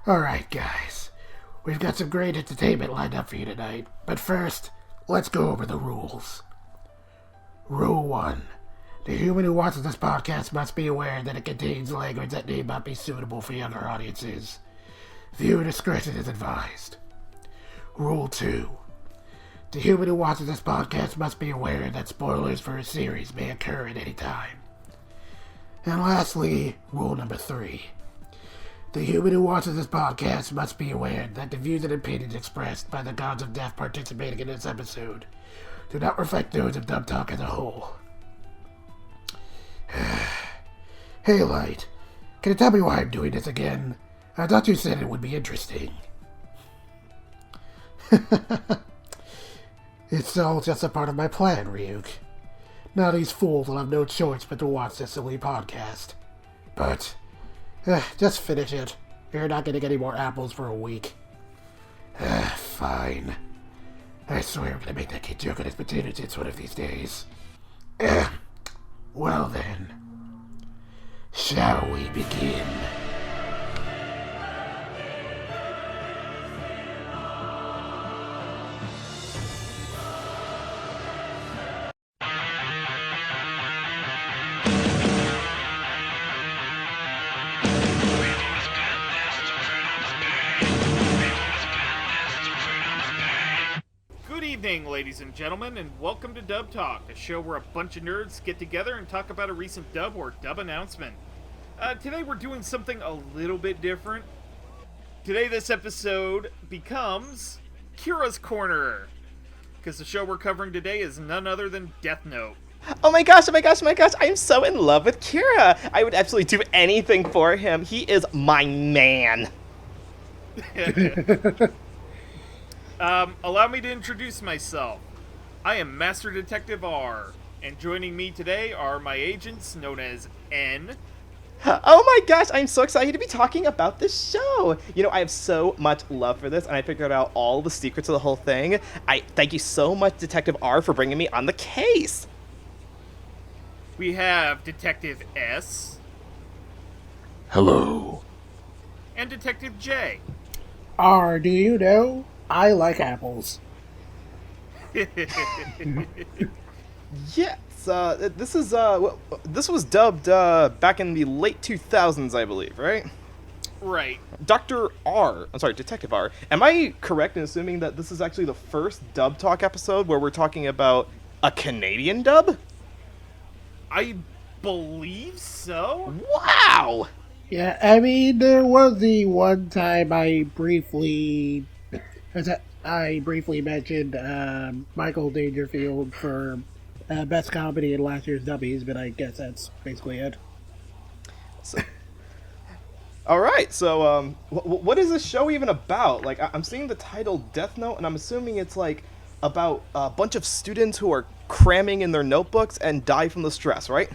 Alright, guys. We've got some great entertainment lined up for you tonight. But first, let's go over the rules. Rule 1. The human who watches this podcast must be aware that it contains language that may not be suitable for younger audiences. Viewer discretion is advised. Rule 2. The human who watches this podcast must be aware that spoilers for a series may occur at any time. And lastly, rule number 3. The human who watches this podcast must be aware that the views and opinions expressed by the gods of death participating in this episode do not reflect those of Dub Talk as a whole. Hey, Light, can you tell me why I'm doing this again? I thought you said it would be interesting. It's all just a part of my plan, Ryuk. Now these fools will have no choice but to watch this silly podcast. But, just finish it. You're not getting any more apples for a week. Fine. I swear I'm gonna make that kid joke on his potato chips one of these days. Well then, shall we begin? Good evening, ladies and gentlemen, and welcome to Dub Talk, a show where a bunch of nerds get together and talk about a recent dub or dub announcement. Today we're doing something a little bit different. Today this episode becomes Kira's Corner, because the show we're covering today is none other than Death Note. Oh my gosh, I am so in love with Kira. I would absolutely do anything for him. He is my man. Allow me to introduce myself. I am Master Detective R, and joining me today are my agents known as N. Oh my gosh, I'm so excited to be talking about this show. You know, I have so much love for this, and I figured out all the secrets of the whole thing. I thank you so much, Detective R, for bringing me on the case. We have Detective S. Hello. And Detective J. Do you know? I like apples. Yes, this was dubbed back in the late 2000s, I believe, right? Right. Detective R. Am I correct in assuming that this is actually the first Dub Talk episode where we're talking about a Canadian dub? I believe so. Wow! Yeah, I mean, there was the one time I briefly mentioned Michael Dangerfield for Best Comedy in last year's Dubbies, but I guess that's basically it. Alright, so, what is this show even about? Like, I'm seeing the title Death Note, and I'm assuming it's, like, about a bunch of students who are cramming in their notebooks and die from the stress, right?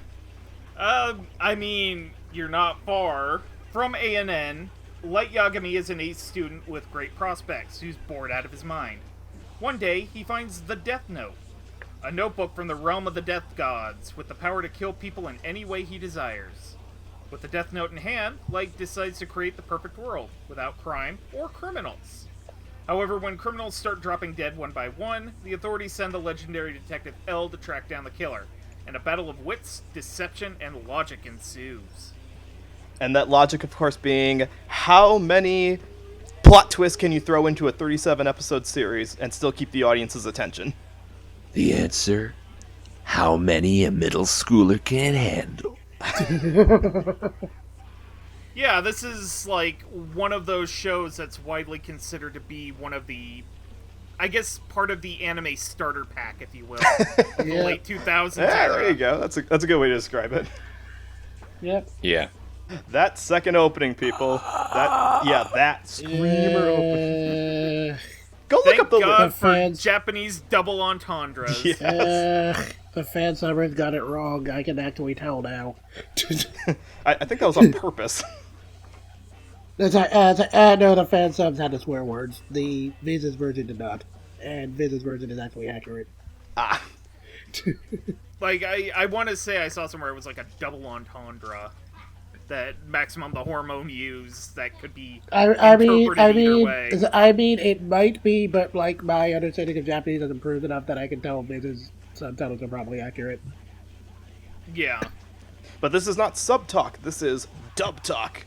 I mean, you're not far. From A&N, Light Yagami is an ace student with great prospects who's bored out of his mind. One day, he finds the Death Note, a notebook from the realm of the death gods, with the power to kill people in any way he desires. With the Death Note in hand, Light decides to create the perfect world, without crime or criminals. However, when criminals start dropping dead one by one, the authorities send the legendary Detective L to track down the killer, and a battle of wits, deception, and logic ensues. And that logic, of course, being how many plot twists can you throw into a 37-episode series and still keep the audience's attention? The answer, how many a middle schooler can handle. Yeah, this is, like, one of those shows that's widely considered to be one of the, I guess, part of the anime starter pack, if you will, of the late 2000s era. There you go. That's a good way to describe it. Yep. Yeah. That second opening, people. That screamer opening. Go look up the God for fans. Japanese double entendres. Yes. The fan summers got it wrong. I can actually tell now. I think that was on purpose. No, the fan subs had the swear words. The Visa's version did not. And Visa's version is actually accurate. Ah. Like, I want to say I saw somewhere it was like a double entendre. that Maximum the Hormone used that could be I interpreted either way. it might be, but like my understanding of Japanese has improved enough that I can tell Miz's subtitles are probably accurate. Yeah. But this is not sub talk. This is dub talk.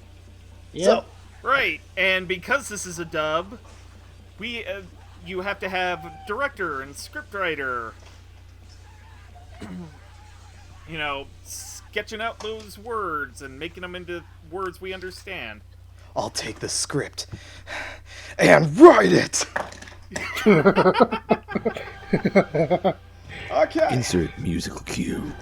Yep. So, Right, and because this is a dub, you have to have director and scriptwriter, sketching out those words and making them into words we understand. I'll take the script and write it. Okay. Insert musical cue.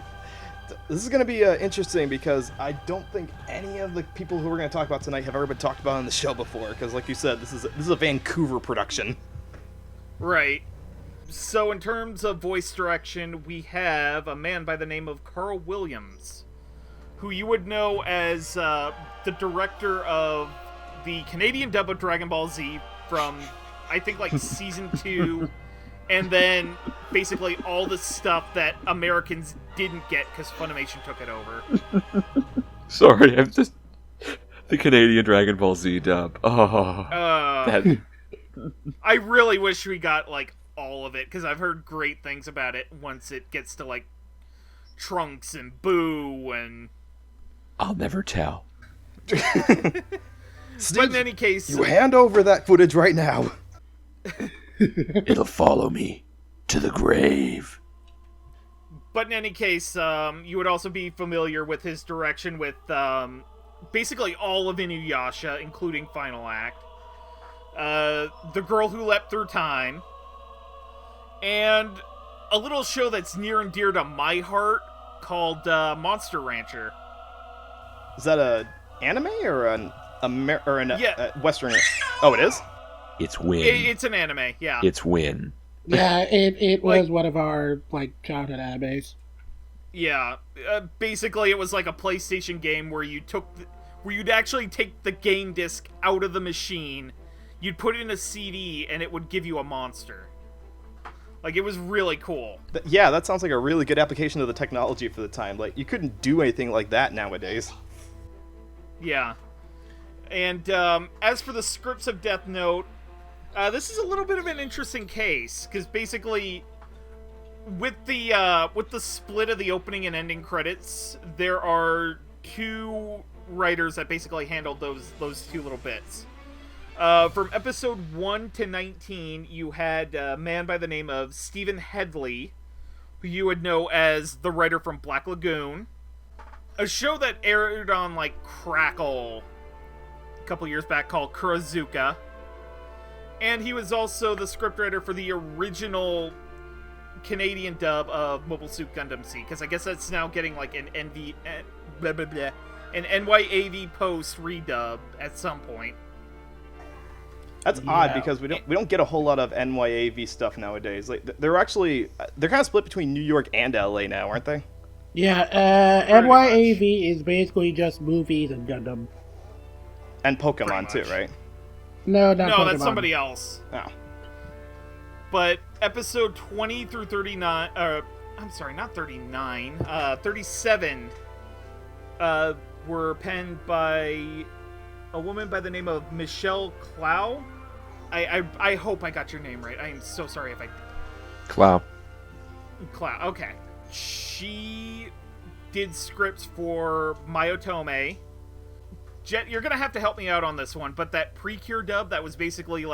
This is going to be interesting because I don't think any of the people who we're going to talk about tonight have ever been talked about on the show before. Because, like you said, this is a Vancouver production. Right. So, in terms of voice direction, we have a man by the name of Carl Williams, who you would know as the director of the Canadian dub of Dragon Ball Z from, I think, like season 2. And then, basically, all the stuff that Americans didn't get because Funimation took it over. Sorry, I'm just... The Canadian Dragon Ball Z dub. Oh. I really wish we got, like, all of it, because I've heard great things about it once it gets to, like, Trunks and Boo and... I'll never tell. But in any case... You hand over that footage right now. It'll follow me to the grave. But in any case, you would also be familiar with his direction with basically all of Inuyasha, including Final Act, The Girl Who Leapt Through Time, and a little show that's near and dear to my heart called Monster Rancher. Is that a anime or an Western? Oh, it is? It's Win. It's an anime, yeah. It's Win. Yeah, it was one of our childhood animes. Yeah, basically it was like a PlayStation game where you'd actually take the game disc out of the machine, you'd put it in a CD, and it would give you a monster. Like, it was really cool. Yeah, that sounds like a really good application of the technology for the time. Like, you couldn't do anything like that nowadays. Yeah. And as for the scripts of Death Note, this is a little bit of an interesting case, because basically, with the split of the opening and ending credits, there are two writers that basically handled those two little bits. From episode 1 to 19, you had a man by the name of Stephen Headley, who you would know as the writer from Black Lagoon, a show that aired on, Crackle a couple years back called Kurazuka. And he was also the scriptwriter for the original Canadian dub of Mobile Suit Gundam C, because I guess that's now getting an NYAV Post redub at some point. That's odd because we don't get a whole lot of NYAV stuff nowadays. They're kind of split between New York and LA now, aren't they? Yeah, NYAV is basically just movies and Gundam. And Pokemon too, right? No, not Pokemon. That's somebody else. Oh. But episode 20 through 39, I'm sorry, not 39, 37 were penned by a woman by the name of Michelle Clow. I hope I got your name right. I am so sorry if I... Clow. Okay. She did scripts for Mayotome. Jet, you're gonna have to help me out on this one, but that Precure dub that was basically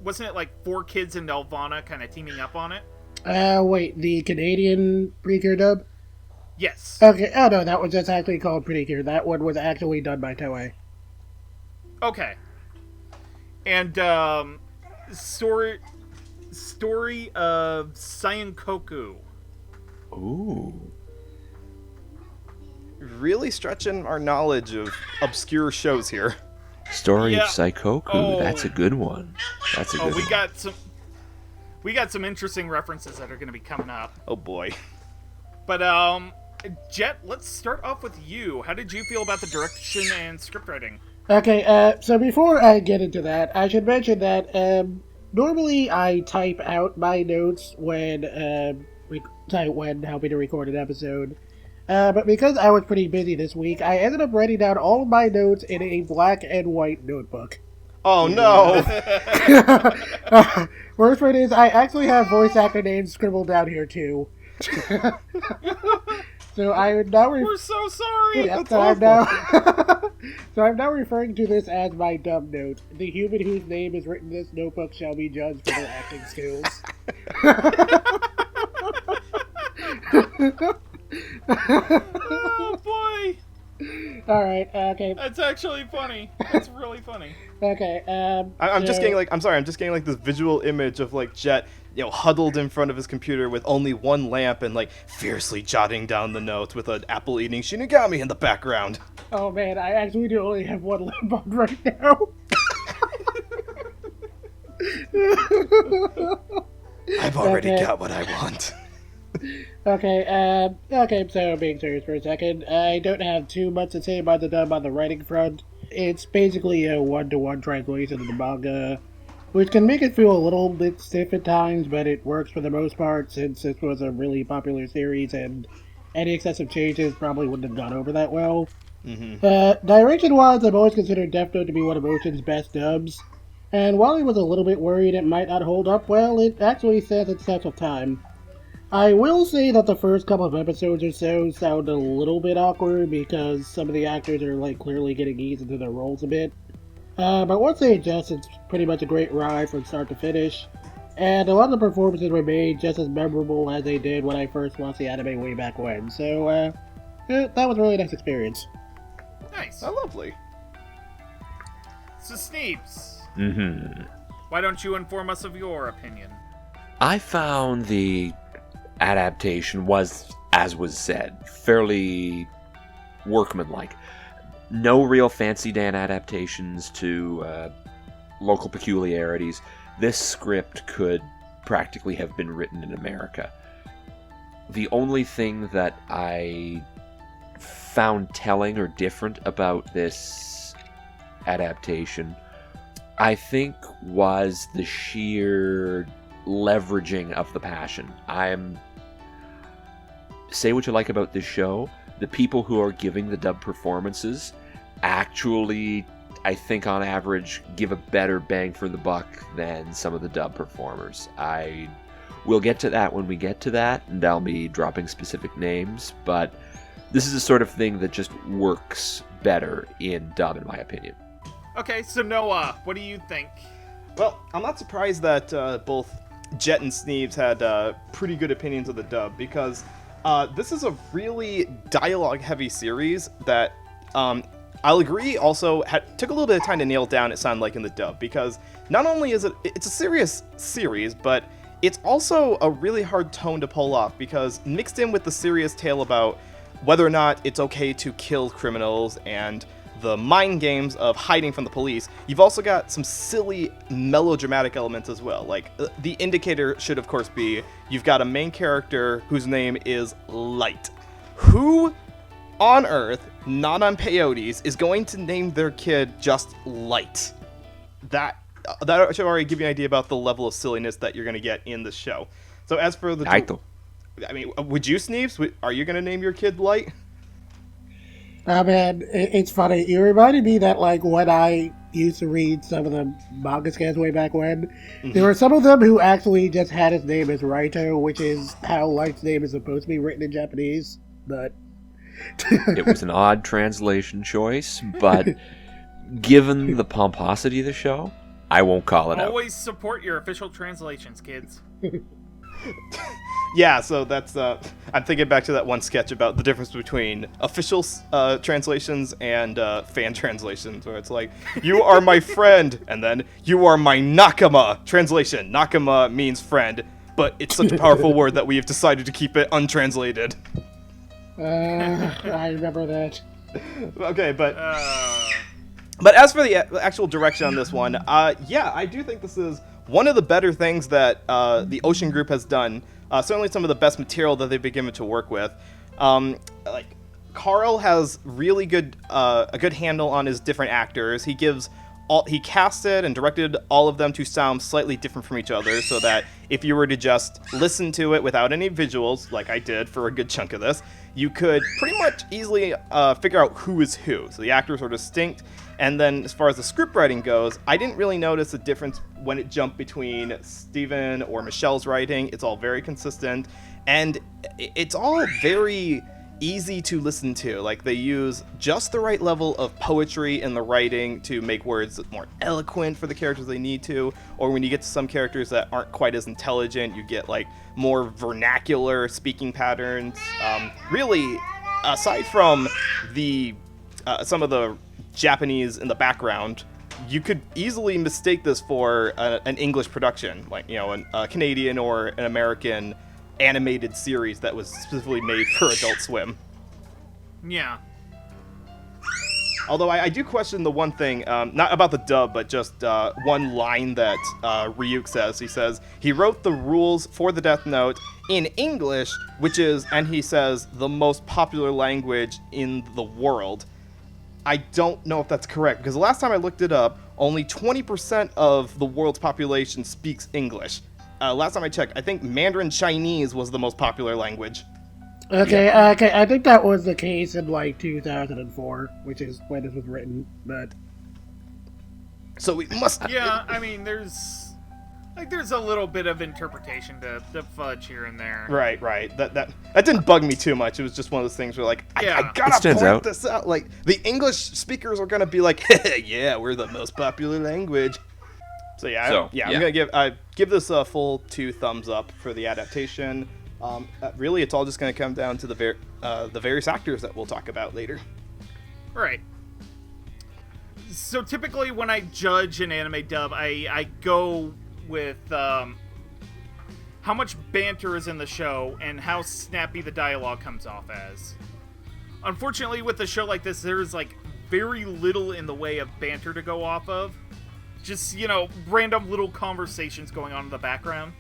wasn't it 4 kids in Nelvana kind of teaming up on it? Wait, the Canadian Precure dub? Yes. Okay, oh no, that was just actually called Precure. That one was actually done by Toei. Okay. And, story of Sayankoku. Ooh. Really stretching our knowledge of obscure shows here. Story of Saikoku. That's a good one. That's a good one. We got some interesting references that are going to be coming up. Oh boy. But Jet, let's start off with you. How did you feel about the direction and scriptwriting? Okay, so before I get into that, I should mention that normally I type out my notes when helping to record an episode. But because I was pretty busy this week, I ended up writing down all of my notes in a black and white notebook. Oh no! Worst part is, I actually have voice actor names scribbled down here too. So I am now. We're so sorry. Yeah, That's so I'm awful. now. So I'm now referring to this as my dumb note. The human whose name is written in this notebook shall be judged for their acting skills. Oh boy, Alright, okay. that's actually funny. That's really funny. Okay, I'm just so- getting like, I'm sorry, I'm just getting like this visual image of like Jet, huddled in front of his computer with only one lamp and like fiercely jotting down the notes with an apple eating Shinigami in the background. Oh man, I actually do only have one lamp on right now. I've already Okay. got what I want. Okay, so being serious for a second, I don't have too much to say about the dub on the writing front. It's basically a one-to-one translation of the manga, which can make it feel a little bit stiff at times, but it works for the most part since this was a really popular series and any excessive changes probably wouldn't have gone over that well. Direction-wise, I've always considered Death Note to be one of Ocean's best dubs, and while I was a little bit worried it might not hold up well, it actually stands its test of time. I will say that the first couple of episodes or so sound a little bit awkward because some of the actors are like clearly getting eased into their roles a bit. But once they adjust, it's pretty much a great ride from start to finish. And a lot of the performances were made just as memorable as they did when I first watched the anime way back when. So, that was a really nice experience. Nice. Oh, lovely. So Sneebs, Mm-hmm. why don't you inform us of your opinion? I found the adaptation was, as was said, fairly workmanlike. No real fancy Dan adaptations to local peculiarities. This script could practically have been written in America. The only thing that I found telling or different about this adaptation, I think, was the sheer leveraging of the passion. Say what you like about this show, the people who are giving the dub performances actually, I think on average, give a better bang for the buck than some of the dub performers. We'll get to that when we get to that, and I'll be dropping specific names, but this is the sort of thing that just works better in dub, in my opinion. Okay, so Noah, what do you think? Well, I'm not surprised that both Jet and Sneebs had pretty good opinions of the dub, because this is a really dialogue-heavy series that I'll agree also took a little bit of time to nail down, it sounded like, in the dub, because not only is it's a serious series, but it's also a really hard tone to pull off, because mixed in with the serious tale about whether or not it's okay to kill criminals and the mind games of hiding from the police, you've also got some silly melodramatic elements as well. Like, the indicator should of course be, you've got a main character whose name is Light. Who on Earth, not on peyotes, is going to name their kid just Light? That should already give you an idea about the level of silliness that you're going to get in the show. So as for the... I mean, would you, Sneebs? Are you going to name your kid Light? Oh man, it's funny. You reminded me that, like, when I used to read some of the manga scans way back when, there were some of them who actually just had his name as Raito, which is how Light's name is supposed to be written in Japanese, but... It was an odd translation choice, but given the pomposity of the show, I won't call it out. Always support your official translations, kids. Yeah, so that's, I'm thinking back to that one sketch about the difference between official translations and fan translations, where it's like, you are my friend, and then, you are my nakama. Translation, nakama means friend, but it's such a powerful word that we have decided to keep it untranslated. I remember that. Okay, but as for the actual direction on this one, yeah, I do think this is one of the better things that the Ocean Group has done. Certainly some of the best material that they've been given to work with. Carl has really good a good handle on his different actors. He gives he casted and directed all of them to sound slightly different from each other, so that if you were to just listen to it without any visuals, like I did for a good chunk of this, you could pretty much easily figure out who is who. So the actors are distinct. And then as far as the script writing goes, I didn't really notice a difference when it jumped between Steven or Michelle's writing. It's all very consistent, and it's all very easy to listen to. Like, they use just the right level of poetry in the writing to make words more eloquent for the characters they need to, or when you get to some characters that aren't quite as intelligent, you get like more vernacular speaking patterns. Really, aside from the some of the Japanese in the background, you could easily mistake this for an English production, like, a Canadian or an American animated series that was specifically made for Adult Swim. Yeah. Although I do question the one thing, not about the dub, but just one line that Ryuk says. He says, he wrote the rules for the Death Note in English, which is, and he says, the most popular language in the world. I don't know if that's correct, because the last time I looked it up, only 20% of the world's population speaks English. Last time I checked, I think Mandarin Chinese was the most popular language. Okay, I think that was the case in, 2004, which is when this was written, but... So we must... Yeah, I mean, there's a little bit of interpretation to fudge here and there. Right. That didn't bug me too much. It was just one of those things where, I gotta point this out. Like, the English speakers are gonna be like, yeah, we're the most popular language. So I'm gonna give this a full 2 thumbs up for the adaptation. Really, it's all just gonna come down to the various actors that we'll talk about later. Right. So typically, when I judge an anime dub, I go with how much banter is in the show and how snappy the dialogue comes off as. Unfortunately, with a show like this, there's very little in the way of banter to go off of. Just, random little conversations going on in the background.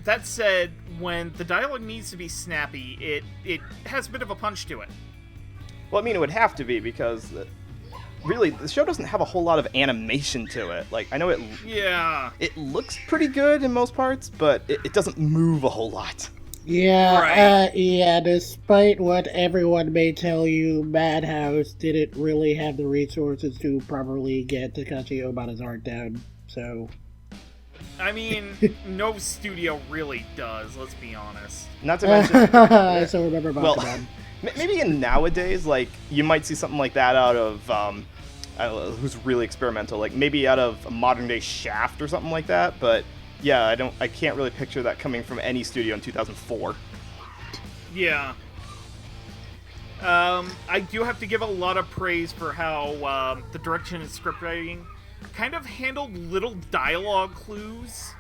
That said, when the dialogue needs to be snappy, it has a bit of a punch to it. Well, I mean, it would have to be, because really, the show doesn't have a whole lot of animation to it. I know it looks pretty good in most parts, but it doesn't move a whole lot. Yeah, right. Despite what everyone may tell you, Madhouse didn't really have the resources to properly get Takashi Obata's art down, so... I mean, no studio really does, let's be honest. Not to mention... I still remember Bakuman. Maybe in nowadays, you might see something like that out of, I don't know, who's really experimental, maybe out of a modern-day Shaft or something like that, but... Yeah, I can't really picture that coming from any studio in 2004. Yeah. I do have to give a lot of praise for how the direction and scriptwriting kind of handled little dialogue clues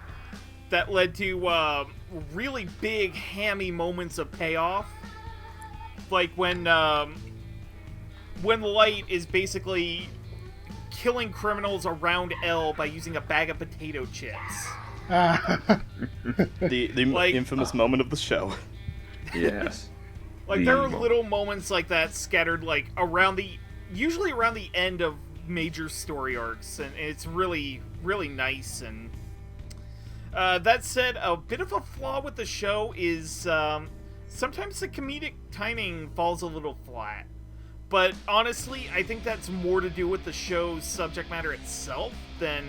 that led to really big, hammy moments of payoff. Like when Light is basically killing criminals around L by using a bag of potato chips. The infamous moment of the show. Yes. There are little moments like that scattered usually around the end of major story arcs, and it's really, really nice. And that said, a bit of a flaw with the show is sometimes the comedic timing falls a little flat. But honestly, I think that's more to do with the show's subject matter itself than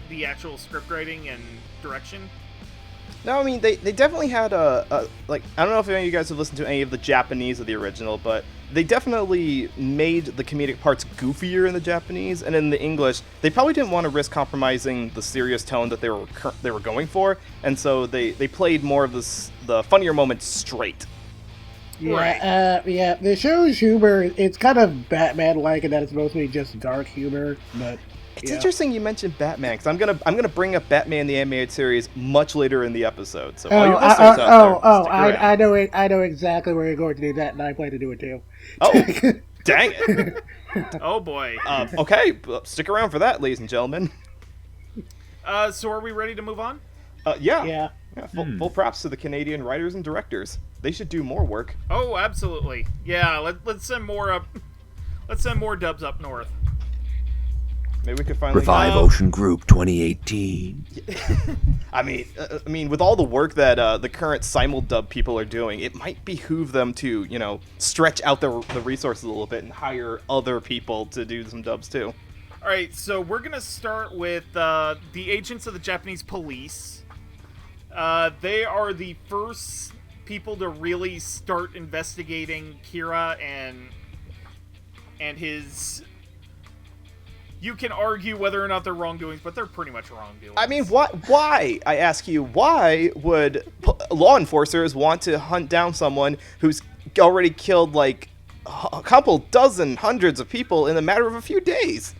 the actual script writing and direction. No, I mean, they definitely had I don't know if any of you guys have listened to any of the Japanese of the original, but they definitely made the comedic parts goofier in the Japanese, and in the English, they probably didn't want to risk compromising the serious tone that they were going for, and so they played more of the funnier moments straight. Yeah, the show's humor, it's kind of Batman-like in that it's mostly just dark humor, but... It's interesting you mentioned Batman, because I'm gonna bring up Batman the Animated Series much later in the episode. So all your listeners out there, I know exactly where you're going to do that, and I plan to do it too. Oh, dang it! Oh boy. Okay, stick around for that, ladies and gentlemen. So are we ready to move on? Yeah. Full props to the Canadian writers and directors. They should do more work. Oh, absolutely. Yeah, let's send more up. Let's send more dubs up north. Maybe we could finally Revive Ocean Group 2018. I mean, with all the work that the current simuldub people are doing, it might behoove them to, stretch out the resources a little bit and hire other people to do some dubs too. All right, so we're gonna start with the agents of the Japanese police. They are the first people to really start investigating Kira and his. You can argue whether or not they're wrongdoings, but they're pretty much wrongdoings. I mean, why? I ask you, why would law enforcers want to hunt down someone who's already killed like a couple dozen, hundreds of people in a matter of a few days?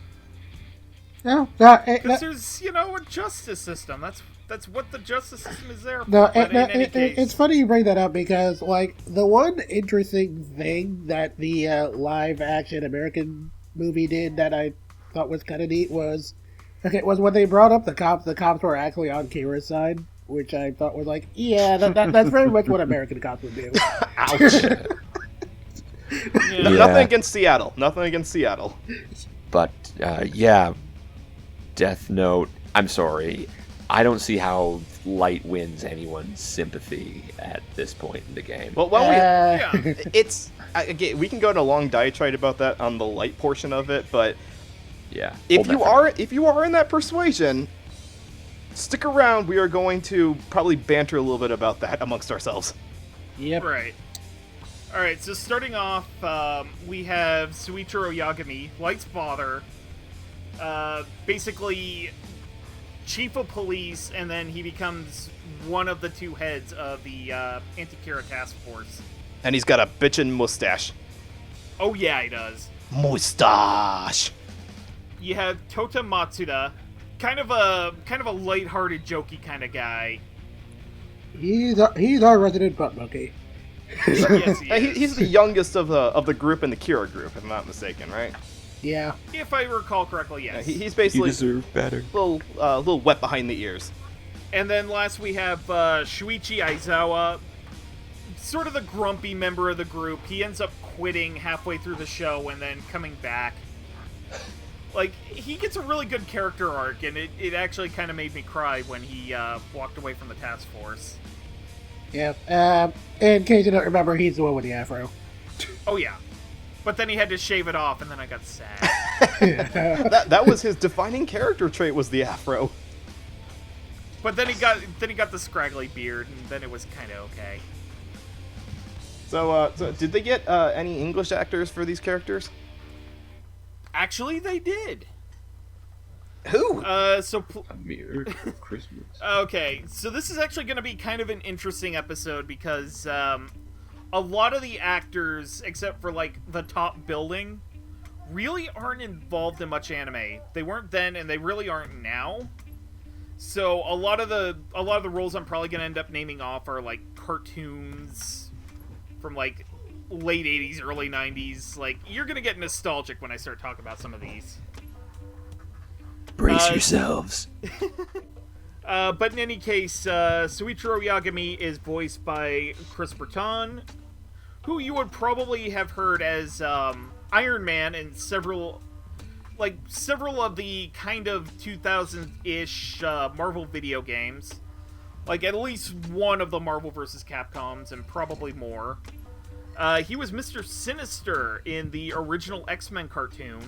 No, because there's a justice system. That's what the justice system is there for. No, but in any case, it's funny you bring that up because, like, the one interesting thing that the live-action American movie did that I thought was kind of neat was when they brought up the cops were actually on Kira's side, which I thought was like, yeah, that's very much what American cops would do. Ouch. yeah. Nothing against Seattle. But, Death Note, I'm sorry. I don't see how Light wins anyone's sympathy at this point in the game. Well, again, we can go on a long diatribe about that on the Light portion of it, but yeah, if you are in that persuasion, stick around. We are going to probably banter a little bit about that amongst ourselves. Yep. Right. All right. So starting off, we have Suichiro Yagami, Light's father, basically chief of police, and then he becomes one of the two heads of the Anti-Kira task force. And he's got a bitchin' mustache. Oh yeah, he does. Mustache. You have Tota Matsuda, kind of a lighthearted, jokey kind of guy. He's our resident butt monkey. Yes, he is. He's the youngest of the group in the Kira group, if I'm not mistaken, right? Yeah. If I recall correctly, yes. He's basically you deserve better. A little wet behind the ears. And then last we have Shuichi Aizawa, sort of the grumpy member of the group. He ends up quitting halfway through the show and then coming back. Like, he gets a really good character arc, and it actually kind of made me cry when he walked away from the task force. Yeah. In case you don't remember, he's the one with the afro. Oh, yeah. But then he had to shave it off, and then I got sad. That was his defining character trait, was the afro. But then he got the scraggly beard, and then it was kind of okay. So did they get any English actors for these characters? Actually, they did. Who? Merry Christmas. Okay, so this is actually going to be kind of an interesting episode because a lot of the actors, except for like the top building, really aren't involved in much anime. They weren't then, and they really aren't now. So a lot of the roles I'm probably going to end up naming off are like cartoons from like late 80s, early 90s. Like, you're going to get nostalgic when I start talking about some of these. Brace yourselves. But in any case, Suichiro Yagami is voiced by Chris Breton, who you would probably have heard as Iron Man in several of the kind of 2000-ish Marvel video games. Like, at least one of the Marvel vs. Capcoms, and probably more. He was Mr. Sinister in the original X-Men cartoon.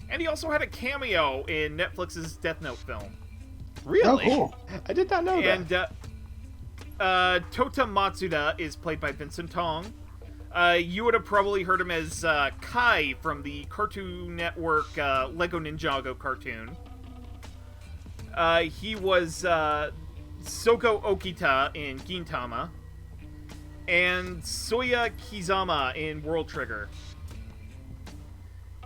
And he also had a cameo in Netflix's Death Note film. Really? Oh, cool. I did not know that. And Tota Matsuda is played by Vincent Tong. You would have probably heard him as Kai from the Cartoon Network Lego Ninjago cartoon. He was Soko Okita in Gintama. And Soya Kizama in World Trigger.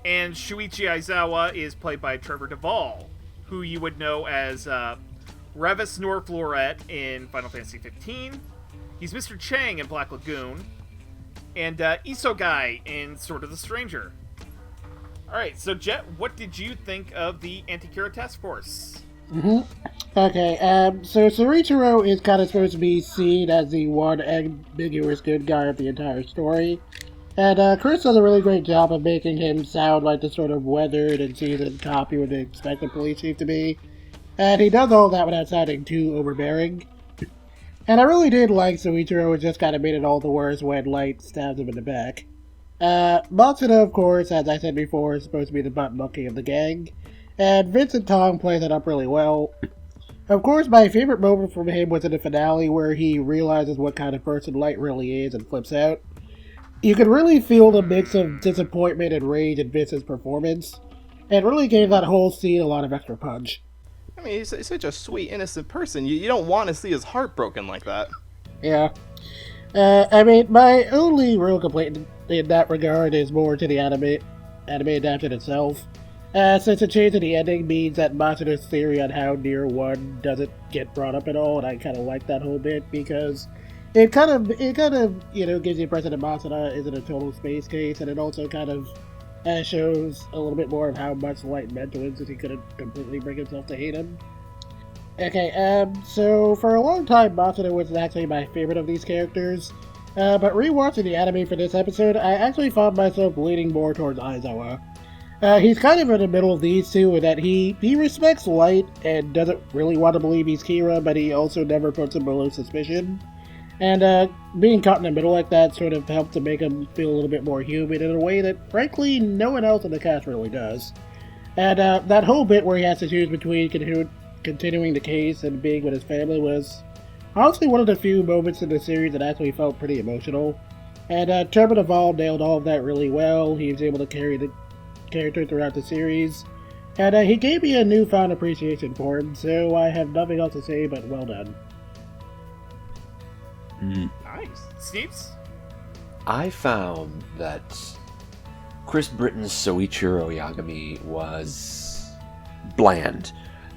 And Shuichi Aizawa is played by Trevor Duvall, who you would know as Ravis Norfloret in Final Fantasy XV. He's Mr. Chang in Black Lagoon. And Isogai in Sword of the Stranger. Alright, so Jet, what did you think of the Anti-Kira Task Force? Okay, so Suichiro is kind of supposed to be seen as the one ambiguous good guy of the entire story. And Chris does a really great job of making him sound like the sort of weathered and seasoned cop you would expect a police chief to be. And he does all that without sounding too overbearing. And I really did like Soichiro, who just kind of made it all the worse when Light stabs him in the back. Matsuda, of course, as I said before, is supposed to be the butt monkey of the gang. And Vincent Tong plays it up really well. Of course, my favorite moment from him was in the finale where he realizes what kind of person Light really is and flips out. You could really feel the mix of disappointment and rage in Vince's performance, and really gave that whole scene a lot of extra punch. I mean, he's such a sweet, innocent person. You don't want to see his heart broken like that. Yeah. I mean, my only real complaint in that regard is more to the anime adaptation itself. Since a change in the ending means that Matsuda's theory on how Near One doesn't get brought up at all, and I kind of like that whole bit because it kind of gives the impression that Matsuda isn't a total space case, and it also kind of shows a little bit more of how much Light meant to him since he couldn't completely bring himself to hate him. Okay, so for a long time, Matsuda was actually my favorite of these characters, but rewatching the anime for this episode, I actually found myself leaning more towards Aizawa. He's kind of in the middle of these two in that he respects Light and doesn't really want to believe he's Kira, but he also never puts him below suspicion. And being caught in the middle like that sort of helped to make him feel a little bit more human in a way that, frankly, no one else in the cast really does. And that whole bit where he has to choose between continuing the case and being with his family was honestly one of the few moments in the series that actually felt pretty emotional. And Turbin Evolve nailed all of that really well. He was able to carry the character throughout the series. And he gave me a newfound appreciation for him, so I have nothing else to say but well done. Nice. Sneebs? I found that Chris Britton's Soichiro Yagami was bland.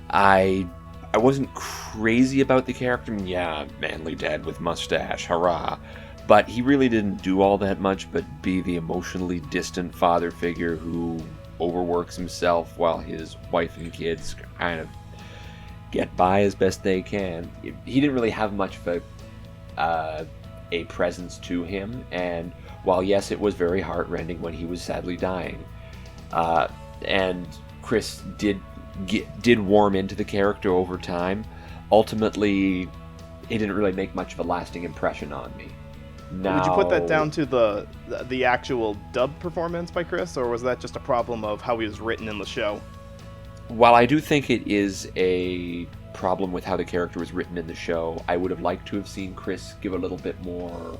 I wasn't crazy about the character. I mean, yeah, manly dad with mustache, hurrah. But he really didn't do all that much but be the emotionally distant father figure who overworks himself while his wife and kids kind of get by as best they can. He didn't really have much of a presence to him, and while yes, it was very heartrending when he was sadly dying, and Chris did warm into the character over time, ultimately it didn't really make much of a lasting impression on me. Now, would you put that down to the actual dub performance by Chris, or was that just a problem of how he was written in the show? While I do think it is a problem with how the character was written in the show, I would have liked to have seen Chris give a little bit more,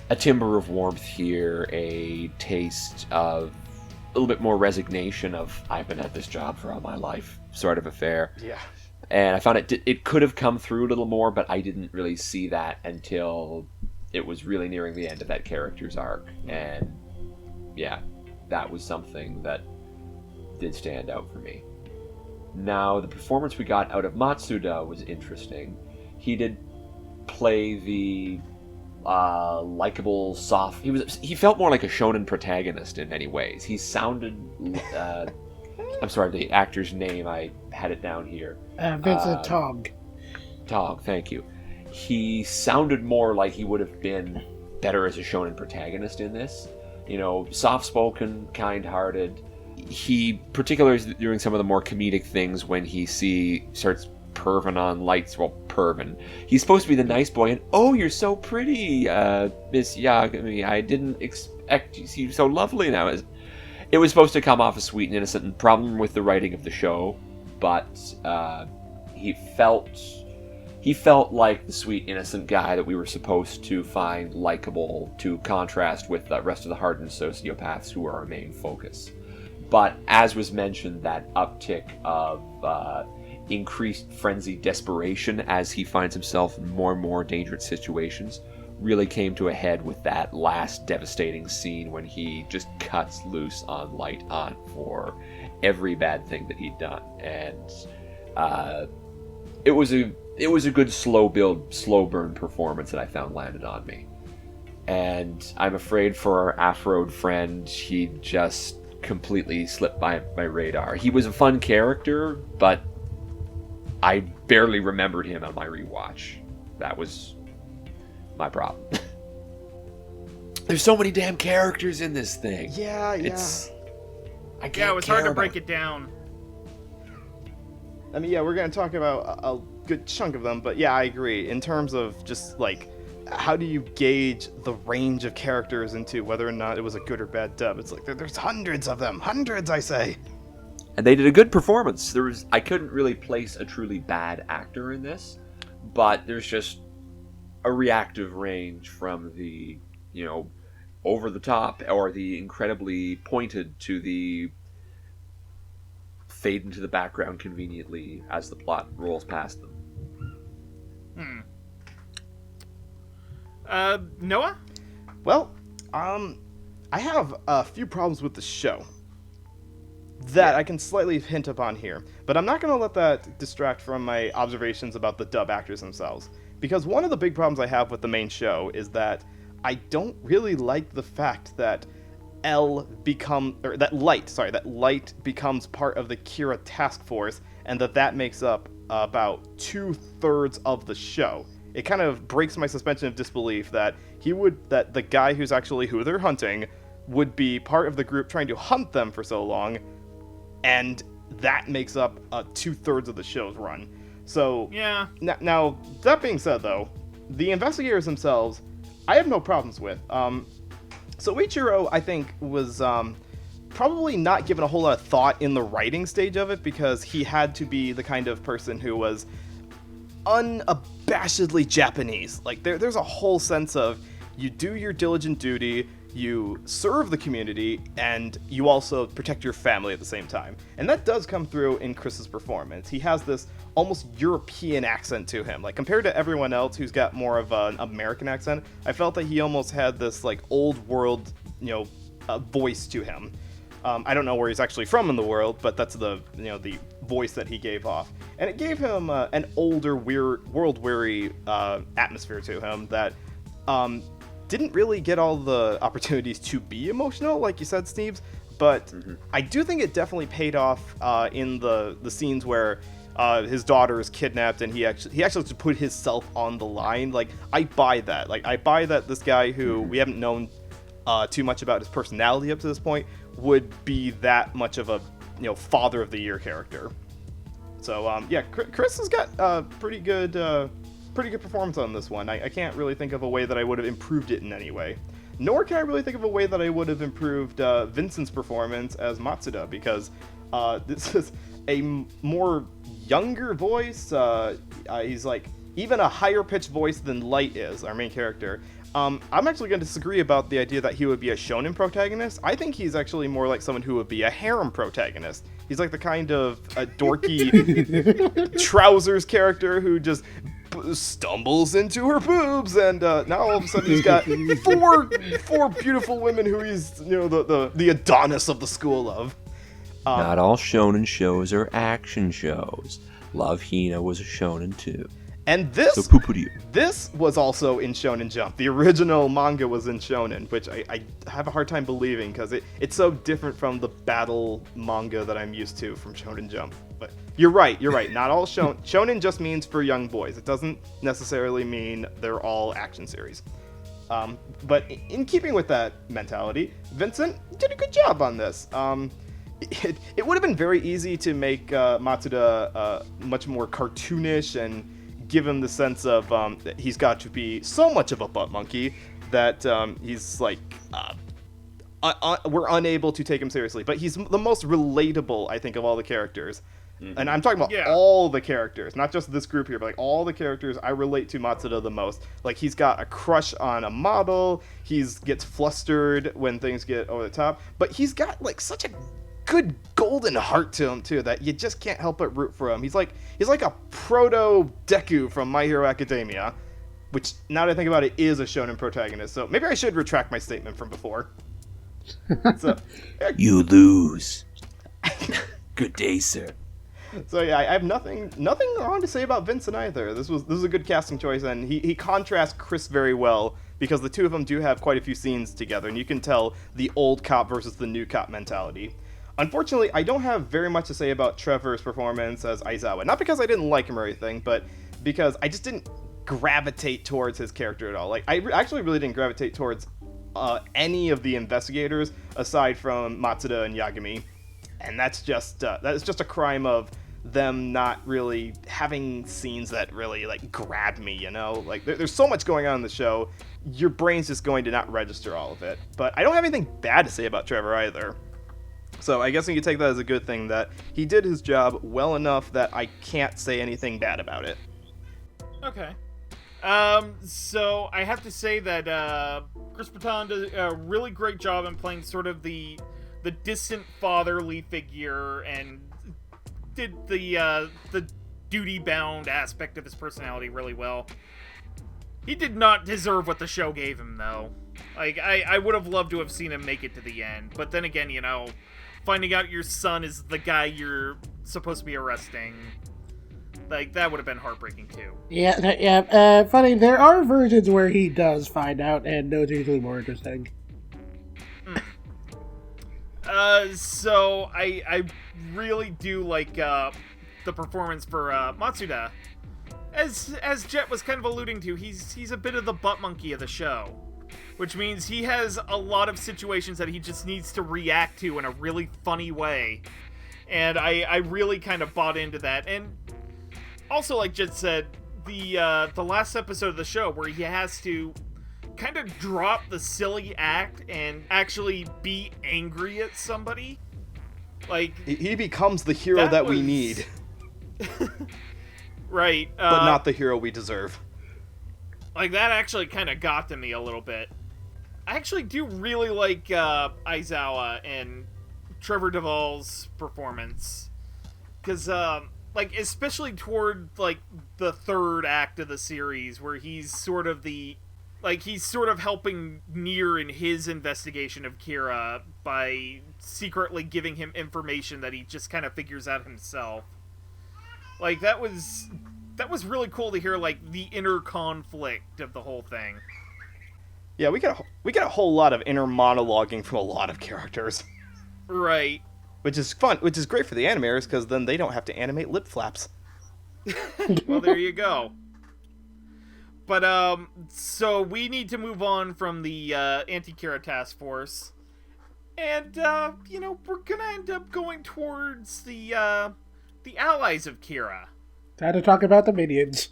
a timbre of warmth here, a taste of a little bit more resignation of I've been at this job for all my life sort of affair. Yeah. And I found it could have come through a little more, but I didn't really see that until it was really nearing the end of that character's arc. And yeah, that was something that did stand out for me. Now, the performance we got out of Matsuda was interesting. He did play the likable, soft... He felt more like a shonen protagonist in many ways. He sounded... I'm sorry, the actor's name, I had it down here. Vincent Tong. Tong, thank you. He sounded more like he would have been better as a shonen protagonist in this. You know, soft-spoken, kind-hearted. He, particularly during some of the more comedic things when he starts perving on Lights, well, perving. He's supposed to be the nice boy, and, oh, you're so pretty, Miss Yagami. I didn't expect you to seem so lovely now. It was supposed to come off as sweet and innocent, and problem with the writing of the show, but he felt like the sweet, innocent guy that we were supposed to find likable to contrast with the rest of the hardened sociopaths who are our main focus. But as was mentioned, that uptick of increased frenzied desperation as he finds himself in more and more dangerous situations really came to a head with that last devastating scene when he just cuts loose on Light on for every bad thing that he'd done. And it was a good slow build, slow burn performance that I found landed on me. And I'm afraid for our Afroed friend, he just completely slipped by my radar. He was a fun character, but I barely remembered him on my rewatch. That was my problem. There's so many damn characters in this thing. Yeah. I can't. Yeah, it was hard to care break about it down. I mean, yeah, we're going to talk about a good chunk of them, but yeah, I agree. In terms of just, like, how do you gauge the range of characters into whether or not it was a good or bad dub? It's like, there's hundreds of them. Hundreds, I say. And they did a good performance. I couldn't really place a truly bad actor in this, but there's just a reactive range from the, over the top or the incredibly pointed to the fade into the background conveniently as the plot rolls past them. Noah? Well, I have a few problems with the show that I can slightly hint upon here, but I'm not going to let that distract from my observations about the dub actors themselves. Because one of the big problems I have with the main show is that I don't really like the fact that Light becomes part of the Kira task force, and that makes up about 2/3 of the show. It kind of breaks my suspension of disbelief that that the guy who's actually who they're hunting would be part of the group trying to hunt them for so long, and that makes up 2/3 of the show's run. So Yeah. Now that being said, though, the investigators themselves, I have no problems with. So Ichiro, I think, was probably not given a whole lot of thought in the writing stage of it because he had to be the kind of person who was unabashedly Japanese. Like, there's a whole sense of you do your diligent duty, you serve the community, and you also protect your family at the same time. And that does come through in Chris's performance. He has this almost European accent to him. Like, compared to everyone else who's got more of an American accent, I felt that he almost had this, like, old world, voice to him. I don't know where he's actually from in the world, but that's the voice that he gave off. And it gave him an older, world-weary atmosphere to him that didn't really get all the opportunities to be emotional, like you said, Sneebs, but I do think it definitely paid off in the scenes where his daughter is kidnapped and he actually to put himself on the line. Like, I buy that. Like, I buy that this guy who we haven't known too much about his personality up to this point would be that much of a father of the year character. So Chris has got pretty good performance on this one. I can't really think of a way that I would have improved it in any way. Nor can I really think of a way that I would have improved Vincent's performance as Matsuda, because this is a more younger voice. He's like even a higher pitched voice than Light is, our main character. I'm actually going to disagree about the idea that he would be a shonen protagonist. I think he's actually more like someone who would be a harem protagonist. He's like the kind of a dorky trousers character who just stumbles into her boobs, and now all of a sudden he's got four beautiful women who he's the Adonis of the school of. Not all shonen shows are action shows. Love Hina was a shonen too. And this was also in Shonen Jump. The original manga was in Shonen, which I have a hard time believing because it's so different from the battle manga that I'm used to from Shonen Jump. But you're right. Not all Shonen just means for young boys. It doesn't necessarily mean they're all action series. But in keeping with that mentality, Vincent did a good job on this. It would have been very easy to make Matsuda much more cartoonish and give him the sense of that he's got to be so much of a butt monkey that he's like we're unable to take him seriously. But he's the most relatable, I think, of all the characters. Mm-hmm. And I'm talking about all the characters, not just this group here, but like all the characters. I relate to Matsuda the most. Like, he's got a crush on a model. Gets flustered when things get over the top. But he's got like such a good golden heart to him too that you just can't help but root for him. He's like a proto Deku from My Hero Academia, which, now that I think about it, is a shonen protagonist. So maybe I should retract my statement from before. So you lose. Good day, sir. So yeah, I have nothing wrong to say about Vincent either. This was a good casting choice, and he contrasts Chris very well because the two of them do have quite a few scenes together, and you can tell the old cop versus the new cop mentality. Unfortunately, I don't have very much to say about Trevor's performance as Aizawa. Not because I didn't like him or anything, but because I just didn't gravitate towards his character at all. Like, I actually really didn't gravitate towards any of the investigators aside from Matsuda and Yagami. And that's just a crime of them not really having scenes that really like grab me, you know? Like there's so much going on in the show, your brain's just going to not register all of it. But I don't have anything bad to say about Trevor either. So I guess you could take that as a good thing that he did his job well enough that I can't say anything bad about it. Okay. So I have to say that Chris Patton did a really great job in playing sort of the distant fatherly figure, and did the duty-bound aspect of his personality really well. He did not deserve what the show gave him, though. Like, I would have loved to have seen him make it to the end, but then again, you know, finding out your son is the guy you're supposed to be arresting, like, that would have been heartbreaking, too. Yeah. Funny, there are versions where he does find out, and those are usually more interesting. So I really do like the performance for Matsuda. As Jet was kind of alluding to, he's a bit of the butt monkey of the show, which means he has a lot of situations that he just needs to react to in a really funny way, and I really kind of bought into that. And also, like Jet said, the last episode of the show where he has to kind of drop the silly act and actually be angry at somebody. Like, he becomes the hero that we need. Right. But not the hero we deserve. Like, that actually kind of got to me a little bit. I actually do really like Aizawa and Trevor Duvall's performance. Because, like, especially toward, like, the third act of the series, where he's sort of he's sort of helping Nier in his investigation of Kira by secretly giving him information that he just kind of figures out himself. Like, that was really cool to hear, like, the inner conflict of the whole thing. Yeah, we get a whole lot of inner monologuing from a lot of characters. Right. Which is fun, which is great for the animators, because then they don't have to animate lip flaps. Well, there you go. But, so we need to move on from the, Anti-Kira Task Force. And, you know, we're gonna end up going towards the allies of Kira. Time to talk about the minions.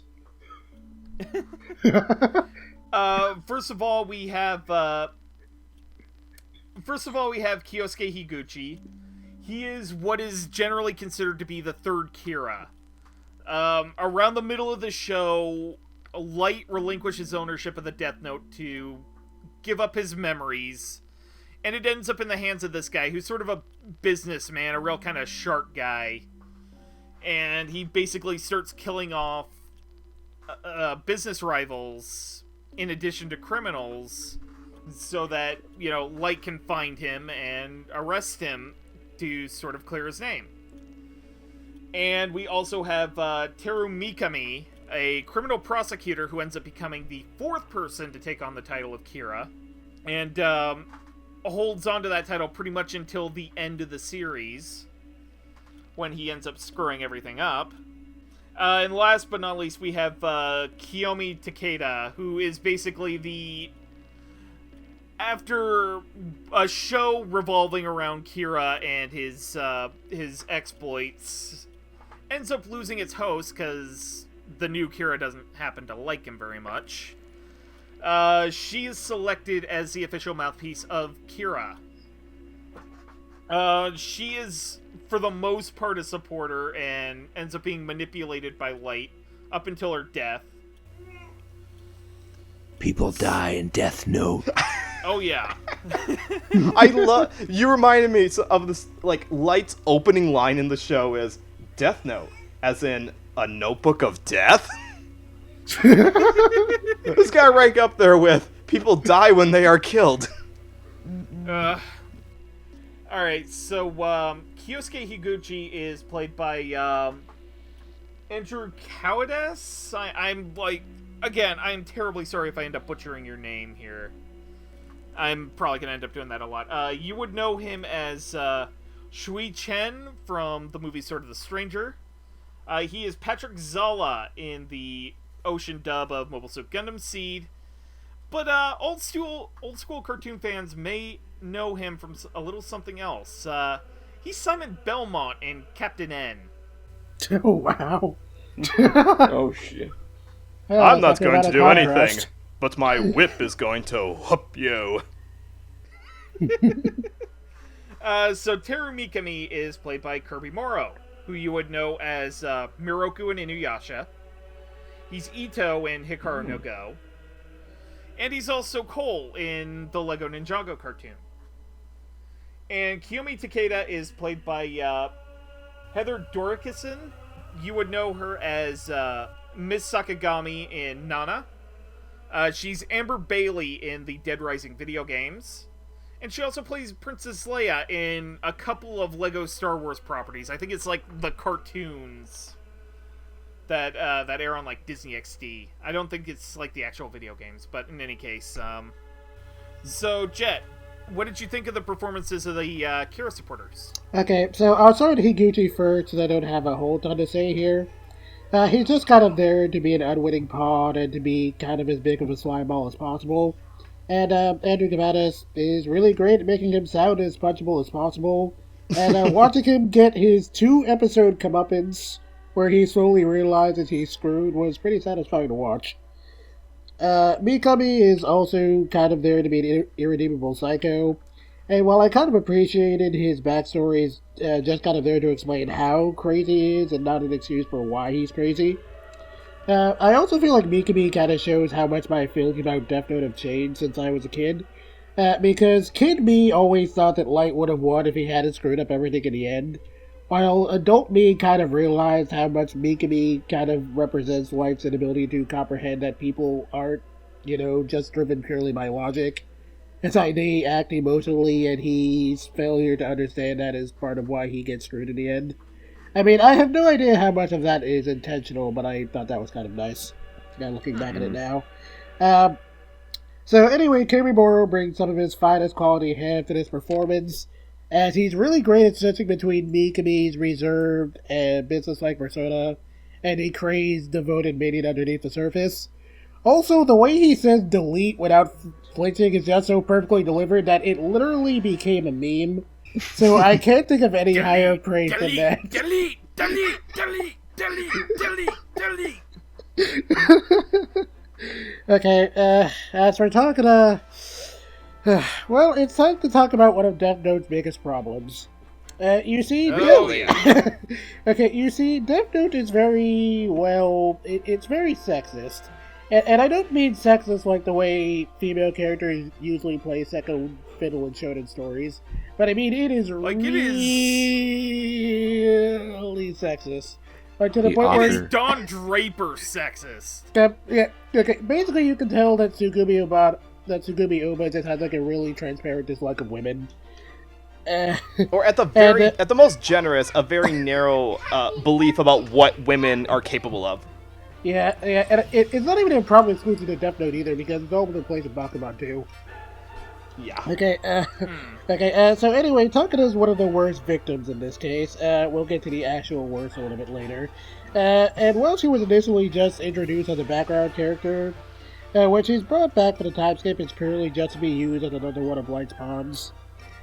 First of all, we have Kyosuke Higuchi. He is what is generally considered to be the third Kira. Around the middle of the show, Light relinquishes ownership of the Death Note to give up his memories, and it ends up in the hands of this guy who's sort of a businessman, a real kind of shark guy, and he basically starts killing off business rivals in addition to criminals, so that, you know, Light can find him and arrest him to sort of clear his name. And we also have Teru Mikami, a criminal prosecutor who ends up becoming the fourth person to take on the title of Kira, and holds on to that title pretty much until the end of the series, when he ends up screwing everything up. And last but not least, we have Kiyomi Takeda, who is basically after a show revolving around Kira and his exploits ends up losing its host because the new Kira doesn't happen to like him very much. She is selected as the official mouthpiece of Kira. She is, for the most part, a supporter and ends up being manipulated by Light up until her death. People die in Death Note. Oh, yeah. You reminded me of this, like, Light's opening line in the show is, Death Note, as in a notebook of death? This guy rank up there with, people die when they are killed. Alright, so, Kyosuke Higuchi is played by, Andrew Kawadas? I'm, like, again, I'm terribly sorry if I end up butchering your name here. I'm probably gonna end up doing that a lot. You would know him as, Shui Chen from the movie Sword of the Stranger. He is Patrick Zala in the Ocean dub of Mobile Suit Gundam Seed. But old school cartoon fans may know him from a little something else. He's Simon Belmont in Captain N. Oh, wow. Oh, shit. I'm not going to do anything, but my whip is going to whoop you. So Teru Mikami is played by Kirby Morrow, who you would know as Miroku in Inuyasha. He's Ito in Hikaru no Go. And he's also Cole in the Lego Ninjago cartoon. And Kiyomi Takeda is played by Heather Dorikison. You would know her as Miss Sakagami in Nana. She's Amber Bailey in the Dead Rising video games. And she also plays Princess Leia in a couple of Lego Star Wars properties. I think it's like the cartoons that air on like Disney XD. I don't think it's like the actual video games, but in any case. So, Jet, what did you think of the performances of the Kira supporters? Okay, so I'll start with Higuchi first, because I don't have a whole ton to say here. He's just kind of there to be an unwitting pawn and to be kind of as big of a slime ball as possible. And Andrew Cavadas is really great at making him sound as punchable as possible. And watching him get his 2-episode comeuppance, where he slowly realizes he's screwed, was pretty satisfying to watch. Mikami is also kind of there to be an irredeemable psycho. And while I kind of appreciated his backstory, is just kind of there to explain how crazy he is and not an excuse for why he's crazy. I also feel like Mikami kind of shows how much my feelings about Death Note have changed since I was a kid. Because kid me always thought that Light would have won if he hadn't screwed up everything in the end. While adult me kind of realized how much Mikami kind of represents Light's inability to comprehend that people aren't, just driven purely by logic. It's like they act emotionally, and his failure to understand that is part of why he gets screwed in the end. I mean, I have no idea how much of that is intentional, but I thought that was kind of nice. Looking back at it now. So anyway, Kirby Morrow brings some of his finest quality hand to this performance, as he's really great at switching between Mikami's reserved and business-like persona, and a crazed, devoted minion underneath the surface. Also, the way he says delete without flinching is just so perfectly delivered that it literally became a meme. So I can't think of any higher praise than that. Delete! Okay, as for Takada, well, it's time to talk about one of Death Note's biggest problems. You see, okay, you see, Death Note is very, it's very sexist. And I don't mean sexist like the way female characters usually play second fiddle in shonen stories, but I mean it is really sexist. Like to the point where it is Don Draper sexist. Yeah, okay. Basically, you can tell that Tsugumi Oba just has like a really transparent dislike of women. Or at the most generous, a very narrow belief about what women are capable of. Yeah, and it's not even a problem exclusive to Death Note either, because it's all over the place in Bakuman too. Yeah. Okay, so anyway, Takada is one of the worst victims in this case. We'll get to the actual worst a little bit later. And while she was initially just introduced as a background character, when she's brought back for the time skip, it's purely just to be used as another one of Light's pawns,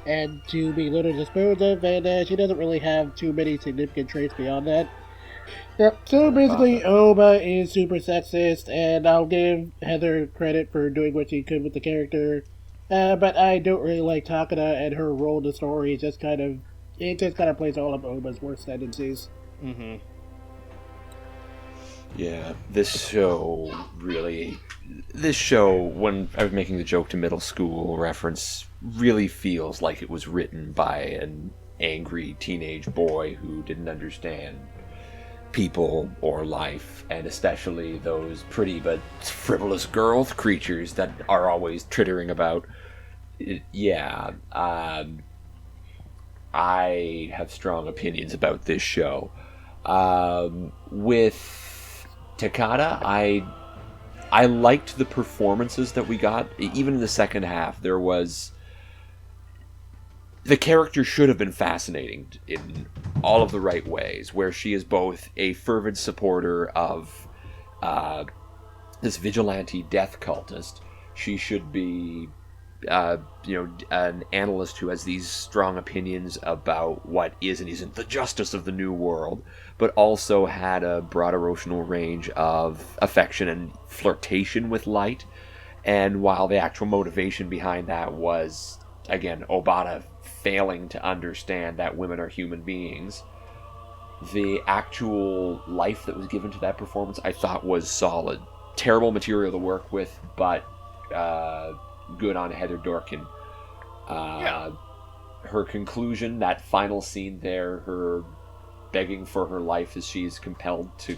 and to be later disposed of, and she doesn't really have too many significant traits beyond that. Yep, so basically, Oba is super sexist, and I'll give Heather credit for doing what she could with the character, but I don't really like Takada, and her role in the story is just kind of plays all of Oba's worst tendencies. Mm-hmm. Yeah, this show, when I was making the joke to middle school reference, really feels like it was written by an angry teenage boy who didn't understand people or life, and especially those pretty but frivolous girl creatures that are always twittering about. Yeah, I have strong opinions about this show. With Takada, I liked the performances that we got. Even in the second half, the character should have been fascinating in all of the right ways, where she is both a fervent supporter of this vigilante death cultist. She should be, an analyst who has these strong opinions about what is and isn't the justice of the new world, but also had a broad emotional range of affection and flirtation with light. And while the actual motivation behind that was, again, Obata failing to understand that women are human beings, the actual life that was given to that performance I thought was solid. Terrible material to work with, but good on Heather Dorkin. Her conclusion, that final scene there, her begging for her life as she's compelled to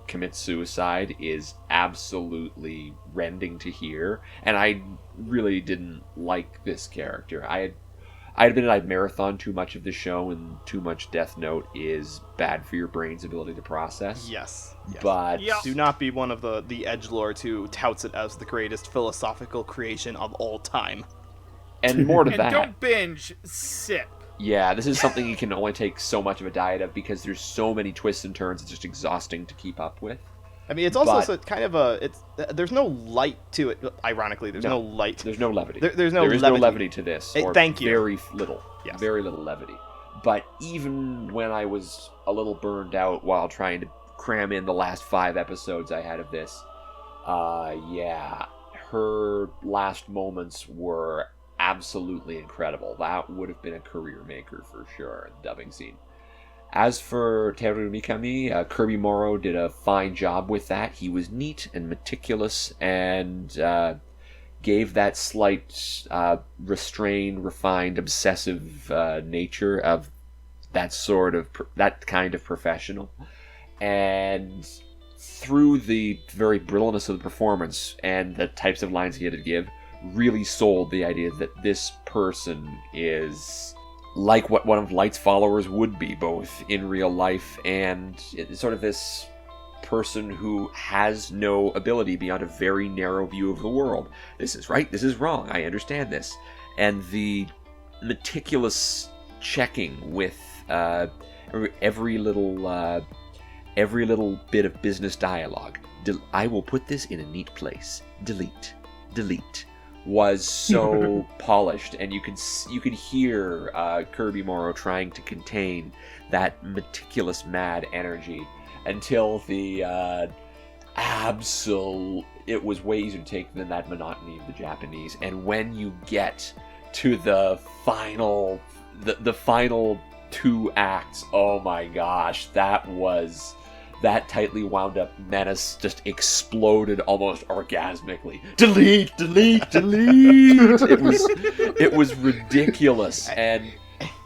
commit suicide, is absolutely rending to hear. And I really didn't like this character. I admit I'd marathon too much of the show, and too much Death Note is bad for your brain's ability to process. Yes. But do not be one of the edgelords who touts it as the greatest philosophical creation of all time. And more to and that. Don't binge, sip. Yeah, this is something you can only take so much of a diet of, because there's so many twists and turns. It's just exhausting to keep up with. I mean, it's also kind of there's no light to it. Ironically, there's no light. There's no levity. There is no levity to this. Or thank you. Very little. Yes. Very little levity. But even when I was a little burned out while trying to cram in the last 5 episodes I had of this, her last moments were absolutely incredible. That would have been a career maker for sure in the dubbing scene. As for Teru Mikami, Kirby Morrow did a fine job with that. He was neat and meticulous, and gave that slight restrained, refined, obsessive nature of that kind of professional. And through the very brittleness of the performance and the types of lines he had to give, really sold the idea that this person is like what one of Light's followers would be, both in real life and sort of this person who has no ability beyond a very narrow view of the world. This is right, this is wrong, I understand this. And the meticulous checking with every little bit of business dialogue. I will put this in a neat place. Delete. Was so polished, and you could hear Kirby Morrow trying to contain that meticulous mad energy until the it was way easier to take than that monotony of the Japanese. And when you get to the final 2 acts, oh my gosh, that tightly wound up menace just exploded almost orgasmically. Delete. It was ridiculous, and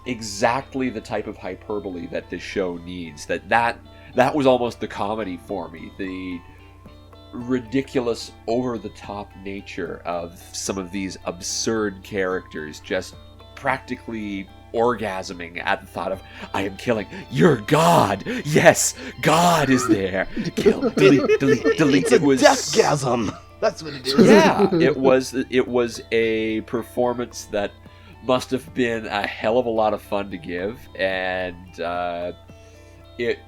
exactly the type of hyperbole that this show needs. That was almost the comedy for me. The ridiculous, over-the-top nature of some of these absurd characters, just practically orgasming at the thought of, I am killing your God. Yes, God is there. Kill, delete. It was deathgasm. That's what it is. Yeah, it was a performance that must have been a hell of a lot of fun to give, and it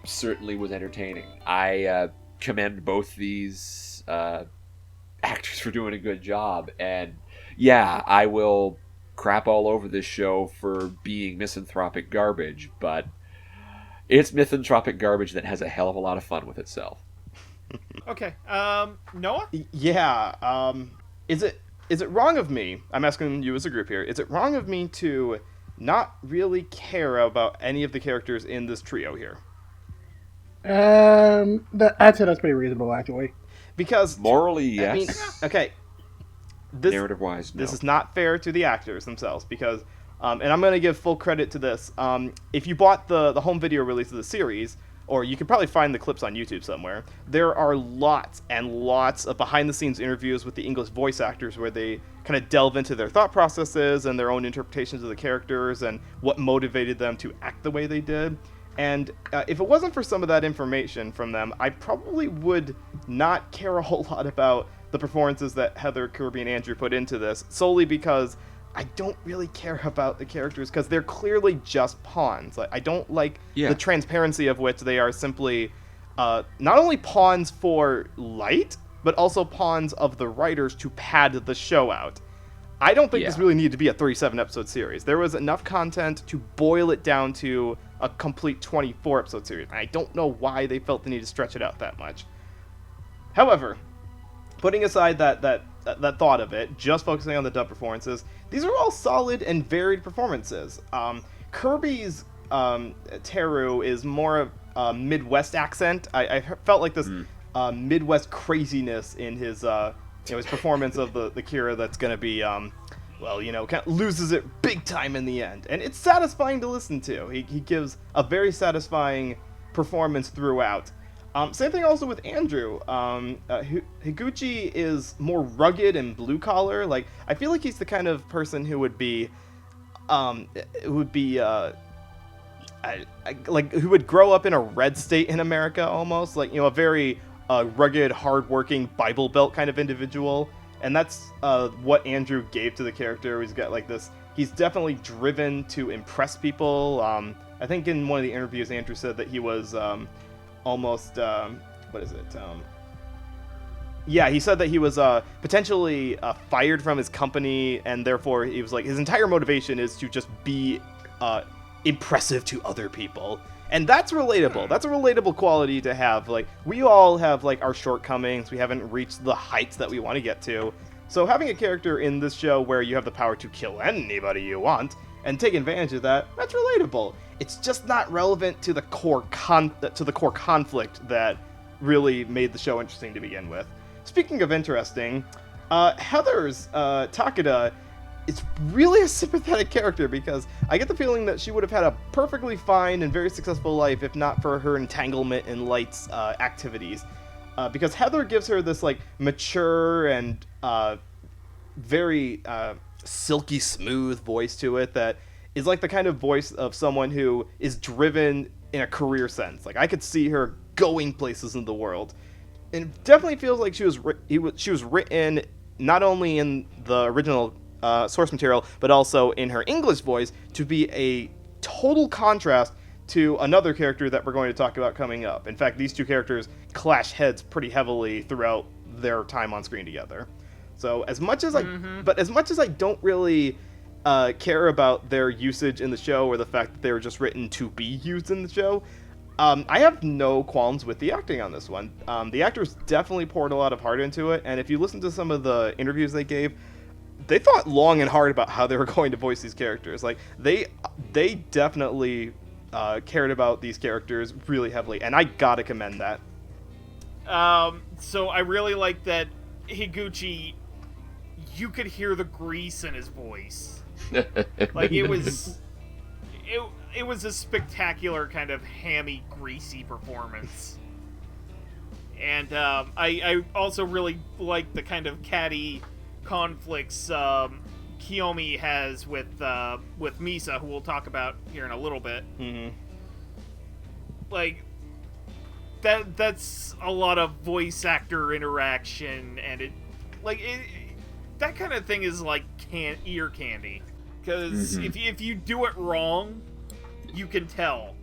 certainly was entertaining. I commend both these actors for doing a good job, and yeah, I will crap all over this show for being misanthropic garbage, but it's misanthropic garbage that has a hell of a lot of fun with itself. Okay, Noah? Yeah, is it wrong of me, I'm asking you as a group here, is it wrong of me to not really care about any of the characters in this trio here? I'd say that's pretty reasonable, actually. Because morally, yes. I mean, okay. Narrative-wise, no. This is not fair to the actors themselves, because, and I'm going to give full credit to this. If you bought the home video release of the series, or you can probably find the clips on YouTube somewhere, there are lots and lots of behind-the-scenes interviews with the English voice actors where they kind of delve into their thought processes and their own interpretations of the characters and what motivated them to act the way they did. And if it wasn't for some of that information from them, I probably would not care a whole lot about the performances that Heather, Kirby, and Andrew put into this, solely because I don't really care about the characters, because they're clearly just pawns. I don't like the transparency of which they are simply not only pawns for Light, but also pawns of the writers to pad the show out. I don't think this really needed to be a 37-episode series. There was enough content to boil it down to a complete 24-episode series. I don't know why they felt the need to stretch it out that much. However, putting aside that thought of it, just focusing on the dub performances, these are all solid and varied performances. Kirby's Teru is more of a Midwest accent. I felt like this Midwest craziness in his his performance of the Kira that's going to be, kind of loses it big time in the end. And it's satisfying to listen to. He gives a very satisfying performance throughout. Same thing also with Andrew. Higuchi is more rugged and blue collar. Like, I feel like he's the kind of person who would be, who would grow up in a red state in America almost. Like, a very rugged, hardworking, Bible Belt kind of individual. And that's what Andrew gave to the character. He's got like this, he's definitely driven to impress people. I think in one of the interviews, Andrew said that he was almost, he said that he was potentially fired from his company, and therefore he was like, his entire motivation is to just be impressive to other people. And that's relatable. That's a relatable quality to have. Like, we all have, like, our shortcomings. We haven't reached the heights that we want to get to. So having a character in this show where you have the power to kill anybody you want and take advantage of that, that's relatable. It's just not relevant to the core conflict that really made the show interesting to begin with. Speaking of interesting, Heather's Takeda is really a sympathetic character, because I get the feeling that she would have had a perfectly fine and very successful life if not for her entanglement in Light's activities. Because Heather gives her this, like, mature and very silky smooth voice to it that is like the kind of voice of someone who is driven in a career sense. Like, I could see her going places in the world. And it definitely feels like she was written not only in the original source material, but also in her English voice to be a total contrast to another character that we're going to talk about coming up. In fact, these two characters clash heads pretty heavily throughout their time on screen together. So as much as I don't really care about their usage in the show, or the fact that they were just written to be used in the show, I have no qualms with the acting on this one. The actors definitely poured a lot of heart into it, and if you listen to some of the interviews they gave, they thought long and hard about how they were going to voice these characters. Like, they definitely cared about these characters really heavily, and I gotta commend that. So I really like that Higuchi, you could hear the grease in his voice. Like, it was a spectacular kind of hammy, greasy performance. And I also really like the kind of catty conflicts Kiyomi has with Misa, who we'll talk about here in a little bit. Mm-hmm. Like, that's a lot of voice actor interaction, and that kind of thing is like ear candy, because if you do it wrong, you can tell,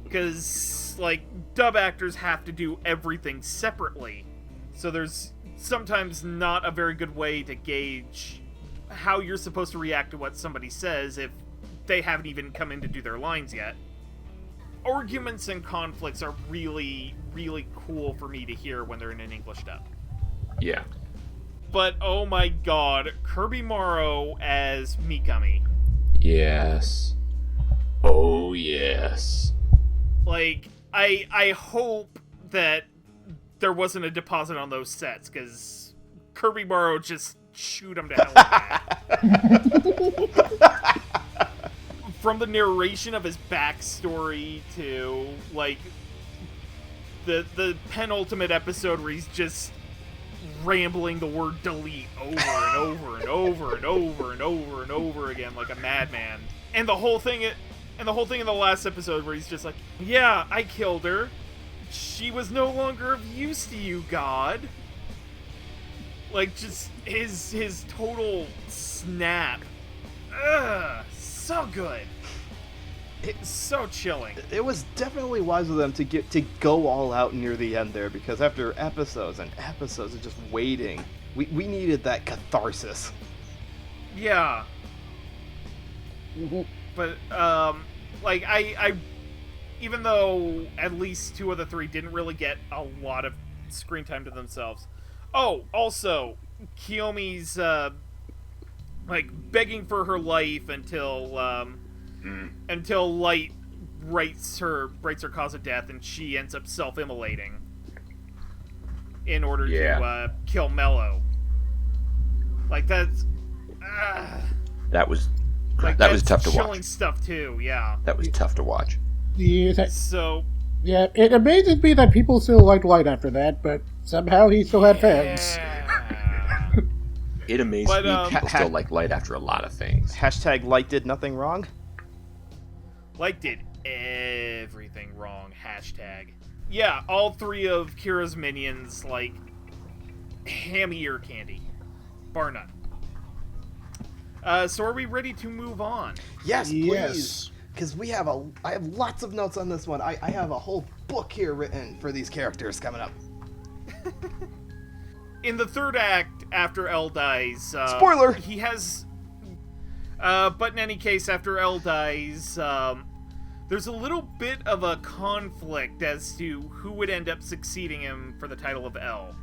because like dub actors have to do everything separately, so there's sometimes not a very good way to gauge how you're supposed to react to what somebody says if they haven't even come in to do their lines yet. Arguments and conflicts are really, really cool for me to hear when they're in an English dub. Yeah. But oh my god, Kirby Morrow as Mikami. Yes. Oh yes. Like, I hope that there wasn't a deposit on those sets, because Kirby Morrow just shoot him to hell with that. From the narration of his backstory to, like, the penultimate episode where he's just rambling the word delete over and over and over and over and over and over again like a madman. And the whole thing in the last episode where he's just like, yeah, I killed her. She was no longer of use to you, God. Like, just his total snap. Ugh, so good. It's so chilling. It was definitely wise of them to go all out near the end there, because after episodes and episodes of just waiting, we needed that catharsis. Yeah. But, like, I even though at least 2 of the 3 didn't really get a lot of screen time to themselves. Oh, also, Kiyomi's, like, begging for her life until Light writes her cause of death, and she ends up self-immolating in order to kill Mello. Like, that's... That was like, that was tough to chilling watch. Stuff too, yeah. That was tough to watch. So Yeah, it amazes me that people still liked Light after that, but somehow he still had fans. yeah. It amazed But, me people still like Light after a lot of things. # Light did nothing wrong. Light did everything wrong. #. Yeah, all 3 of Kira's minions, like, hammy ear candy. Bar none. So are we ready to move on? Yes, please. Yes. Because I have lots of notes on this one. I have a whole book here written for these characters coming up. In the 3rd act, after L dies... Spoiler! He has... but in any case, after L dies, there's a little bit of a conflict as to who would end up succeeding him for the title of L.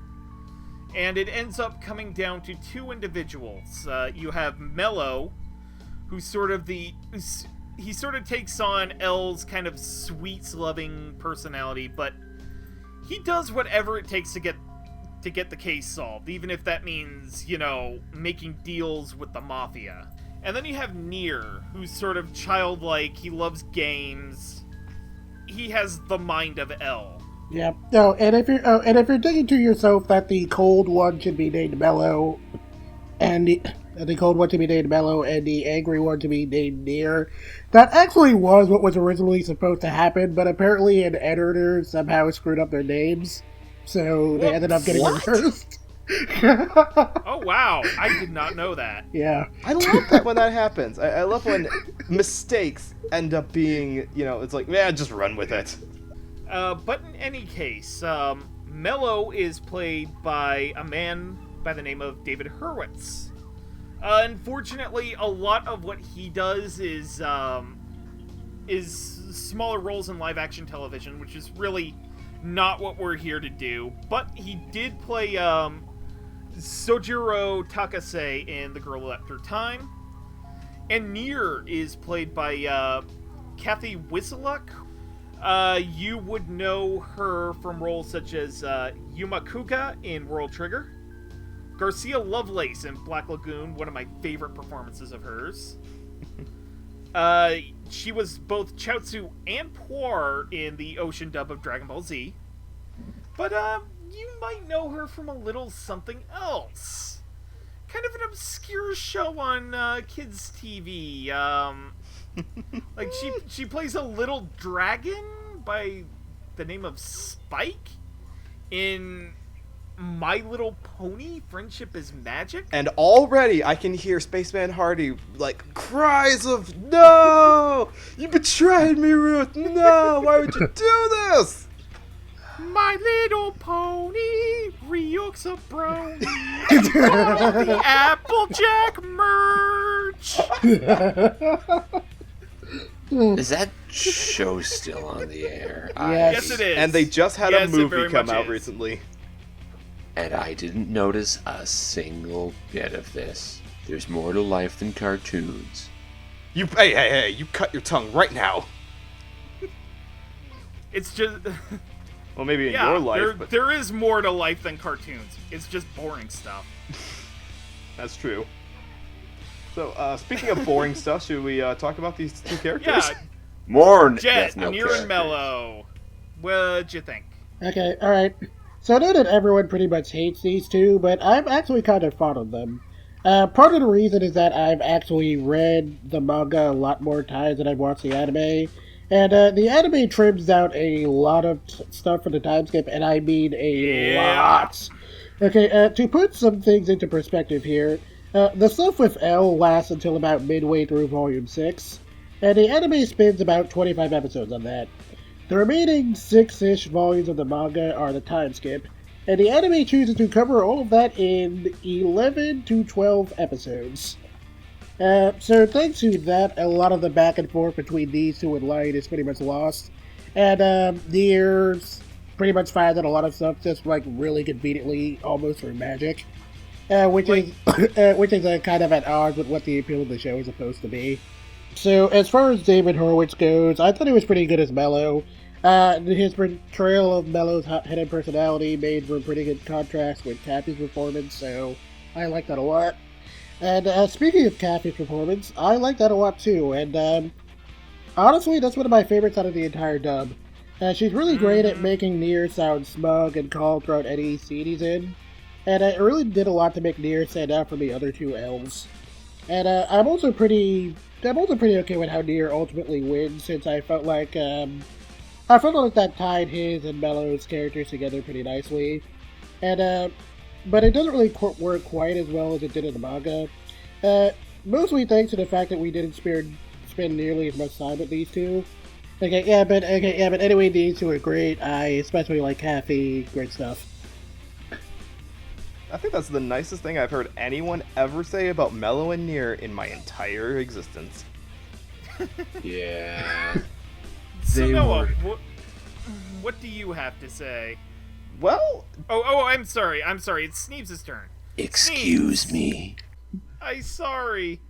And it ends up coming down to 2 individuals. You have Mello, who's sort of he sort of takes on L's kind of sweets-loving personality, but he does whatever it takes to get the case solved, even if that means, making deals with the mafia. And then you have Nier, who's sort of childlike, he loves games, he has the mind of L. Yeah. Oh, and if you're thinking to yourself that the cold one should be named Mello, and the cold one to be named Mello, and the angry one to be named Nier, that actually was what was originally supposed to happen, but apparently an editor somehow screwed up their names, so they ended up getting reversed. Oh wow, I did not know that. Yeah. I love that when that happens. I love when mistakes end up being, it's like, just run with it. But in any case, Mello is played by a man by the name of David Hurwitz. Unfortunately, a lot of what he does is smaller roles in live-action television, which is really not what we're here to do. But he did play Sojiro Takase in The Girl After Time. And Nier is played by Kathy Wisiluck. You would know her from roles such as Yuma Kuka in World Trigger, Garcia Lovelace in Black Lagoon, one of my favorite performances of hers. She was both Chaozu and Poir in the Ocean dub of Dragon Ball Z. But you might know her from a little something else. Kind of an obscure show on kids' TV. Like, she plays a little dragon by the name of Spike in My Little Pony, Friendship is Magic. And already I can hear Spaceman Hardy, like, cries of, no! You betrayed me, Ruth! No! Why would you do this? My Little Pony, Ryuk's a brony. The Applejack merch. Is that show still on the air? Yes, it is. And they just had Yes, a it movie very come much out is. recently. And I didn't notice a single bit of this. There's more to life than cartoons. Hey, you cut your tongue right now. It's just... Well, maybe in yeah, your life, but there is more to life than cartoons. It's just boring stuff. that's true. So, speaking of boring stuff, should we talk about these 2 characters? Yeah, More Jet, Death Note Nier, and characters. Mello. What'd you think? Okay, alright. So I know that everyone pretty much hates these 2, but I'm actually kind of fond of them. Part of the reason is that I've actually read the manga a lot more times than I've watched the anime. And the anime trims out a lot of stuff for the time skip, and I mean a lot. Okay, to put some things into perspective here, the stuff with L lasts until about midway through Volume 6. and the anime spends about 25 episodes on that. The remaining 6-ish volumes of the manga are the time skip, and the anime chooses to cover all of that in 11 to 12 episodes. So thanks to that, a lot of the back and forth between these two in light is pretty much lost. And Nier's pretty much finds that a lot of stuff just like really conveniently almost through magic. Which is kind of at odds with what the appeal of the show is supposed to be. So as far as David Horowitz goes, I thought he was pretty good as Mello. His portrayal of Mello's hot-headed personality made for a pretty good contrast with Kathy's performance, so I like that a lot. And speaking of Kathy's performance, I like that a lot too, and honestly, that's one of my favorites out of the entire dub. She's really great at making Nier sound smug and calm throughout any scene he's in, and it really did a lot to make Nier stand out from the other two elves. And I'm also pretty okay with how Nier ultimately wins, since I felt like that tied his and Mello's characters together pretty nicely. And but it doesn't really work quite as well as it did in the manga. Mostly thanks to the fact that we didn't spend nearly as much time with these two. But anyway, these two are great. I especially like Kathy. Great stuff. I think that's the nicest thing I've heard anyone ever say about Mello and Nier in my entire existence. Yeah. So Noah, what do you have to say? Well... Oh, I'm sorry. It's Sneebs' turn. Excuse me. I'm sorry.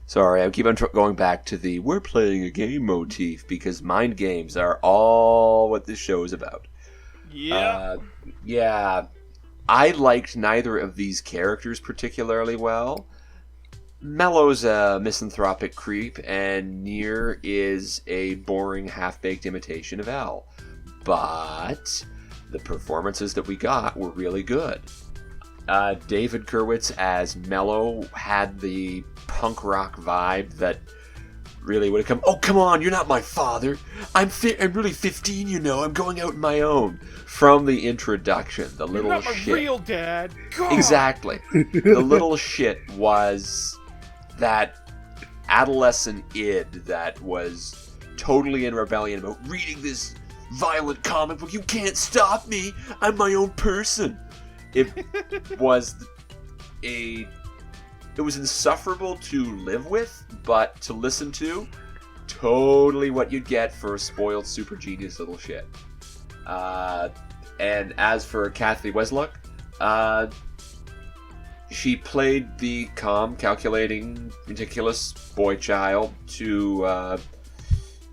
Sorry, I keep on going back to the we're playing a game motif because mind games are all what this show is about. Yeah. Yeah. I liked neither of these characters particularly well. Mello's a misanthropic creep, and Nier is a boring, half-baked imitation of L. But the performances that we got were really good. David Kurwitz as Mello had the punk rock vibe that really would have come. Oh, come on! You're not my father. I'm really 15. You know. I'm going out on my own. From the introduction, the little You're not shit. my real dad. God. Exactly. The little shit was that adolescent id that was totally in rebellion about reading this violent comic book. You can't stop me. I'm my own person. It was insufferable to live with, but to listen to, totally what you'd get for a spoiled super genius little shit. And as for Kathy Weslock, she played the calm, calculating, ridiculous boy child to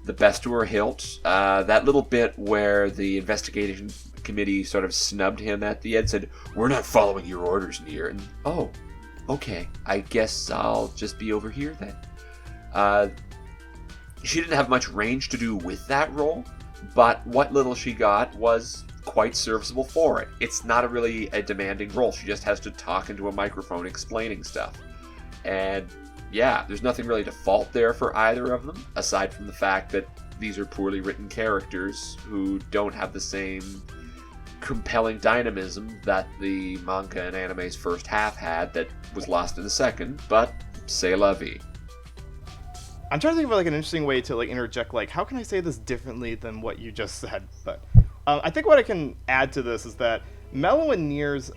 the best to her hilt. That little bit where the investigation committee sort of snubbed him at the end, said, "We're not following your orders, Nier." And, oh, okay, I guess I'll just be over here then. She didn't have much range to do with that role, but what little she got was quite serviceable for it. It's not really a demanding role. She just has to talk into a microphone explaining stuff. And yeah, there's nothing really to fault there for either of them, aside from the fact that these are poorly written characters who don't have the same compelling dynamism that the manga and anime's first half had that was lost in the second, but c'est la vie. I'm trying to think of like an interesting way to like interject, like how can I say this differently than what you just said? But I think what I can add to this is that Mello and Nier's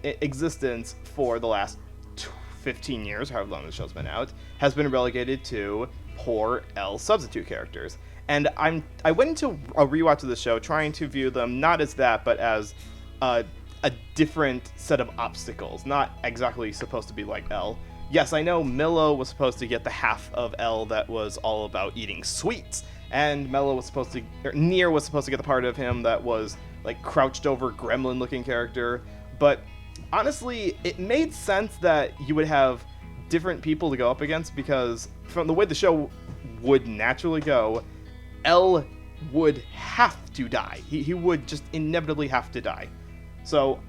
existence for the last 15 years, however long the show's been out, has been relegated to poor L substitute characters. And I went into a rewatch of the show trying to view them not as that, but as a different set of obstacles, not exactly supposed to be like L. Yes, I know Mello was supposed to get the half of L that was all about eating sweets, and Nier was supposed to get the part of him that was like crouched over gremlin looking character. But honestly, it made sense that you would have different people to go up against, because from the way the show would naturally go, L would have to die. He would just inevitably have to die. So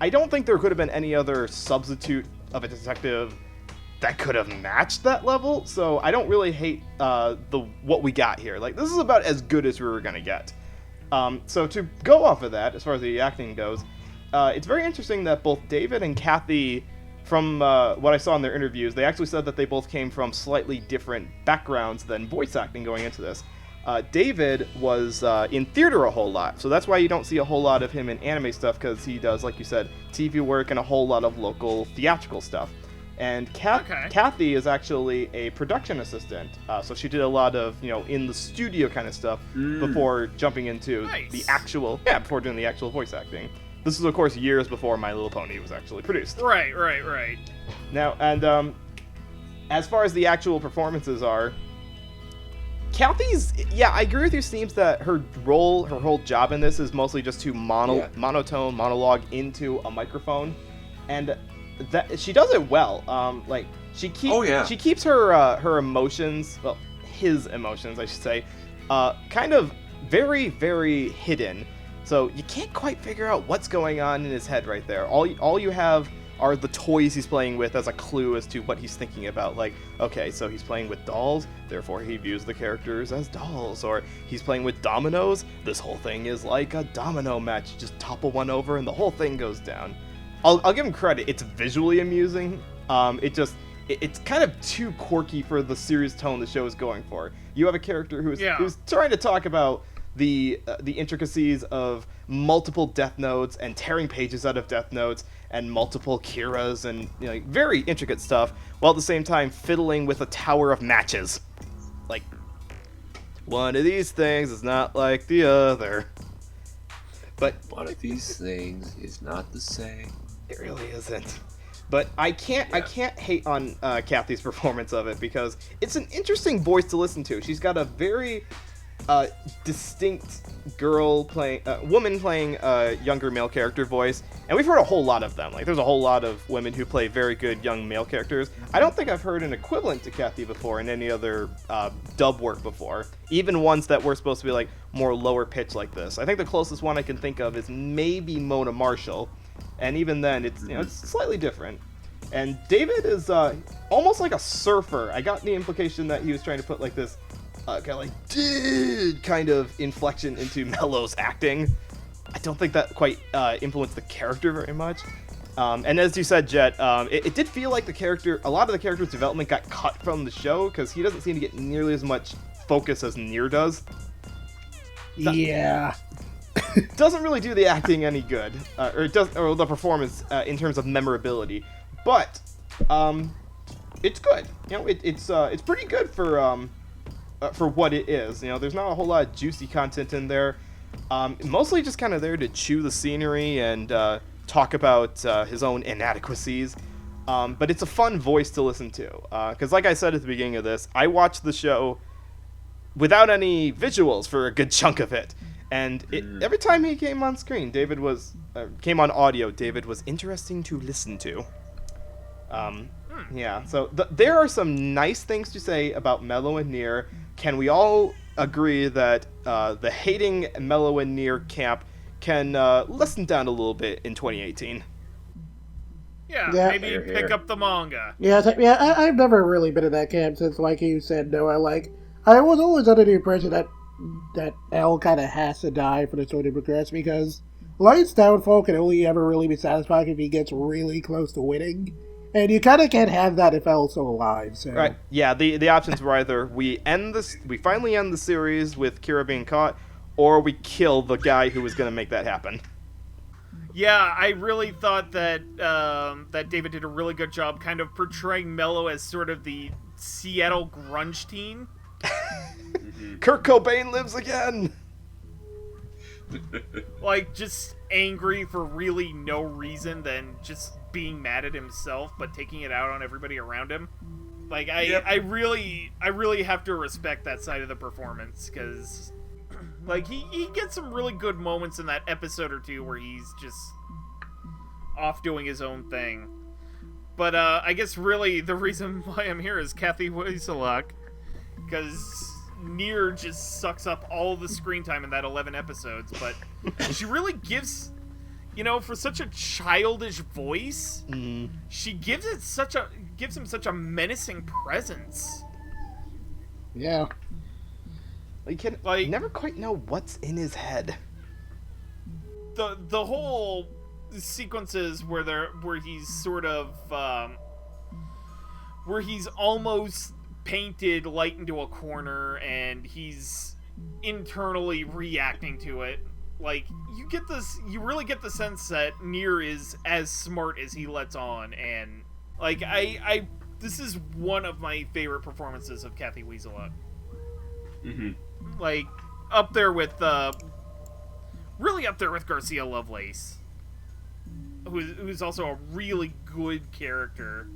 I don't think there could have been any other substitute of a detective that could have matched that level. So I don't really hate what we got here. Like, this is about as good as we were gonna get. So to go off of that, as far as the acting goes, it's very interesting that both David and Kathy from what I saw in their interviews, they actually said that they both came from slightly different backgrounds than voice acting going into this. David was in theater a whole lot, so that's why you don't see a whole lot of him in anime stuff, because he does, like you said, TV work and a whole lot of local theatrical stuff. And Kathy is actually a production assistant, so she did a lot of, in the studio kind of stuff before jumping into before doing the actual voice acting. This is, of course, years before My Little Pony was actually produced. Right. Now, and as far as the actual performances are, Kathy's, I agree with you, Sneebs, that her whole job in this is mostly just to monotone monologue into a microphone, and that she does it well. She keeps her emotions, well, his emotions, I should say, kind of very, very hidden. So you can't quite figure out what's going on in his head right there. All you have are the toys he's playing with as a clue as to what he's thinking about. Like, okay, so he's playing with dolls, therefore he views the characters as dolls. Or he's playing with dominoes, this whole thing is like a domino match. You just topple one over and the whole thing goes down. I'll give him credit, it's visually amusing. It's kind of too quirky for the serious tone the show is going for. You have a character who's trying to talk about the intricacies of multiple Death Notes and tearing pages out of Death Notes and multiple Kiras and very intricate stuff, while at the same time fiddling with a tower of matches. Like, one of these things is not like the other. But one of these things is not the same. It really isn't. But I can't hate on Kathy's performance of it, because it's an interesting voice to listen to. She's got a very distinct woman playing a younger male character voice, and we've heard a whole lot of them. Like, there's a whole lot of women who play very good young male characters. I don't think I've heard an equivalent to Kathy before in any other dub work before, even ones that were supposed to be like more lower pitch like this. I think the closest one I can think of is maybe Mona Marshall, and even then it's it's slightly different. And David is almost like a surfer. I got the implication that he was trying to put like this kind of inflection into Mello's acting. I don't think that quite influenced the character very much. And as you said, Jet, it did feel like a lot of the character's development got cut from the show, because he doesn't seem to get nearly as much focus as Nier does. Yeah. Doesn't really do the acting any good, or the performance in terms of memorability. But it's good. It's pretty good for what it is. There's not a whole lot of juicy content in there. Mostly just kind of there to chew the scenery and talk about his own inadequacies. But it's a fun voice to listen to. Because like I said at the beginning of this, I watched the show without any visuals for a good chunk of it. And every time he came on screen, came on audio, David was interesting to listen to. So there are some nice things to say about Mello and Nier. Can we all agree that the hating Mello and Nier camp can lessen down a little bit in 2018? Yeah, maybe pick up the manga. I've never really been in that camp since, like you said, Noah. Like, I was always under the impression that L kind of has to die for the story to progress, because Light's downfall can only ever really be satisfying if he gets really close to winning. And you kind of can't have that if L's still alive. So. Right. Yeah. The options were either we finally end the series with Kira being caught, or we kill the guy who was going to make that happen. Yeah, I really thought that that David did a really good job, kind of portraying Mello as sort of the Seattle grunge teen. Kurt Cobain lives again. Like, just angry for really no reason than just being mad at himself, but taking it out on everybody around him. Like, I really have to respect that side of the performance, because like he gets some really good moments in that episode or two where he's just off doing his own thing. But I guess really the reason why I'm here is Kathy Wieselak, because Nier just sucks up all the screen time in that 11 episodes, but she really gives, for such a childish voice, she gives him such a menacing presence. Yeah. You can never quite know what's in his head. The whole sequences where he's sort of where he's almost painted Light into a corner and he's internally reacting to it. Like, you really get the sense that Nier is as smart as he lets on, and like this is one of my favorite performances of Kathy Weaselot. Like, up there with really up there with Garcia Lovelace, who's also a really good character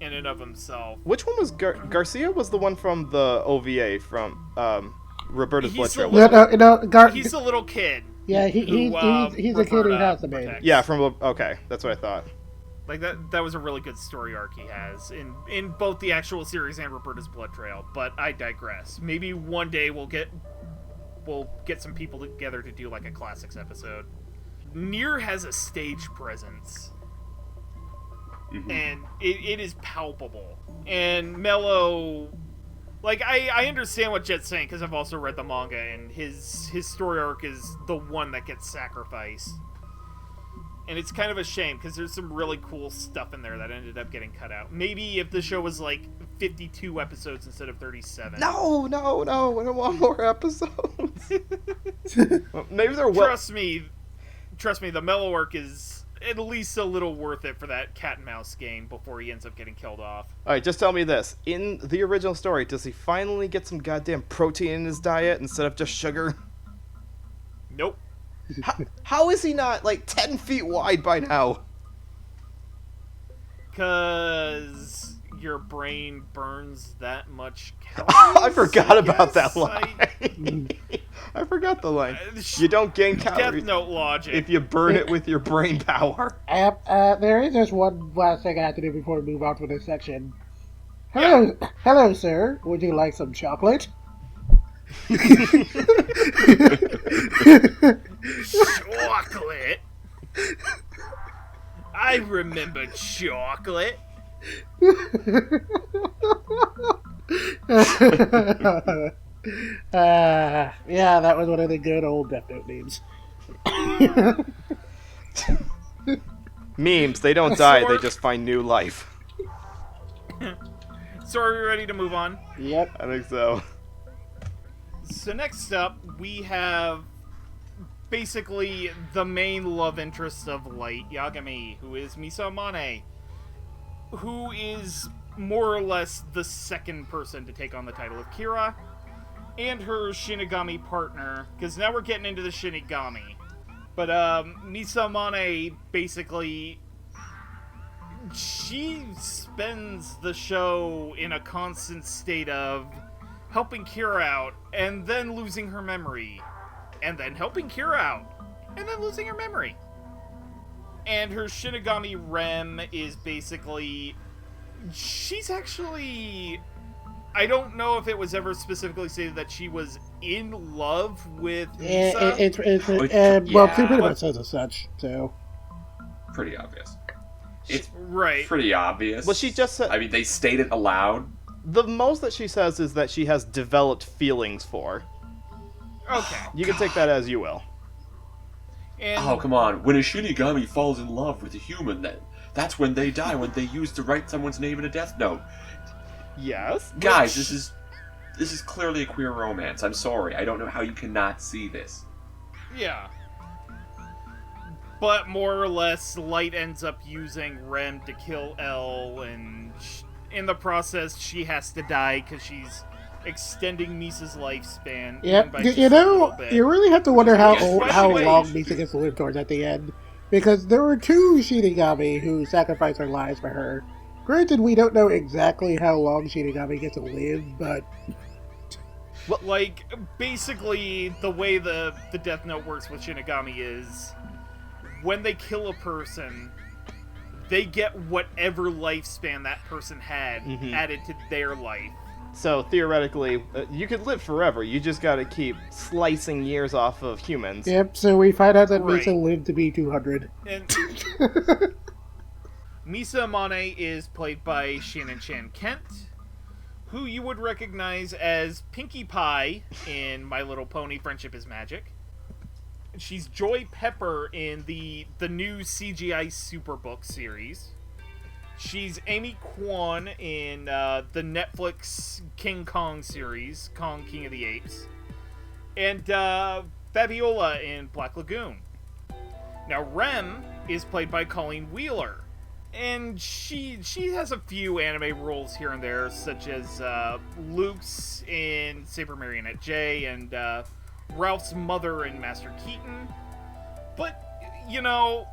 in and of himself. Which one was Garcia? Was the one from the OVA from Roberta's Blood Trail? He's a little kid. Yeah, he's a kid who has the baby. Yeah, okay, that's what I thought. Like that was a really good story arc he has in both the actual series and Roberta's Blood Trail. But I digress. Maybe one day we'll get some people together to do like a classics episode. Nier has a stage presence. And it is palpable. And Mello, like, I understand what Jet's saying, because I've also read the manga, and his story arc is the one that gets sacrificed. And it's kind of a shame, because there's some really cool stuff in there that ended up getting cut out. Maybe if the show was, like, 52 episodes instead of 37. No, I don't want more episodes. Maybe they're Trust me, the Mello arc is at least a little worth it for that cat and mouse game before he ends up getting killed off. Alright, just tell me this. In the original story, does he finally get some goddamn protein in his diet instead of just sugar? Nope. How is he not, like, 10 feet wide by now? 'Cause your brain burns that much calories. I forgot about that line. I forgot the line. You don't gain calories Death Note logic. if you burn it with your brain power. There is just one last thing I have to do before we move on to this section. Hello, sir. Would you like some chocolate? Chocolate? I remember chocolate. Yeah, that was one of the good old Death Note memes. Memes, they don't die, they just find new life. So are we ready to move on? Yep. I think so. So next up, we have basically the main love interest of Light, Yagami, who is Misa Amane, who is more or less the second person to take on the title of Kira, and her Shinigami partner, because now we're getting into the Shinigami. But Misa Amane basically, she spends the show in a constant state of helping Kira out, and then losing her memory, and then helping Kira out, and then losing her memory. And her Shinigami Rem is basically, she's actually, I don't know if it was ever specifically stated that she was in love with Misa. Well, she pretty much says as such, so. Pretty obvious. It's right. pretty obvious. Well, she just said... I mean, they state it aloud. The most that she says is that she has developed feelings for. Okay. You can take that as you will. And Oh, come on. When a Shinigami falls in love with a human, that's when they die, when they use to write someone's name in a death note. Yes? Guys, this is clearly a queer romance. I'm sorry. I don't know how you cannot see this. yeah. But more or less, Light ends up using Rem to kill L, and in the process, she has to die because she's extending Misa's lifespan. Yeah, even by you just a know, little bit. you really have to wonder how Wait. long Misa gets to live towards at the end. Because there were two Shinigami who sacrificed their lives for her. Granted, we don't know exactly how long Shinigami gets to live, but... Well, like, basically, the way the Death Note works with Shinigami is, when they kill a person, they get whatever lifespan that person had added to their life. So, theoretically, you could live forever. You just gotta keep slicing years off of humans. Yep, so we find out that Right. Misa lived to be 200. And Misa Amane is played by Shannon Chan Kent, who you would recognize as Pinkie Pie in My Little Pony: Friendship is Magic. She's Joy Pepper in the new CGI Superbook series. She's Amy Kwan in the Netflix King Kong series, Kong King of the Apes. And Fabiola in Black Lagoon. Now, Rem is played by Colleen Wheeler. And she has a few anime roles here and there, such as Luke's in Saber Marionette J and Ralph's mother in Master Keaton. But, you know,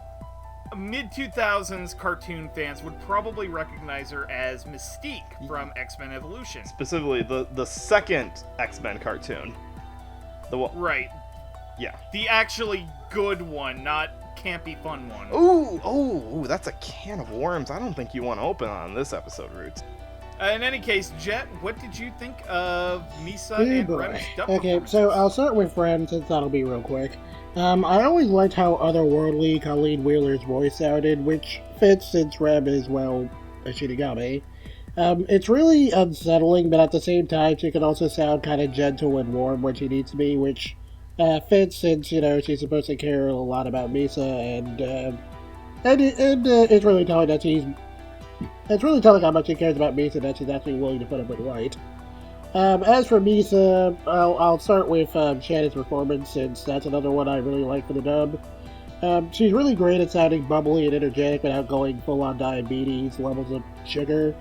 mid-2000s cartoon fans would probably recognize her as Mystique from X-Men Evolution. Specifically, the second X-Men cartoon. The one, Right. yeah. The actually good one, not campy fun one. Ooh, that's a can of worms I don't think you want to open on this episode, Roots. In any case, Jet, what did you think of Misa Oh, and boy. Rem's dub Okay, so performances? I'll start with Rem, since that'll be real quick. I always liked how otherworldly Colleen Wheeler's voice sounded, which fits since Rem is, well, a Shinigami. It's really unsettling, but at the same time, she can also sound kind of gentle and warm when she needs to be, which fits since, you know, she's supposed to care a lot about Misa, and it's really telling that it's really telling how much she cares about Misa that she's actually willing to put up with White. As for Misa, I'll start with Shannon's performance, since that's another one I really like for the dub. She's really great at sounding bubbly and energetic without going full-on diabetes levels of sugar.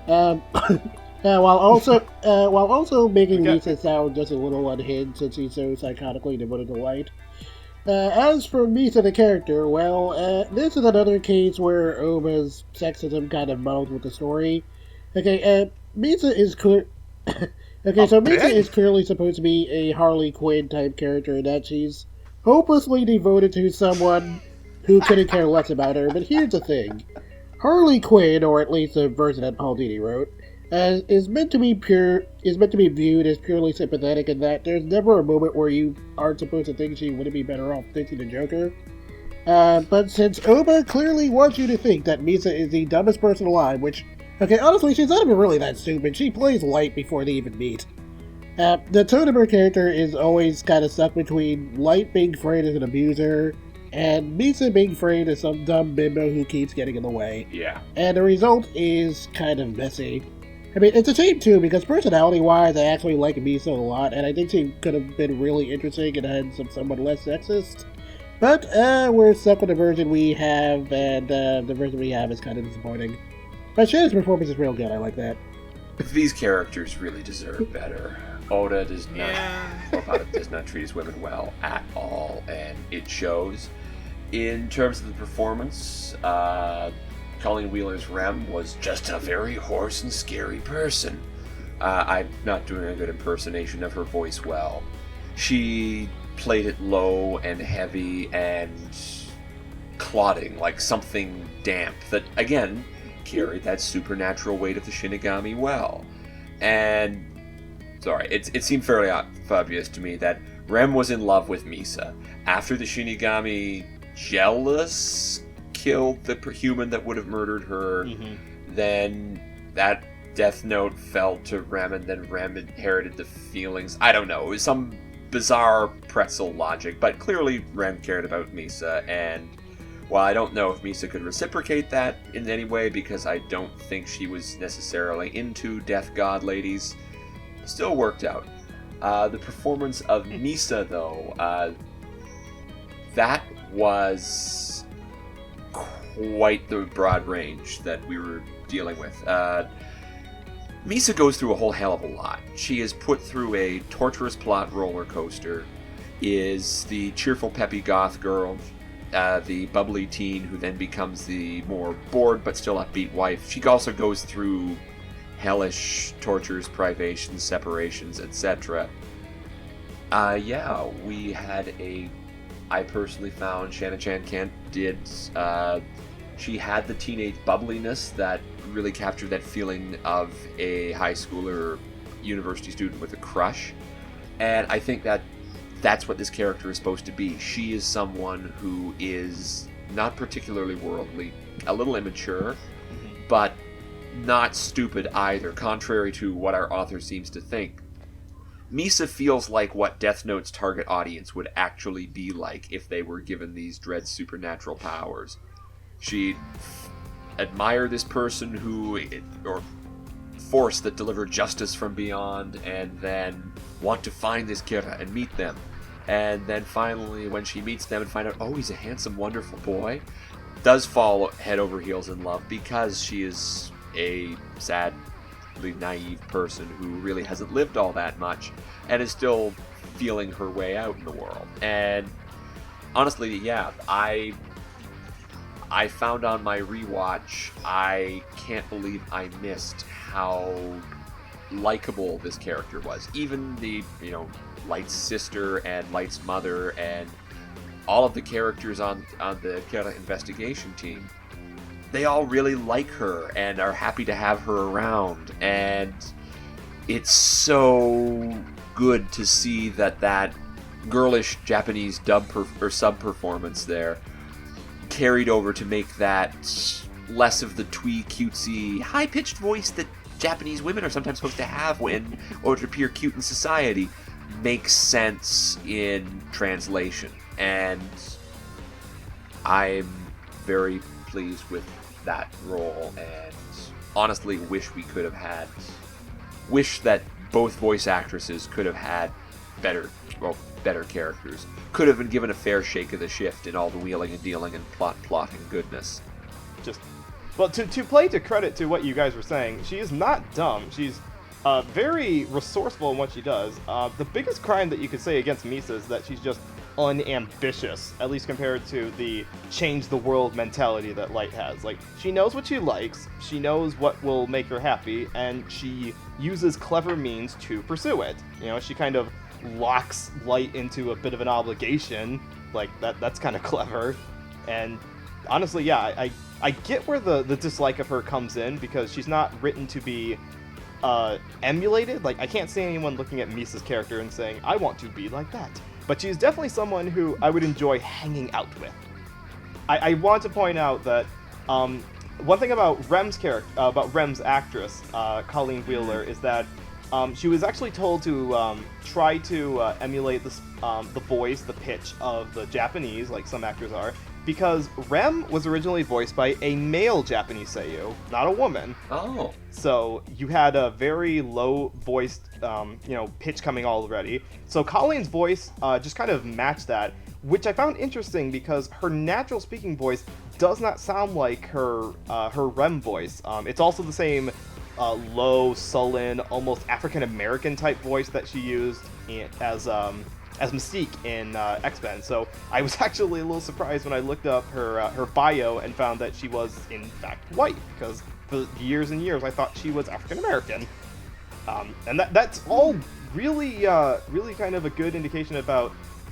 While also making Misa sound just a little unhinged, since she's so psychotically devoted to Light. As for Misa the character, well, this is another case where Oma's sexism kind of muddles with the story. Okay, Misa is clear. Misa is clearly supposed to be a Harley Quinn type character in that she's hopelessly devoted to someone who couldn't care less about her. But here's the thing: Harley Quinn, or at least the version that Paul Dini wrote, is meant to be viewed as purely sympathetic, in that there's never a moment where you aren't supposed to think she wouldn't be better off fixing the Joker. But since Oma clearly wants you to think that Misa is the dumbest person alive, which, okay, honestly, she's not even really that stupid. She plays Light before they even meet. The tone of her character is always kind of stuck between Light being framed as an abuser and Misa being framed as some dumb bimbo who keeps getting in the way. Yeah. And the result is kind of messy. I mean, it's a shame too, because personality-wise, I actually like Misa a lot, and I think she could have been really interesting and had some somewhat less sexist. But we're stuck with the version we have, and the version we have is kind of disappointing. But Shannon's performance is real good. I like that. These characters really deserve better. Oda does not, Yeah. does not treat his women well at all, and it shows. In terms of the performance, Colleen Wheeler's Rem was just a very hoarse and scary person. I'm not doing a good impersonation of her voice well. She played it low and heavy and clotting, like something damp, that, again, carried that supernatural weight of the Shinigami well. And, sorry, it seemed fairly obvious to me that Rem was in love with Misa. After the Shinigami jealous killed the human that would have murdered her, then that death note fell to Rem, and then Rem inherited the feelings. I don't know, it was some bizarre pretzel logic, but clearly Rem cared about Misa, and while I don't know if Misa could reciprocate that in any way, because I don't think she was necessarily into death god ladies, still worked out. The performance of Misa, though, that was quite the broad range that we were dealing with. Misa goes through a whole hell of a lot. She is put through a torturous plot roller coaster, is the cheerful peppy goth girl, the bubbly teen who then becomes the more bored but still upbeat wife. She also goes through hellish tortures, privations, separations, etc. We had I personally found Shanna-chan Kent did, she had the teenage bubbliness that really captured that feeling of a high schooler or university student with a crush. And I think that's what this character is supposed to be. She is someone who is not particularly worldly, a little immature, but not stupid either, contrary to what our author seems to think. Misa feels like what Death Note's target audience would actually be like if they were given these dread supernatural powers. She'd admire this person or force that delivered justice from beyond, and then want to find this Kira and meet them. And then finally, when she meets them and find out, oh, he's a handsome, wonderful boy, does fall head over heels in love because she is a sadly naive person who really hasn't lived all that much and is still feeling her way out in the world. And honestly, yeah, I found on my rewatch, I can't believe I missed how likable this character was. Even the, Light's sister and Light's mother and all of the characters on the Kira investigation team, they all really like her and are happy to have her around. And it's so good to see that girlish Japanese dub or sub performance there carried over to make that less of the twee, cutesy, high-pitched voice that Japanese women are sometimes supposed to have in order to appear cute in society makes sense in translation. And I'm very pleased with that role, and honestly wish that both voice actresses could have had better characters, could have been given a fair shake of the shift in all the wheeling and dealing and plotting goodness. Well, to play to credit to what you guys were saying, she is not dumb. She's very resourceful in what she does. The biggest crime that you could say against Misa is that she's just unambitious, at least compared to the change the world mentality that Light has. Like, she knows what she likes, she knows what will make her happy, and she uses clever means to pursue it. She kind of locks Light into a bit of an obligation. Like, that's kind of clever. And honestly, yeah, I get where the dislike of her comes in, because she's not written to be emulated. Like, I can't see anyone looking at Misa's character and saying, I want to be like that. But she's definitely someone who I would enjoy hanging out with. I want to point out that one thing about Rem's actress, Colleen Wheeler, is that she was actually told to try to emulate the voice, the pitch of the Japanese, like some actors are, because Rem was originally voiced by a male Japanese seiyuu, not a woman. Oh. So you had a very low-voiced, pitch coming already. So Colleen's voice just kind of matched that, which I found interesting because her natural speaking voice does not sound like her Rem voice. It's also the same low, sullen, almost African-American type voice that she used as Mystique in X-Men. So I was actually a little surprised when I looked up her bio and found that she was in fact white, because for years and years I thought she was African-American. And that's all really kind of a good indication about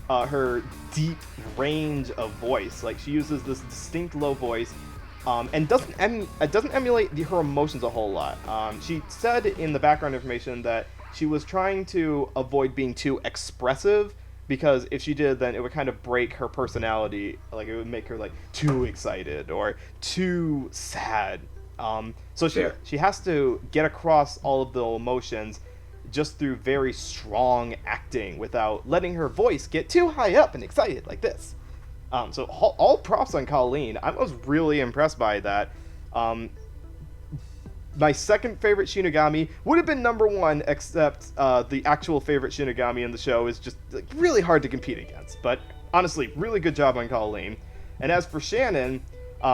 her deep range of voice. Like, she uses this distinct low voice, and doesn't emulate her emotions a whole lot. She said in the background information that she was trying to avoid being too expressive, because if she did, then it would kind of break her personality. Like, it would make her like too excited or too sad. So she has to get across all of the emotions just through very strong acting without letting her voice get too high up and excited like this. So all props on Colleen. I was really impressed by that. My second favorite Shinigami would have been number one, except the actual favorite Shinigami in the show is just really hard to compete against. But honestly, really good job on Colleen. And as for Shannon,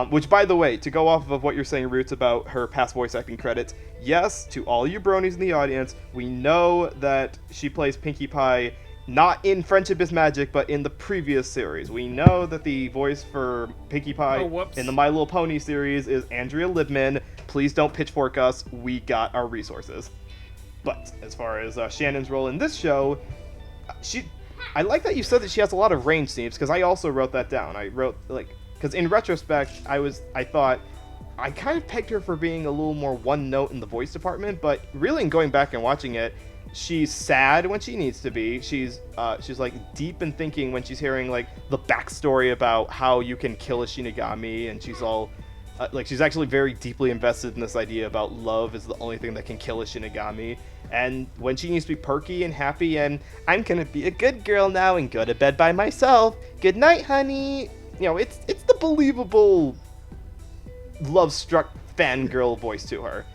which, by the way, to go off of what you're saying, Roots, about her past voice acting credits, yes, to all you bronies in the audience, we know that she plays Pinkie Pie not in Friendship is Magic, but in the previous series. We know that the voice for Pinkie Pie in the My Little Pony series is Andrea Libman. Please don't pitchfork us. We got our resources. But as far as Shannon's role in this show, I like that you said that she has a lot of range, Sneebs, because I also wrote that down. I wrote, because in retrospect, I thought I kind of pegged her for being a little more one note in the voice department, but really in going back and watching it, she's sad when she needs to be. She's like deep in thinking when she's hearing like the backstory about how you can kill a Shinigami, and she's all she's actually very deeply invested in this idea about love is the only thing that can kill a Shinigami. And when she needs to be perky and happy and I'm gonna be a good girl now and go to bed by myself. Good night, honey. You know, it's the believable love-struck fangirl voice to her.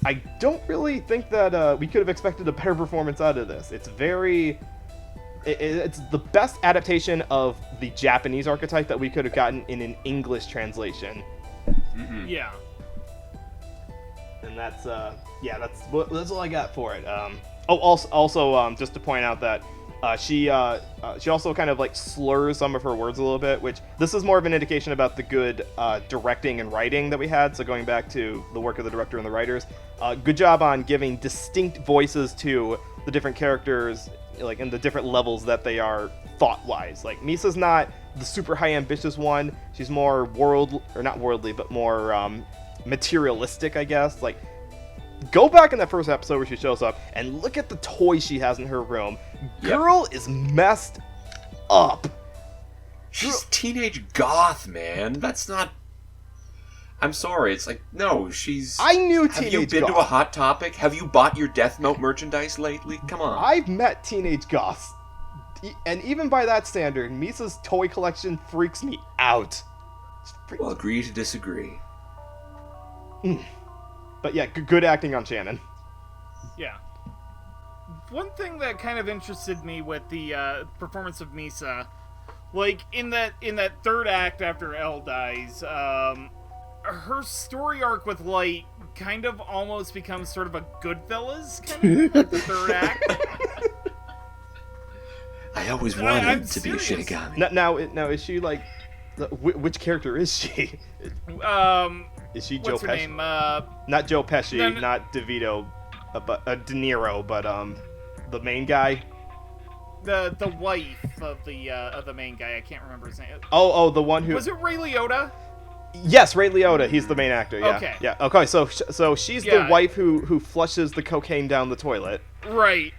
I don't really think that we could have expected a better performance out of this. It's it's the best adaptation of the Japanese archetype that we could have gotten in an English translation. Mm-hmm. Yeah. And that's all I got for it. Also, just to point out that she also kind of like slurs some of her words a little bit, which this is more of an indication about the good directing and writing that we had. So going back to the work of the director and the writers, good job on giving distinct voices to the different characters, like in the different levels that they are thought-wise. Like Misa's not the super high ambitious one. She's more not worldly, but more materialistic, I guess. Like, go back in that first episode where she shows up and look at the toys she has in her room. Girl is messed up. She's teenage goth, man. That's not... I'm sorry, it's like, no, she's... I knew Have teenage you been goth. to a Hot Topic? Have you bought your Death Note merchandise lately? Come on. I've met teenage goths. And even by that standard, Misa's toy collection freaks me out. Well, agree to disagree. But yeah, good acting on Shannon. Yeah. One thing that kind of interested me with the performance of Misa, like in that third act after Elle dies, her story arc with Light kind of almost becomes sort of a Goodfellas kind of at the third act. I always wanted I'm to be a serious. Shinigami. Now is she like... Which character is she? Is she Joe What's her Pesci? name? Not Joe Pesci, No. not DeVito, but De Niro, but the main guy. The wife of the main guy. I can't remember his name. Oh, the one who... Was it Ray Liotta? Yes, Ray Liotta. He's the main actor. Yeah. Okay. Yeah. Okay. So she's the Yeah. wife who flushes the cocaine down the toilet. Right.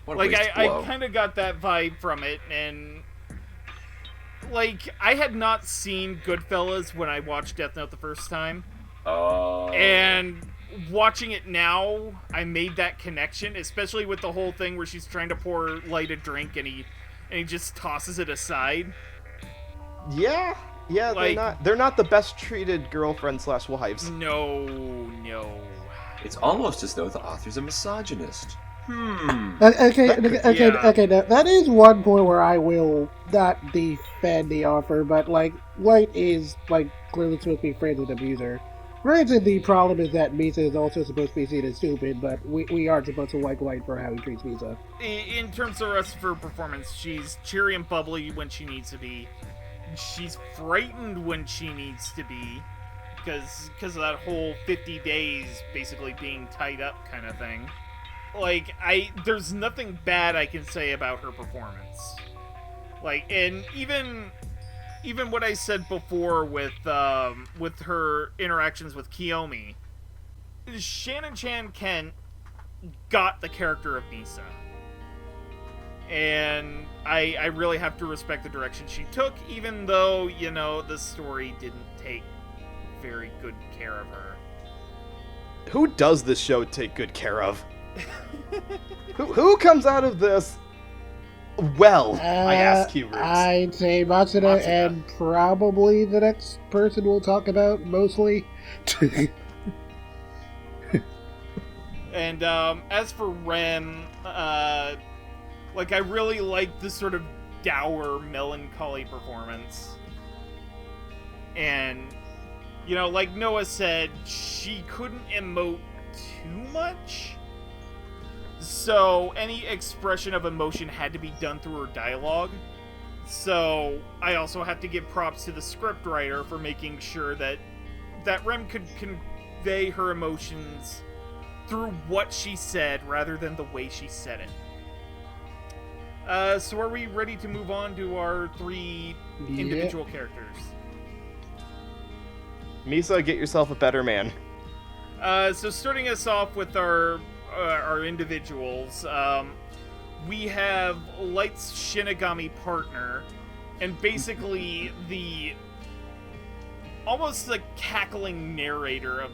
What a Like waste of I blow. kind of got that vibe from it, and like I had not seen Goodfellas when I watched Death Note the first time, Oh. and watching it now, I made that connection, especially with the whole thing where she's trying to pour Light a drink and he just tosses it aside. Yeah. Yeah. Like- They're not the best treated girlfriend/wives. No. It's almost as though the author's a misogynist. Okay. Now, that is one point where I will not defend the offer, but like Light is like clearly supposed to be friends with Abuser. Granted, the problem is that Misa is also supposed to be seen as stupid, but we aren't supposed to like Light for how he treats Misa. In terms of the rest of her performance, she's cheery and bubbly when she needs to be. She's frightened when she needs to be, because of that whole 50 days basically being tied up kind of thing. Like, there's nothing bad I can say about her performance. Like, and even what I said before with her interactions with Kiyomi, Shannon Chan Kent got the character of Misa. And I really have to respect the direction she took, even though, the story didn't take very good care of her. Who does this show take good care of? Who comes out of this well? I ask you, Roots. I'd say Matsuda, and probably the next person we'll talk about, mostly. And as for Ren, like I really like the sort of dour, melancholy performance. And, like Noah said, she couldn't emote too much. So any expression of emotion had to be done through her dialogue. So I also have to give props to the scriptwriter for making sure that Rem could convey her emotions through what she said rather than the way she said it. So are we ready to move on to our three individual characters? Misa, get yourself a better man. So starting us off with our individuals, we have Light's Shinigami partner, and basically almost the cackling narrator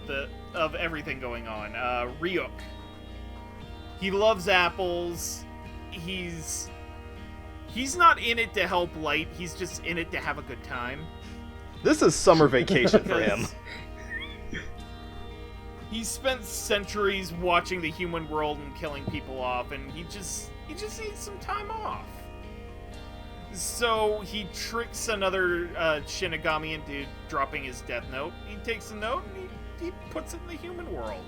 of everything going on, Ryuk. He loves apples. He's not in it to help Light. He's just in it to have a good time. This is summer vacation for him. He spent centuries watching the human world and killing people off, and he just needs some time off. So he tricks another Shinigami into dropping his death note. He takes the note and he puts it in the human world.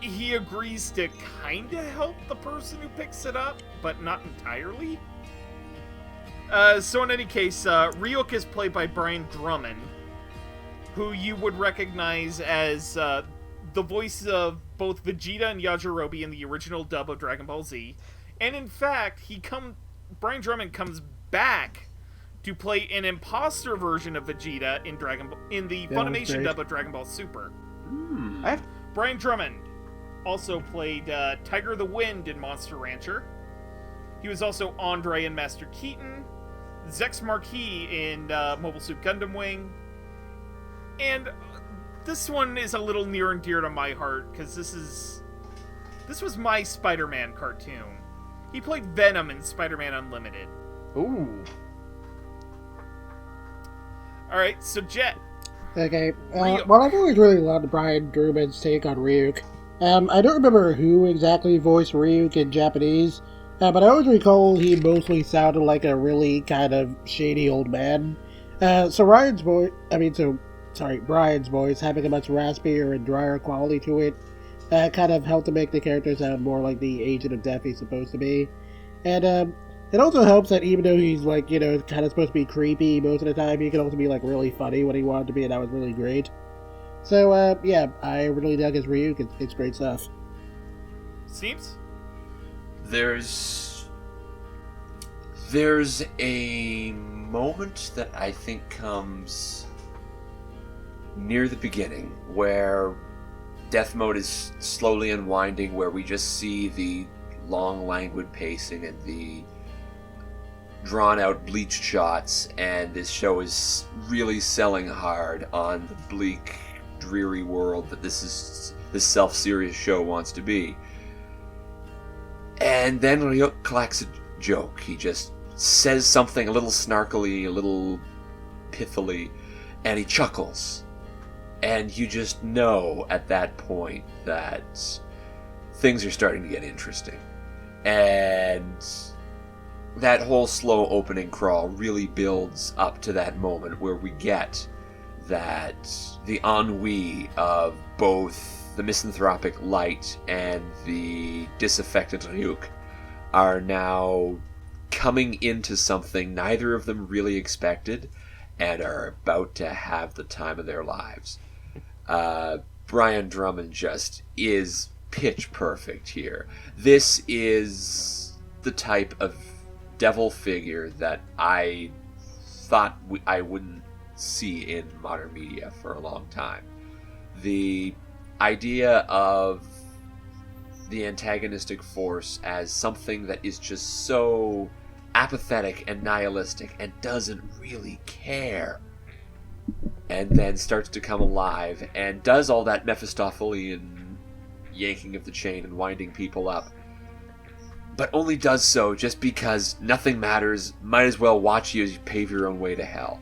He agrees to kinda help the person who picks it up, but not entirely. So in any case, Ryuk is played by Brian Drummond, who you would recognize as the voice of both Vegeta and Yajirobe in the original dub of Dragon Ball Z. And in fact, Brian Drummond comes back to play an imposter version of Vegeta in the Funimation dub of Dragon Ball Super. Brian Drummond also played Tiger the Wind in Monster Rancher. He was also Andre in Master Keaton, Zex Marquis in Mobile Suit Gundam Wing, and this one is a little near and dear to my heart because this was my Spider-Man cartoon. He played Venom in Spider-Man Unlimited. Ooh. Alright, so Jet. Okay, well, I've always really loved Brian Drummond's take on Ryuk. I don't remember who exactly voiced Ryuk in Japanese, but I always recall he mostly sounded like a really kind of shady old man. So Brian's voice, having a much raspier and drier quality to it, kind of helped to make the character sound more like the Agent of Death he's supposed to be. And, it also helps that even though he's, like, kind of supposed to be creepy most of the time, he can also be, like, really funny when he wanted to be, and that was really great. So, yeah, I really dug his Ryuk. It's great stuff. Sneebs? There's a moment that I think comes near the beginning where Death Mode is slowly unwinding, where we just see the long, languid pacing and the drawn-out bleached shots, and this show is really selling hard on the bleak, dreary world that this self-serious show wants to be. And then Ryuk cracks a joke. He just says something a little snarkily, a little pithily, and he chuckles. And you just know at that point that things are starting to get interesting. And that whole slow opening crawl really builds up to that moment where we get that the ennui of both the misanthropic Light and the disaffected Ryuk are now coming into something neither of them really expected and are about to have the time of their lives. Brian Drummond just is pitch perfect here. This is the type of devil figure that I thought I wouldn't see in modern media for a long time. The idea of the antagonistic force as something that is just so apathetic and nihilistic and doesn't really care, and then starts to come alive and does all that Mephistophelian yanking of the chain and winding people up, but only does so just because nothing matters, might as well watch you as you pave your own way to hell.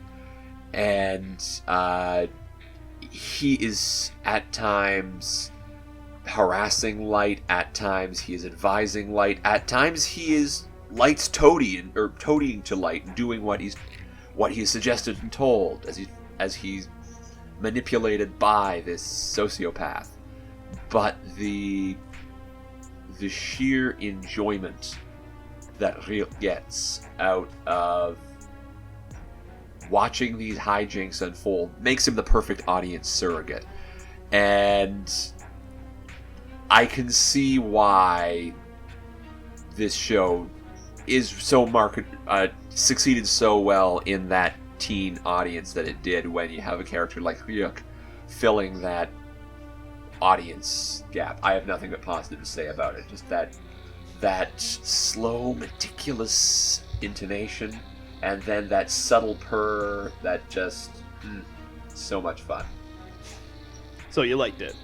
And he is at times harassing Light, at times he is advising Light, at times he is Light's toadying to Light and doing what he's suggested and told as he's manipulated by this sociopath. But the sheer enjoyment that Ryuk gets out of watching these hijinks unfold makes him the perfect audience surrogate. And I can see why this show is so succeeded so well in that teen audience that it did, when you have a character like Ryuk filling that audience gap. I have nothing but positive to say about it. Just that slow, meticulous intonation, and then that subtle purr that just So much fun. So you liked it?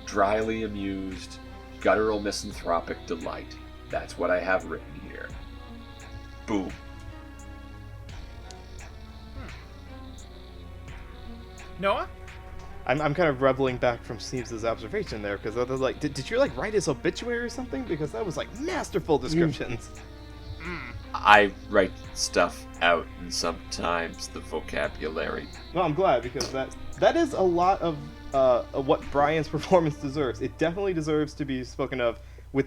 Dryly amused, guttural misanthropic delight. That's what I have written here. Boom. Noah? I'm kind of reveling back from Sneebs' observation there, because I was like, did you like write his obituary or something? Because that was like masterful descriptions. I write stuff out, and sometimes the vocabulary. Well, I'm glad, because that is a lot of what Brian's performance deserves. It definitely deserves to be spoken of with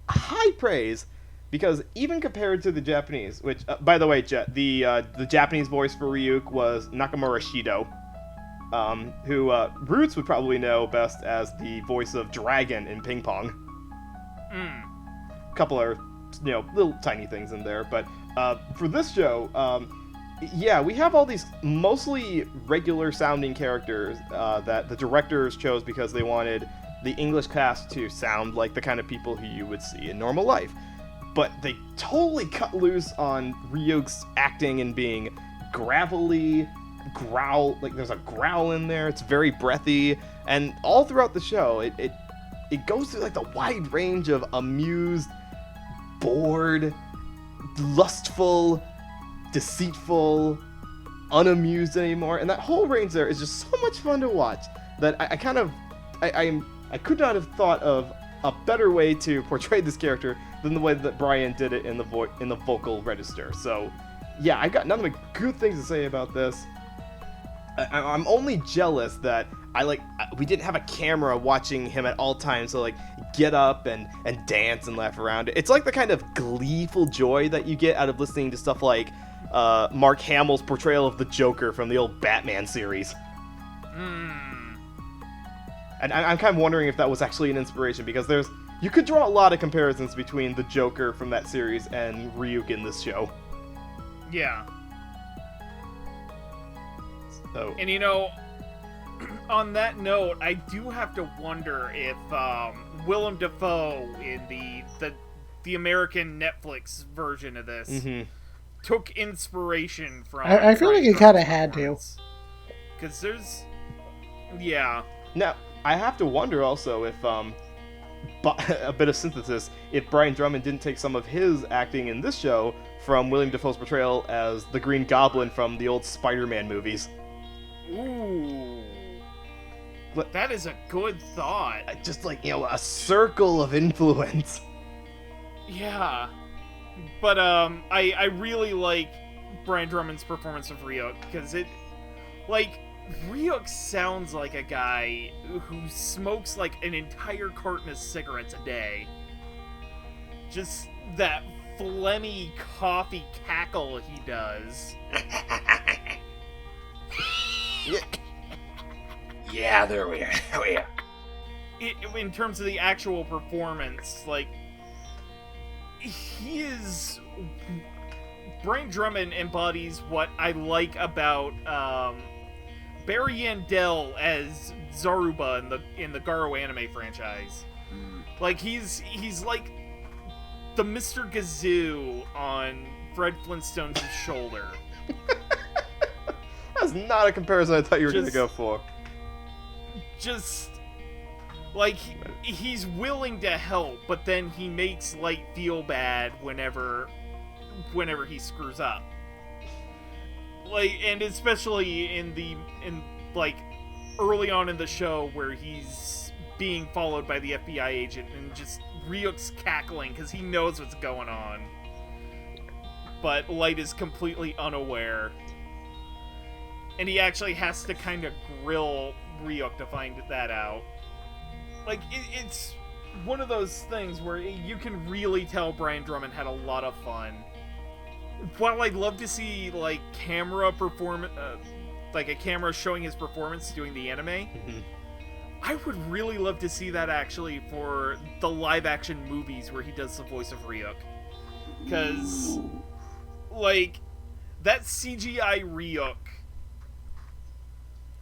high praise, because even compared to the Japanese, which, by the way, the Japanese voice for Ryuk was Nakamura Shido, who Roots would probably know best as the voice of Dragon in Ping Pong. Couple of, little tiny things in there, but for this show, yeah, we have all these mostly regular sounding characters that the directors chose because they wanted the English cast to sound like the kind of people who you would see in normal life. But they totally cut loose on Ryuk's acting and being gravelly, like there's a growl in there, it's very breathy, and all throughout the show, it goes through like the wide range of amused, bored, lustful, deceitful, unamused anymore, and that whole range there is just so much fun to watch that I could not have thought of a better way to portray this character than the way that Brian did it in the vocal register. So yeah, I got nothing but good things to say about this. I'm only jealous that we didn't have a camera watching him at all times to get up and dance and laugh around. It's like the kind of gleeful joy that you get out of listening to stuff like Mark Hamill's portrayal of the Joker from the old Batman series. And I'm kind of wondering if that was actually an inspiration, because you could draw a lot of comparisons between the Joker from that series and Ryuk in this show. Yeah. So. And on that note, I do have to wonder if Willem Dafoe in the American Netflix version of this took inspiration from. I feel like he kind of had to. Because there's, yeah. Now I have to wonder also if a bit of synthesis, if Brian Drummond didn't take some of his acting in this show from William Dafoe's portrayal as the Green Goblin from the old Spider-Man movies. Ooh. That is a good thought. Just a circle of influence. Yeah. But I really like Brian Drummond's performance of Ryuk, because Ryuk sounds like a guy who smokes an entire carton of cigarettes a day. Just that phlegmy coffee cackle he does. Yeah, there we are. In terms of the actual performance, he is... Brian Drummond embodies what I like about Barry Yandel as Zaruba in the Garo anime franchise. He's like the Mr. Gazoo on Fred Flintstone's shoulder. That's not a comparison I thought you were going to go for. Just he's willing to help, but then he makes Light feel bad whenever he screws up. And especially in early on in the show where he's being followed by the FBI agent and just Ryuk's cackling because he knows what's going on. But Light is completely unaware. And he actually has to kind of grill Ryuk to find that out. It's one of those things where you can really tell Brian Drummond had a lot of fun. While I'd love to see camera performance, a camera showing his performance doing the anime, I would really love to see that actually for the live action movies where he does the voice of Ryuk. Because, that CGI Ryuk,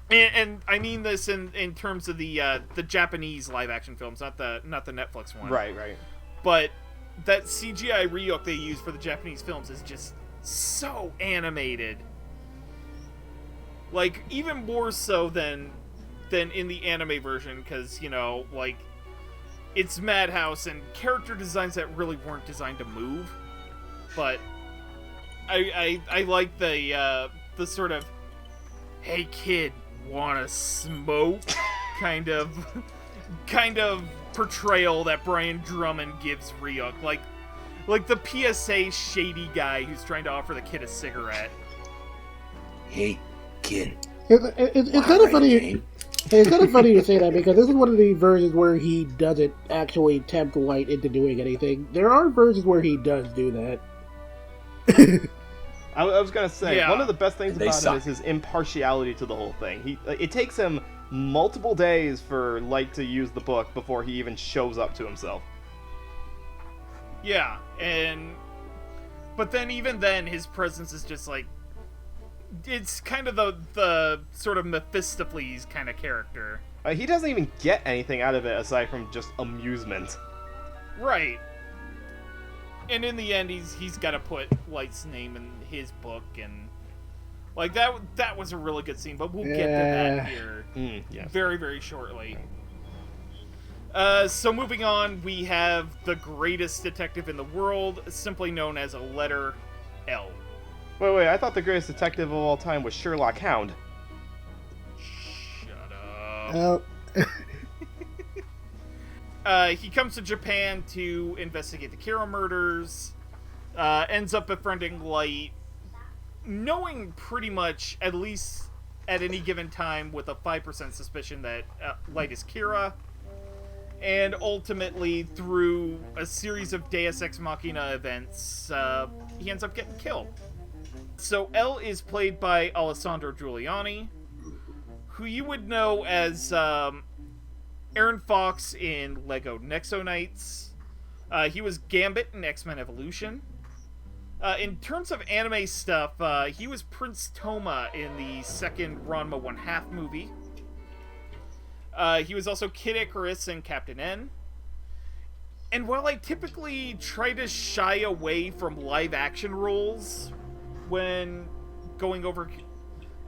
and I mean this in terms of the Japanese live action films, not the Netflix one. Right. But that CGI Ryuk they use for the Japanese films is just so animated. Like, even more so than in the anime version, because, you know, like, it's Madhouse and character designs that really weren't designed to move. But I like the sort of, hey kid, wanna smoke kind of portrayal that Brian Drummond gives Ryuk. Like the PSA shady guy who's trying to offer the kid a cigarette. Hey, kid. It's kind of funny. It's kind of funny you say that, because this is one of the versions where he doesn't actually tempt Light into doing anything. There are versions where he does do that. I was gonna say, Yeah. one of the best things They about suck. him is his impartiality to the whole thing. It takes him multiple days for Light to use the book before he even shows up to himself. Yeah, but then even then, his presence is just like, it's kind of the sort of Mephistopheles kind of character. He doesn't even get anything out of it aside from just amusement. Right. And in the end, he's got to put Light's name in his book, and like that was a really good scene. But we'll get to that here Yes. very, very shortly. So moving on, we have the greatest detective in the world, simply known as a letter L. Wait, I thought the greatest detective of all time was Sherlock Hound. Shut up. Oh, He comes to Japan to investigate the Kira murders, ends up befriending Light, knowing pretty much, at least at any given time, with a 5% suspicion that Light is Kira, and ultimately, through a series of Deus Ex Machina events, he ends up getting killed. So L is played by Alessandro Giuliani, who you would know as Aaron Fox in Lego Nexo Knights. He was Gambit in X-Men Evolution. In terms of anime stuff, he was Prince Toma in the second Ranma 1/2 movie. He was also Kid Icarus in Captain N. And while I typically try to shy away from live-action roles when going over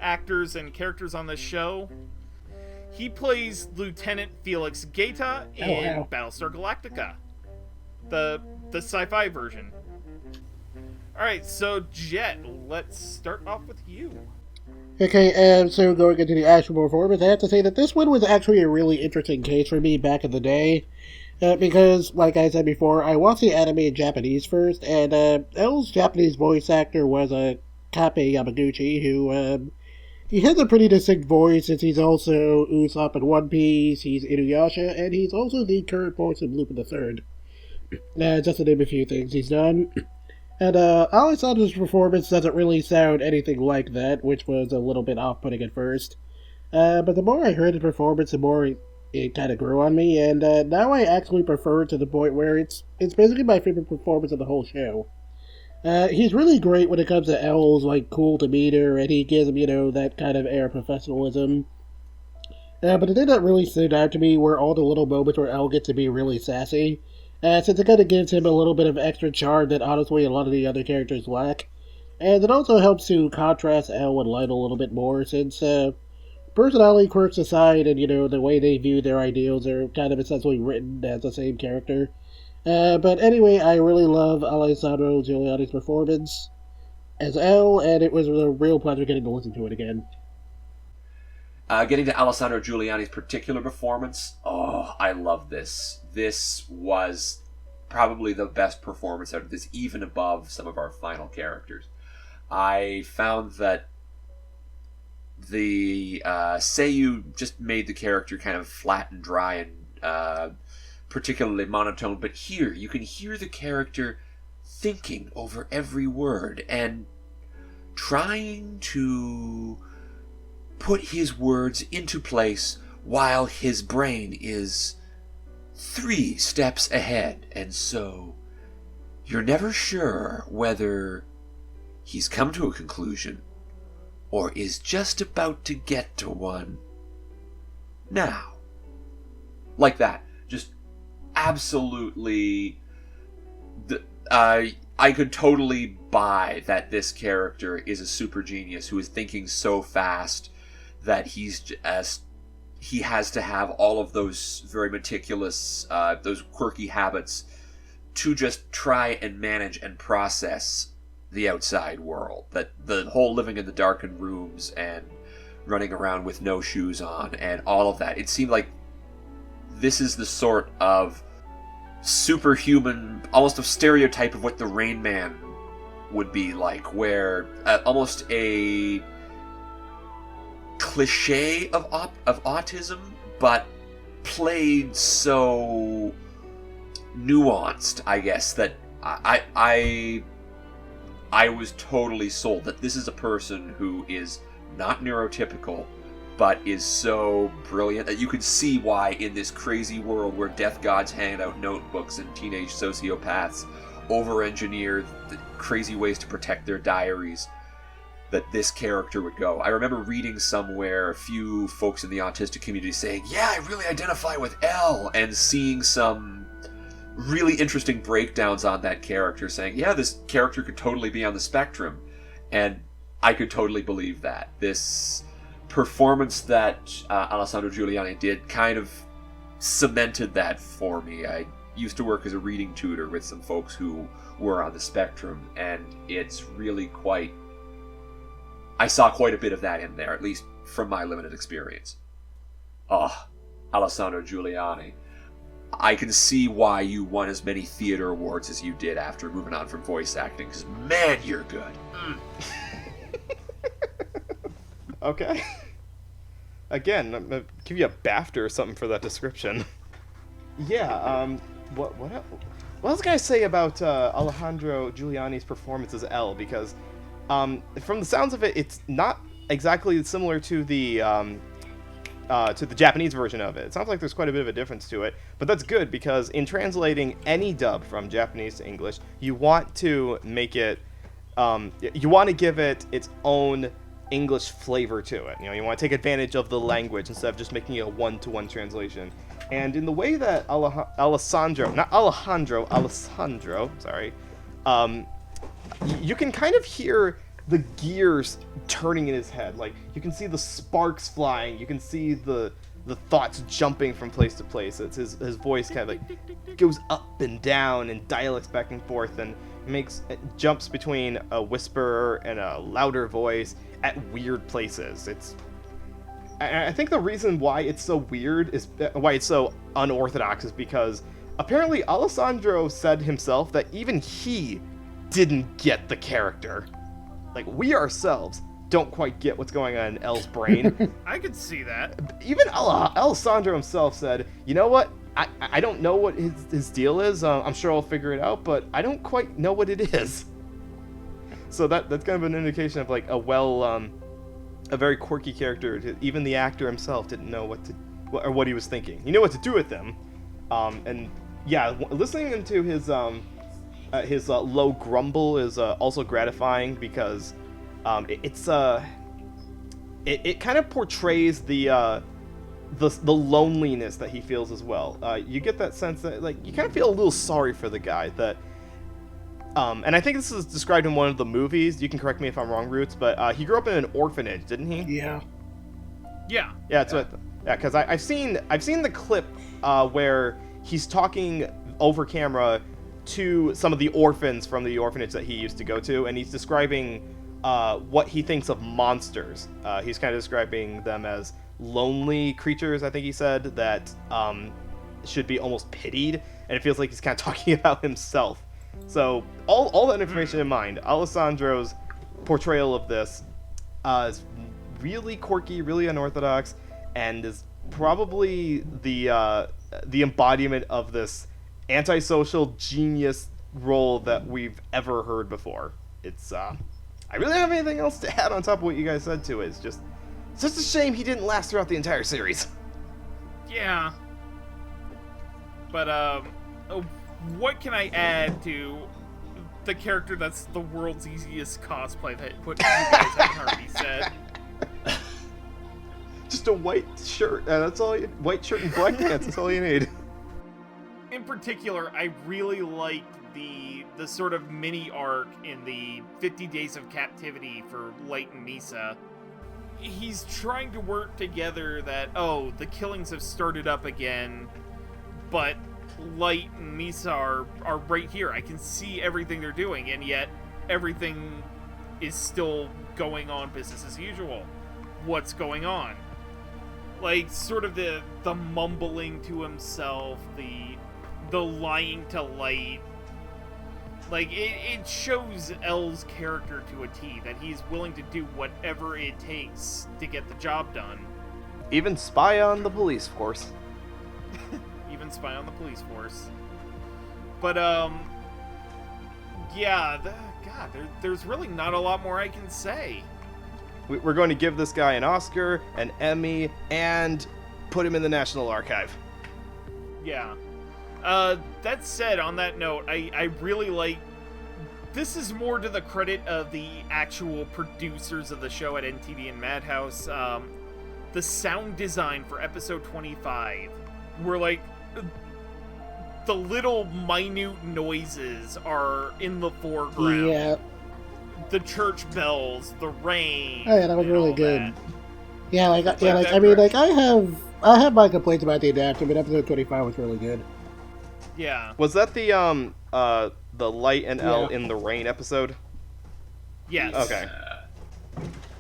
actors and characters on this show, he plays Lieutenant Felix Gaeta in Battlestar Galactica, the sci-fi version. Alright, so Jet, let's start off with you. okay, so going into the actual performance, I have to say that this one was actually a really interesting case for me back in the day. Because, like I said before, I watched the anime in Japanese first, and L's Japanese voice actor was Kape Yamaguchi, who he has a pretty distinct voice, since he's also Usopp in One Piece, he's Inuyasha, and he's also the current voice of Lupin III. Just to name a few things he's done. And Alessandro's performance doesn't really sound anything like that, which was a little bit off-putting at first. But the more I heard his performance, the more it kind of grew on me, and now I actually prefer it to the point where it's basically my favorite performance of the whole show. He's really great when it comes to L's, like, cool demeanor, and he gives him, that kind of air of professionalism. But the thing that really stood out to me were all the little moments where L gets to be really sassy, since it kind of gives him a little bit of extra charm that honestly a lot of the other characters lack. And it also helps to contrast L and Light a little bit more, since personality quirks aside, and the way they view their ideals are kind of essentially written as the same character. But anyway, I really love Alessandro Giuliani's performance as L, and it was a real pleasure getting to listen to it again. Getting to Alessandro Giuliani's particular performance, I love this. This was probably the best performance out of this, even above some of our final characters. I found that the Seiyu just made the character kind of flat and dry and particularly monotone, but here you can hear the character thinking over every word and trying to put his words into place while his brain is 3 steps ahead, and so you're never sure whether he's come to a conclusion or is just about to get to one now. Like that. Just absolutely... I could totally buy that this character is a super genius who is thinking so fast that he has to have all of those very meticulous, those quirky habits to just try and manage and process the outside world. That the whole living in the darkened rooms and running around with no shoes on and all of that. It seemed like this is the sort of superhuman, almost a stereotype of what the Rain Man would be like, where almost a cliche of autism, but played so nuanced, I guess, that I was totally sold that this is a person who is not neurotypical, but is so brilliant that you can see why in this crazy world where death gods hand out notebooks and teenage sociopaths over-engineer the crazy ways to protect their diaries, that this character would go. I remember reading somewhere a few folks in the autistic community saying, yeah, I really identify with L, and seeing some really interesting breakdowns on that character saying, yeah, this character could totally be on the spectrum. And I could totally believe that. This performance that Alessandro Giuliani did kind of cemented that for me. I used to work as a reading tutor with some folks who were on the spectrum, and it's really quite... I saw quite a bit of that in there, at least from my limited experience. Alessandro Giuliani. I can see why you won as many theater awards as you did after moving on from voice acting, because man, you're good. Okay. Again, I'm gonna give you a BAFTA or something for that description. Yeah, what else can I say about Alejandro Giuliani's performance as L? Because from the sounds of it, it's not exactly similar to the Japanese version of it. It sounds like there's quite a bit of a difference to it, but that's good because in translating any dub from Japanese to English, you want to make it, you want to give it its own English flavor to it. You know, you want to take advantage of the language instead of just making it a one-to-one translation. And in the way that Alessandro, sorry, you can kind of hear the gears turning in his head. Like, you can see the sparks flying, you can see the thoughts jumping from place to place. It's his voice kind of like goes up and down and dialects back and forth and it jumps between a whisperer and a louder voice at weird places. I think the reason why it's so weird is why it's so unorthodox is because apparently Alessandro said himself that even he didn't get the character. Like, we ourselves don't quite get what's going on in L's brain. I could see that. Even Alessandro himself said, you know what? I don't know what his deal is. I'm sure I'll figure it out, but I don't quite know what it is. So that's kind of an indication of like a very quirky character. Even the actor himself didn't know what he was thinking. He knew what to do with them. And yeah, listening to his low grumble is also gratifying because it kind of portrays the loneliness that he feels as well. You get that sense that like you kind of feel a little sorry for the guy that. And I think this is described in one of the movies. You can correct me if I'm wrong, Roots, but he grew up in an orphanage, didn't he? Yeah. Yeah. Yeah, that's what. Yeah, because I've seen the clip where he's talking over camera to some of the orphans from the orphanage that he used to go to, and he's describing what he thinks of monsters. He's kind of describing them as lonely creatures, I think he said, that should be almost pitied, and it feels like he's kind of talking about himself. So, all that information in mind, Alessandro's portrayal of this is really quirky, really unorthodox, and is probably the embodiment of this antisocial genius role that we've ever heard before. It's I really don't have anything else to add on top of what you guys said to it. It's just a shame he didn't last throughout the entire series. Yeah. But what can I add to the character that's the world's easiest cosplay that what you guys haven't already said? Just a white shirt. That's all. White shirt and black pants. That's all you need. In particular, I really liked the the sort of mini arc in the 50 Days of Captivity for Light and Misa. He's trying to work together that, the killings have started up again, but Light and Misa are right here. I can see everything they're doing, and yet everything is still going on business as usual. What's going on? Like, sort of the mumbling to himself, the lying to Light. Like, it shows L's character to a T, that he's willing to do whatever it takes to get the job done. Even spy on the police force. Even spy on the police force. But, there's really not a lot more I can say. We're going to give this guy an Oscar, an Emmy, and put him in the National Archive. Yeah. That said, on that note, I really like... This is more to the credit of the actual producers of the show at NTV and Madhouse. The sound design for episode 25, where, like, the little minute noises are in the foreground. Yeah. The church bells, the rain. Oh, yeah, that was really good. That. Yeah, I have my complaints about the adaptation, but episode 25 was really good. Yeah. Was that the Light and L in the Rain episode? Yes. Okay.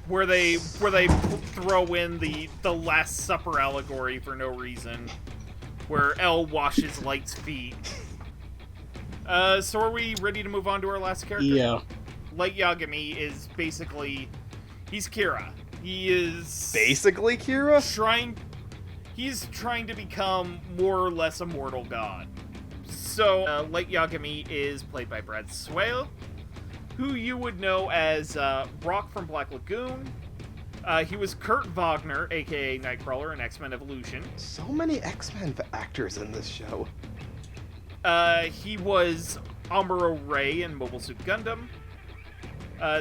Where they throw in the Last Supper allegory for no reason, where L washes Light's feet. So are we ready to move on to our last character? Yeah. Light Yagami is basically... He's Kira. He is... Basically Kira? He's trying to become more or less a mortal god. So, Light Yagami is played by Brad Swale, who you would know as Rock from Black Lagoon. He was Kurt Wagner, aka Nightcrawler in X-Men Evolution. So many X-Men actors in this show. He was Amuro Ray in Mobile Suit Gundam.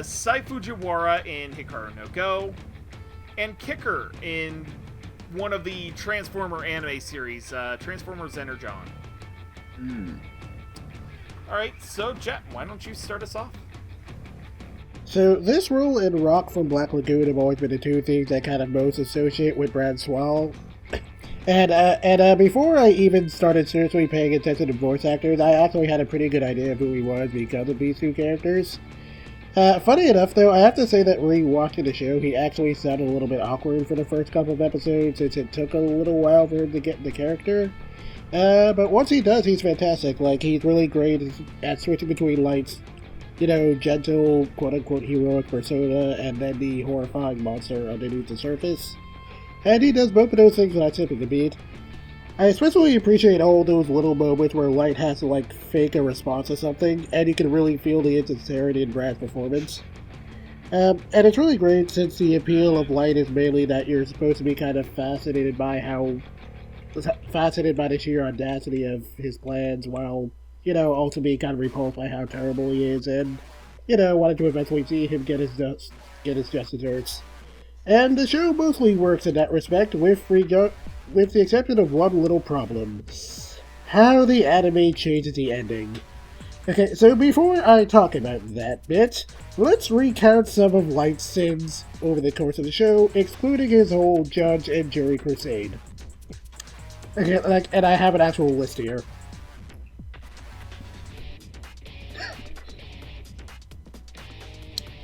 Sai Fujiwara in Hikaru no Go, and Kicker in one of the Transformer anime series, Transformers Energon. Alright, so Jet, why don't you start us off? So, this role and Rock from Black Lagoon have always been the two things that kind of most associate with Brad Swale. And before I even started seriously paying attention to voice actors, I actually had a pretty good idea of who he was because of these two characters. Funny enough, though, I have to say that re-watching the show, he actually sounded a little bit awkward for the first couple of episodes, since it took a little while for him to get the character. But once he does, he's fantastic. Like, he's really great at switching between Light's, gentle, quote-unquote, heroic persona, and then the horrifying monster underneath the surface. And he does both of those things without skipping a beat. I especially appreciate all those little moments where Light has to, fake a response to something, and you can really feel the insincerity in Brad's performance. And it's really great since the appeal of Light is mainly that you're supposed to be kind of fascinated by the sheer audacity of his plans, while, also being kind of repulsed by how terrible he is, and, wanting to eventually see him get his just desserts. And the show mostly works in that respect, with the exception of one little problem. How the anime changes the ending. Okay, so before I talk about that bit, let's recount some of Light's sins over the course of the show, excluding his whole judge and jury crusade. Okay, and I have an actual list here.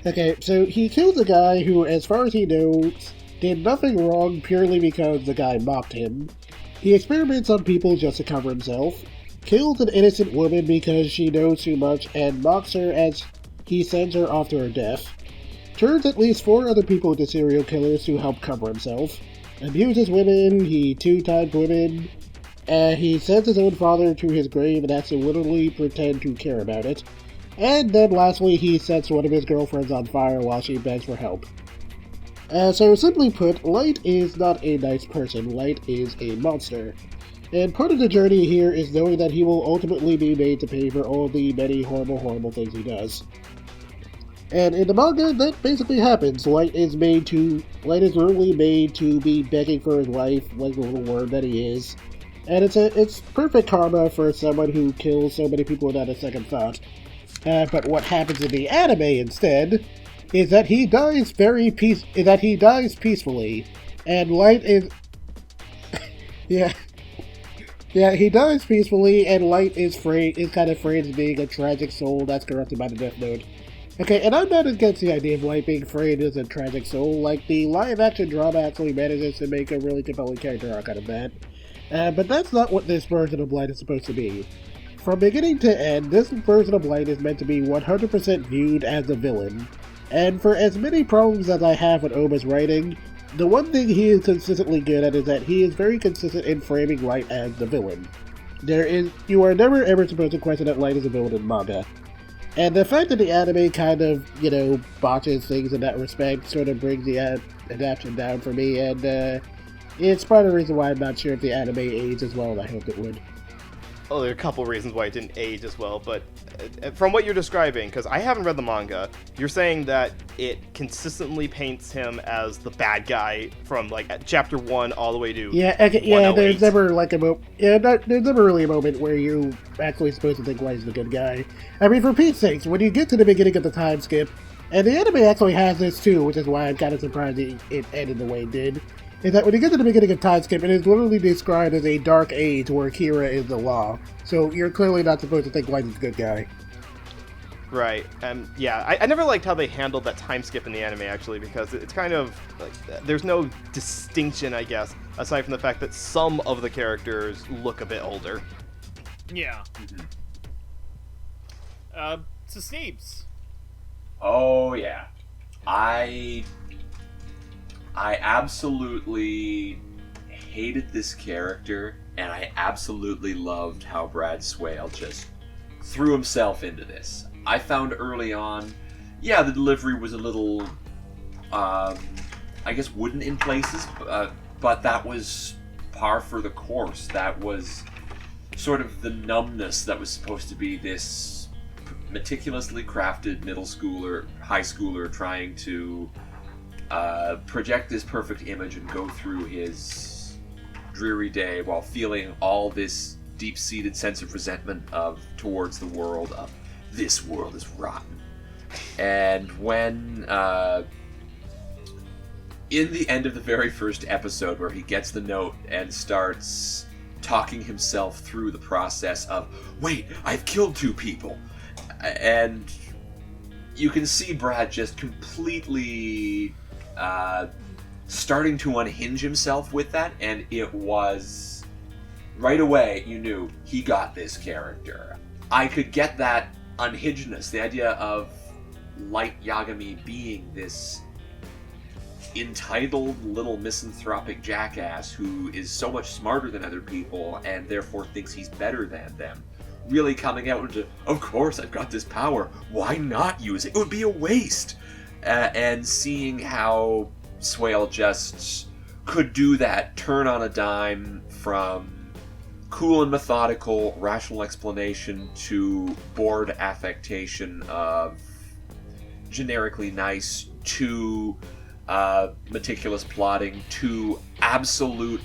Okay, so he killed a guy who, as far as he knows, did nothing wrong purely because the guy mocked him. He experiments on people just to cover himself, kills an innocent woman because she knows too much, and mocks her as he sends her off to her death. Turns at least 4 other people into serial killers to help cover himself. Abuses women, he 2-times women, and he sends his own father to his grave and has to literally pretend to care about it. And then lastly, he sets one of his girlfriends on fire while she begs for help. So simply put, Light is not a nice person, Light is a monster. And part of the journey here is knowing that he will ultimately be made to pay for all the many horrible things he does. And in the manga, that basically happens. Light is literally made to be begging for his life, like the little worm that he is. And it's perfect karma for someone who kills so many people without a second thought. But what happens in the anime instead is that he dies peacefully, and Light is yeah. Yeah, he dies peacefully, and Light is kind of framed as being a tragic soul that's corrupted by the Death Note. Okay, and I'm not against the idea of Light being framed as a tragic soul. Like, the live-action drama actually manages to make a really compelling character arc out of that. But that's not what this version of Light is supposed to be. From beginning to end, this version of Light is meant to be 100% viewed as a villain. And for as many problems as I have with Oba's writing, the one thing he is consistently good at is that he is very consistent in framing Light as the villain. You are never ever supposed to question that Light is a villain in manga. And the fact that the anime kind of, botches things in that respect sort of brings the adaptation down for me, and it's part of the reason why I'm not sure if the anime aged as well as I hoped it would. Oh, there are a couple reasons why it didn't age as well, but from what you're describing, because I haven't read the manga, you're saying that it consistently paints him as the bad guy from chapter 1 all the way to 108. There's never there's never really a moment where you actually supposed to think why he's the good guy. I mean, for Pete's sakes, when you get to the beginning of the time skip, and the anime actually has this too, which is why I'm kind of surprised it ended the way it did, is that when you get to the beginning of time skip, it is literally described as a dark age where Kira is the law. So you're clearly not supposed to think Light is a good guy. Right, and I never liked how they handled that time skip in the anime, actually, because it's kind of, there's no distinction, I guess, aside from the fact that some of the characters look a bit older. Yeah. So Sneebs. Oh, yeah. I absolutely hated this character, and I absolutely loved how Brad Swale just threw himself into this. I found early on, the delivery was a little, I guess, wooden in places, but that was par for the course. That was sort of the numbness that was supposed to be this meticulously crafted middle schooler, high schooler trying to project this perfect image and go through his dreary day while feeling all this deep-seated sense of resentment towards the world of this world is rotten. And when in the end of the very first episode where he gets the note and starts talking himself through the process of, wait, I've killed 2 people, and you can see Brad just completely starting to unhinge himself with that, and it was right away you knew he got this character. I could get that unhingedness, the idea of Light Yagami being this entitled little misanthropic jackass who is so much smarter than other people and therefore thinks he's better than them, really coming out into, of course I've got this power, why not use it? It would be a waste. And seeing how Swale just could do that, turn on a dime from cool and methodical rational explanation to bored affectation of generically nice to meticulous plotting to absolute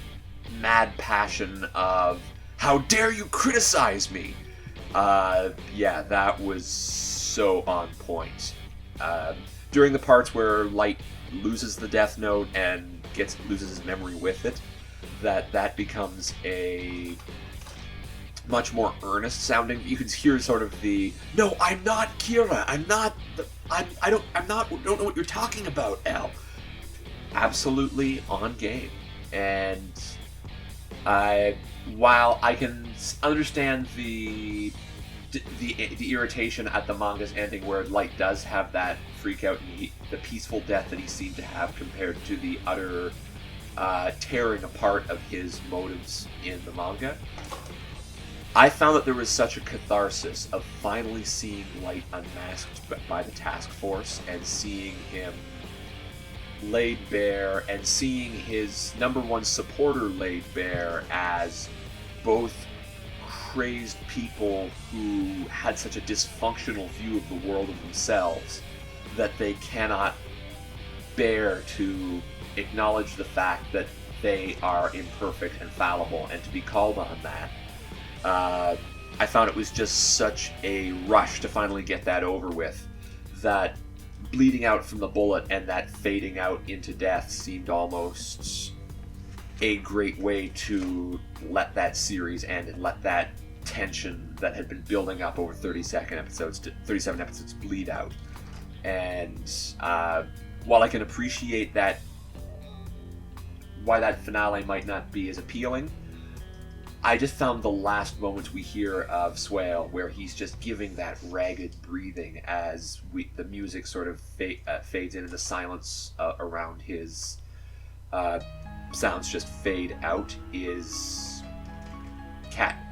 mad passion of how dare you criticize me. That was so on point. During the parts where Light loses the Death Note and loses his memory with it, that becomes a much more earnest sounding. You can hear sort of the, no, I'm not Kira. I don't know what you're talking about, L. Absolutely on game. And while I can understand the irritation at the manga's ending where Light does have that freak out and the peaceful death that he seemed to have compared to the utter tearing apart of his motives in the manga, I found that there was such a catharsis of finally seeing Light unmasked by the task force and seeing him laid bare and seeing his number one supporter laid bare as both crazed people who had such a dysfunctional view of the world of themselves that they cannot bear to acknowledge the fact that they are imperfect and fallible, and to be called on that I found it was just such a rush to finally get that over with, that bleeding out from the bullet and that fading out into death seemed almost a great way to let that series end and let that tension that had been building up over 37 episodes bleed out. And while I can appreciate that, why that finale might not be as appealing, I just found the last moments we hear of Swale, where he's just giving that ragged breathing as the music sort of fades in and the silence around his sounds just fade out, is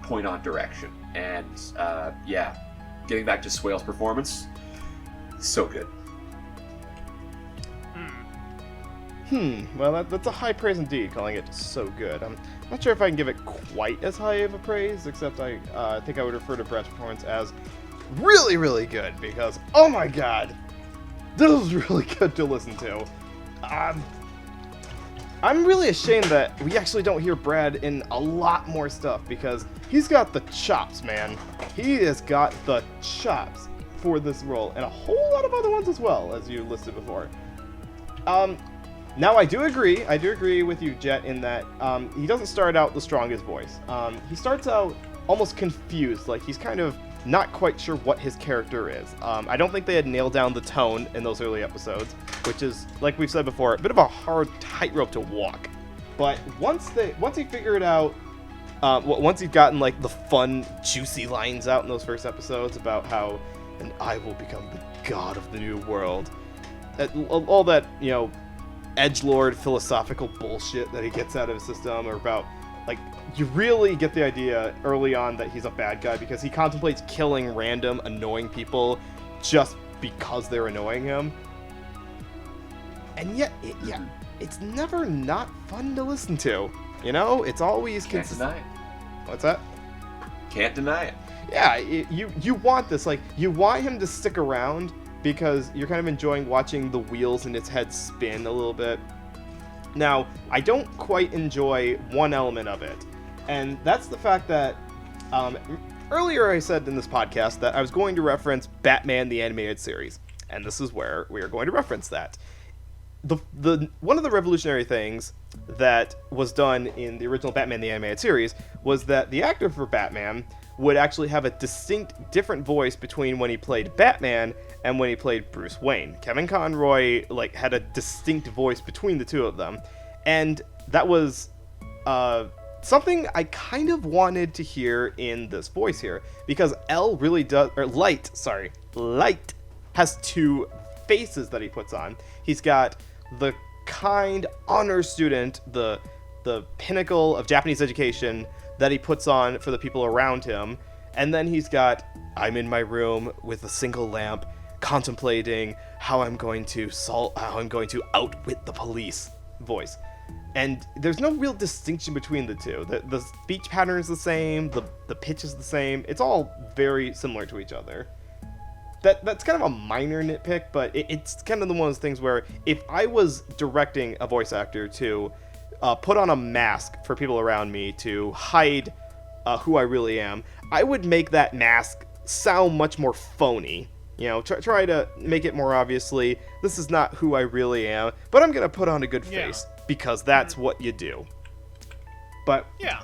point on direction. And getting back to Swale's performance, so good. Well, that's a high praise indeed, calling it so good. I'm not sure if I can give it quite as high of a praise, except I think I would refer to Brad's performance as really, really good, because, oh my god, this was really good to listen to. I'm really ashamed that we actually don't hear Brad in a lot more stuff, because he's got the chops, man. He has got the chops for this role, and a whole lot of other ones as well, as you listed before. Now, I do agree with you, Jet, in that he doesn't start out the strongest voice. He starts out almost confused, like he's kind of not quite sure what his character is. I don't think they had nailed down the tone in those early episodes, which is, like we've said before, a bit of a hard tightrope to walk. But once he figured out, once he'd gotten like the fun, juicy lines out in those first episodes about how, and I will become the god of the new world, all that, you know, edgelord philosophical bullshit that he gets out of his system, or about, like, you really get the idea early on that he's a bad guy because he contemplates killing random annoying people just because they're annoying him. And yet, it's never not fun to listen to. You know, it's always consistent. Can't deny it. What's that? Can't deny it. Yeah, you want this, like, you want him to stick around because you're kind of enjoying watching the wheels in its head spin a little bit. Now, I don't quite enjoy one element of it, and that's the fact that earlier I said in this podcast that I was going to reference Batman the Animated Series, and this is where we are going to reference that. The one of the revolutionary things that was done in the original Batman the Animated Series was that the actor for Batman would actually have a distinct different voice between when he played Batman and when he played Bruce Wayne. Kevin Conroy had a distinct voice between the two of them, and that was something I kind of wanted to hear in this voice here, because Light has two faces that he puts on. He's got the kind honor student, the pinnacle of Japanese education that he puts on for the people around him, and then he's got, I'm in my room with a single lamp, contemplating how I'm going to outwit the police voice. And there's no real distinction between the two. The speech pattern is the same, the pitch is the same. It's all very similar to each other. That's kind of a minor nitpick, but it's kind of one of those things where if I was directing a voice actor to put on a mask for people around me to hide who I really am, I would make that mask sound much more phony. You know, try to make it more obviously, this is not who I really am, but I'm going to put on a good face, because that's what you do. But yeah,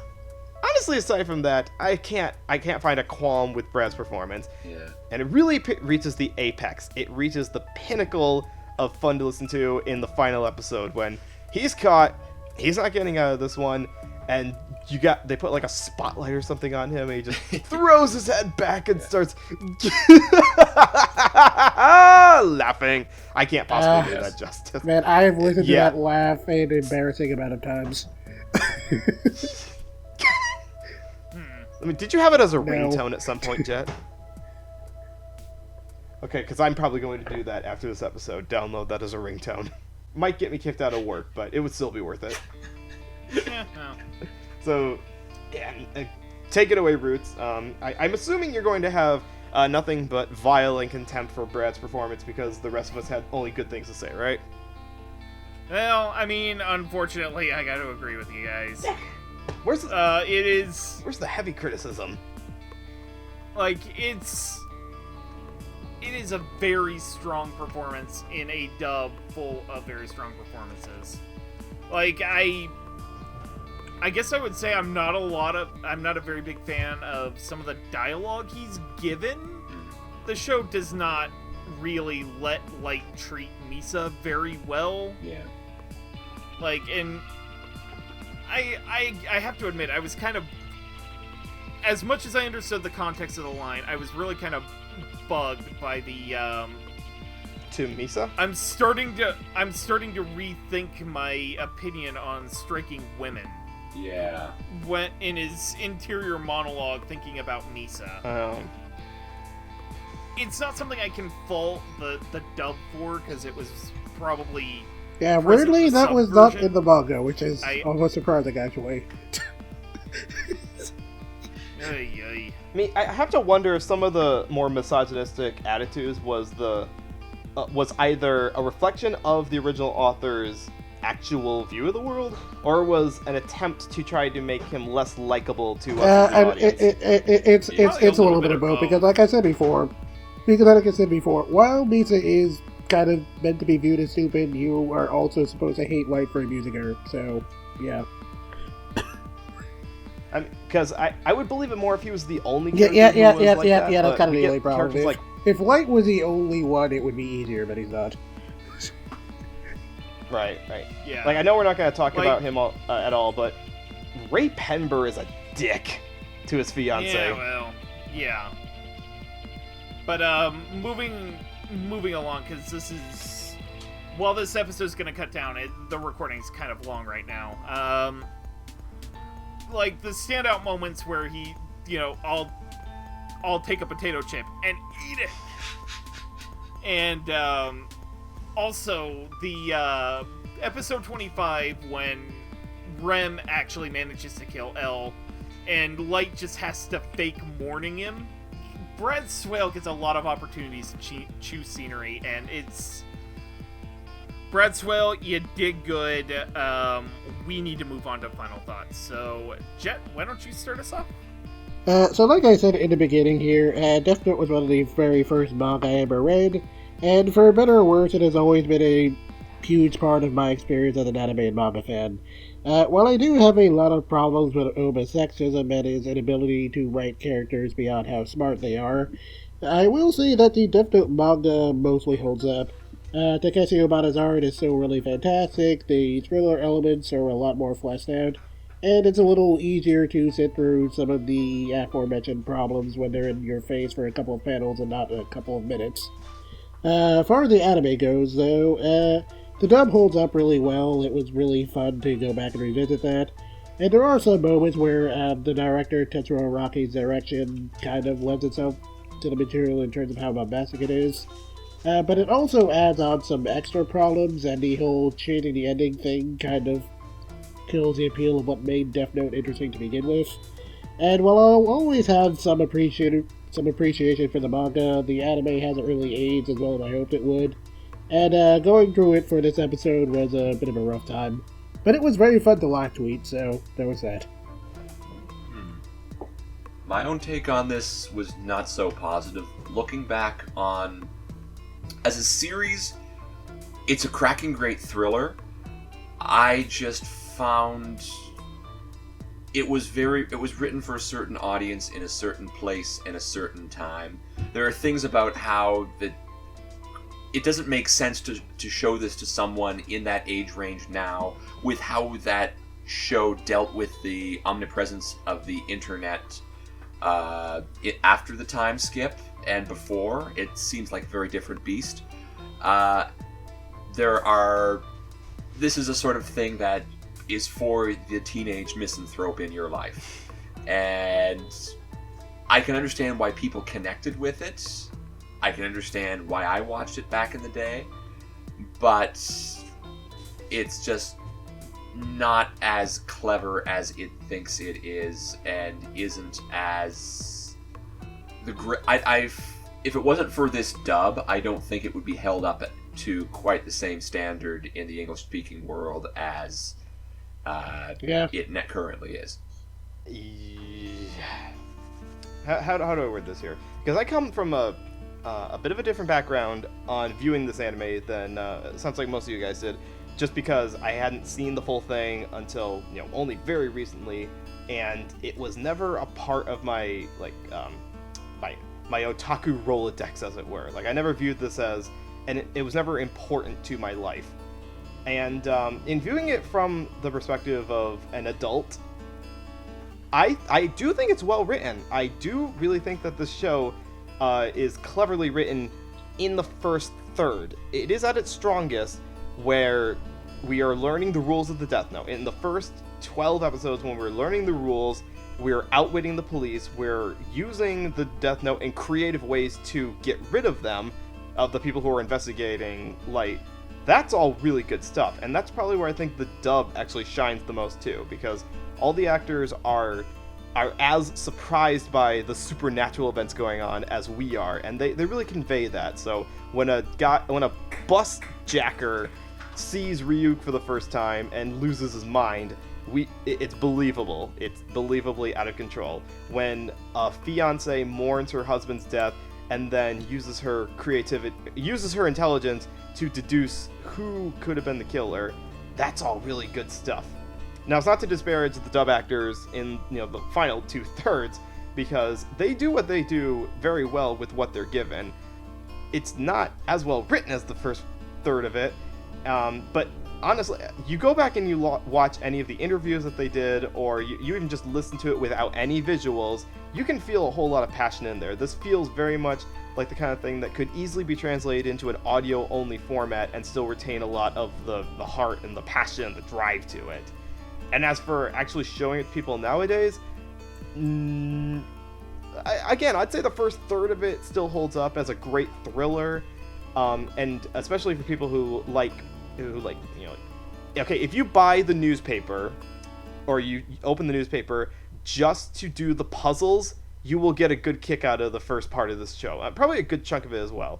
honestly, aside from that, I can't find a qualm with Brad's performance. Yeah. And it really reaches the apex. It reaches the pinnacle of fun to listen to in the final episode when he's caught, he's not getting out of this one, and they put like a spotlight or something on him, and he just throws his head back and starts laughing. I can't possibly do that justice. Man, I have listened to that laugh an embarrassing amount of times. I mean, did you have it as a ringtone at some point, Jet? Okay, because I'm probably going to do that after this episode. Download that as a ringtone. Might get me kicked out of work, but it would still be worth it. Yeah, no. So, yeah, take it away, Roots. I'm assuming you're going to have nothing but violent contempt for Brad's performance because the rest of us had only good things to say, right? Well, I mean, unfortunately, I got to agree with you guys. Where's the It is... Where's the heavy criticism? Like, it is a very strong performance in a dub full of very strong performances. Like, I guess I would say I'm not a very big fan of some of the dialogue he's given. The show does not really let Light treat Misa very well. Yeah. Like, and I have to admit, I was kind of, as much as I understood the context of the line, I was really kind of bugged by the To Misa? I'm starting to rethink my opinion on striking women. Yeah. When in his interior monologue thinking about Misa. It's not something I can fault the dub for, because it was probably... Yeah, weirdly, that was not in the manga, which is almost surprising, actually. I mean, I have to wonder if some of the more misogynistic attitudes was either a reflection of the original author's actual view of the world, or was an attempt to try to make him less likable to us in the audience. It's a little bit of both, because like I said before, while Misa is kind of meant to be viewed as stupid, you are also supposed to hate Light for abusing her, so, yeah. Because I would believe it more if he was the only character who was like that. Yeah, that's kind of the only problem. Like, if Light was the only one, it would be easier, but he's not. Right. Yeah. Like, I know we're not going to talk about him at all, but Ray Penber is a dick to his fiancée. Yeah, well, yeah. But, moving along, because this is... While this episode's going to cut down, the recording's kind of long right now. Like, the standout moments where he, I'll take a potato chip and eat it! And, also, the, episode 25, when Rem actually manages to kill L, and Light just has to fake mourning him. Brad Swale gets a lot of opportunities to choose scenery, and it's... Brad Swale, you did good. We need to move on to final thoughts. So, Jet, why don't you start us off? So like I said in the beginning here, Death Note was one of the very first manga I ever read, and for better or worse, it has always been a huge part of my experience as an anime and manga fan. While I do have a lot of problems with Oba's sexism and his inability to write characters beyond how smart they are, I will say that the Death Note manga mostly holds up. Takeshi Obata's art is still really fantastic, the thriller elements are a lot more fleshed out, and it's a little easier to sit through some of the aforementioned problems when they're in your face for a couple of panels and not a couple of minutes. As far as the anime goes, though, the dub holds up really well. It was really fun to go back and revisit that. And there are some moments where the director, Tetsuro Araki's direction, kind of lends itself to the material in terms of how bombastic it is. But it also adds on some extra problems, and the whole changing the ending thing kind of kills the appeal of what made Death Note interesting to begin with. And while I'll always have some appreciation for the manga, the anime hasn't really aged as well as I hoped it would. And going through it for this episode was a bit of a rough time. But it was very fun to live tweet, so there was that. My own take on this was not so positive. Looking back on... As a series, it's a cracking great thriller. I just found... It was written for a certain audience in a certain place in a certain time. There are things about how it doesn't make sense to show this to someone in that age range now, with how that show dealt with the omnipresence of the internet after the time skip and before. It seems like a very different beast. This is a sort of thing that is for the teenage misanthrope in your life. And I can understand why people connected with it. I can understand why I watched it back in the day. But it's just not as clever as it thinks it is, and isn't as... If it wasn't for this dub, I don't think it would be held up to quite the same standard in the English-speaking world as it currently is. how do I word this here? Because I come from a bit of a different background on viewing this anime than sounds like most of you guys did, just because I hadn't seen the full thing until only very recently, and it was never a part of my my otaku Rolodex, as it were. Like, I never viewed this as, and it was never important to my life. And in viewing it from the perspective of an adult, I do think it's well written. I do really think that this show is cleverly written in the first third. It is at its strongest where we are learning the rules of the Death Note. In the first 12 episodes, when we're learning the rules, we're outwitting the police, we're using the Death Note in creative ways to get rid of them, of the people who are investigating Light. That's all really good stuff, and that's probably where I think the dub actually shines the most too, because all the actors are as surprised by the supernatural events going on as we are, and they really convey that. So when a bus jacker sees Ryuk for the first time and loses his mind, it's believable. It's believably out of control. When a fiance mourns her husband's death and then uses her intelligence to deduce who could have been the killer, that's all really good stuff. Now, it's not to disparage the dub actors in the final 2/3, because they do what they do very well with what they're given. It's not as well written as the first third of it, but honestly, you go back and you watch any of the interviews that they did, or you even just listen to it without any visuals, you can feel a whole lot of passion in there. This feels very much like the kind of thing that could easily be translated into an audio-only format and still retain a lot of the heart and the passion and the drive to it. And as for actually showing it to people nowadays, again, I'd say the first third of it still holds up as a great thriller, and especially for people who like, okay, if you buy the newspaper, or you open the newspaper just to do the puzzles, you will get a good kick out of the first part of this show. Probably a good chunk of it as well.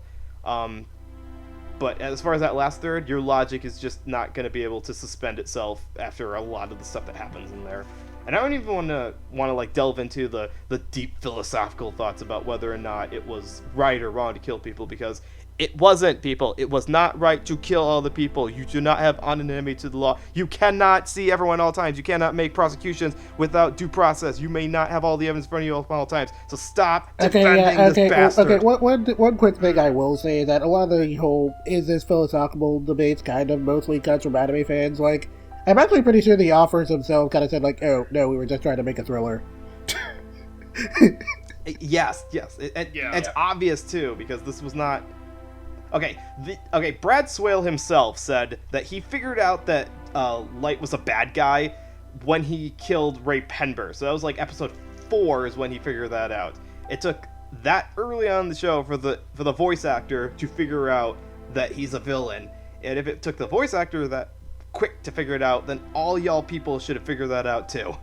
But as far as that last third, your logic is just not going to be able to suspend itself after a lot of the stuff that happens in there. And I don't even want to like delve into the deep philosophical thoughts about whether or not it was right or wrong to kill people, because it wasn't, people. It was not right to kill all the people. You do not have anonymity to the law. You cannot see everyone at all times. You cannot make prosecutions without due process. You may not have all the evidence in front of you at all times. So stop defending this bastard. One quick thing I will say is that a lot of the whole is this philosophical debates kind of mostly comes from anime fans. Like, I'm actually pretty sure the authors themselves kind of said, like, oh, no, we were just trying to make a thriller. Yes. It's obvious, too, because this was not... Okay, Brad Swale himself said that he figured out that Light was a bad guy when he killed Ray Penber. So that was like episode 4 is when he figured that out. It took that early on in the show for the voice actor to figure out that he's a villain. And if it took the voice actor that quick to figure it out, then all y'all people should have figured that out too.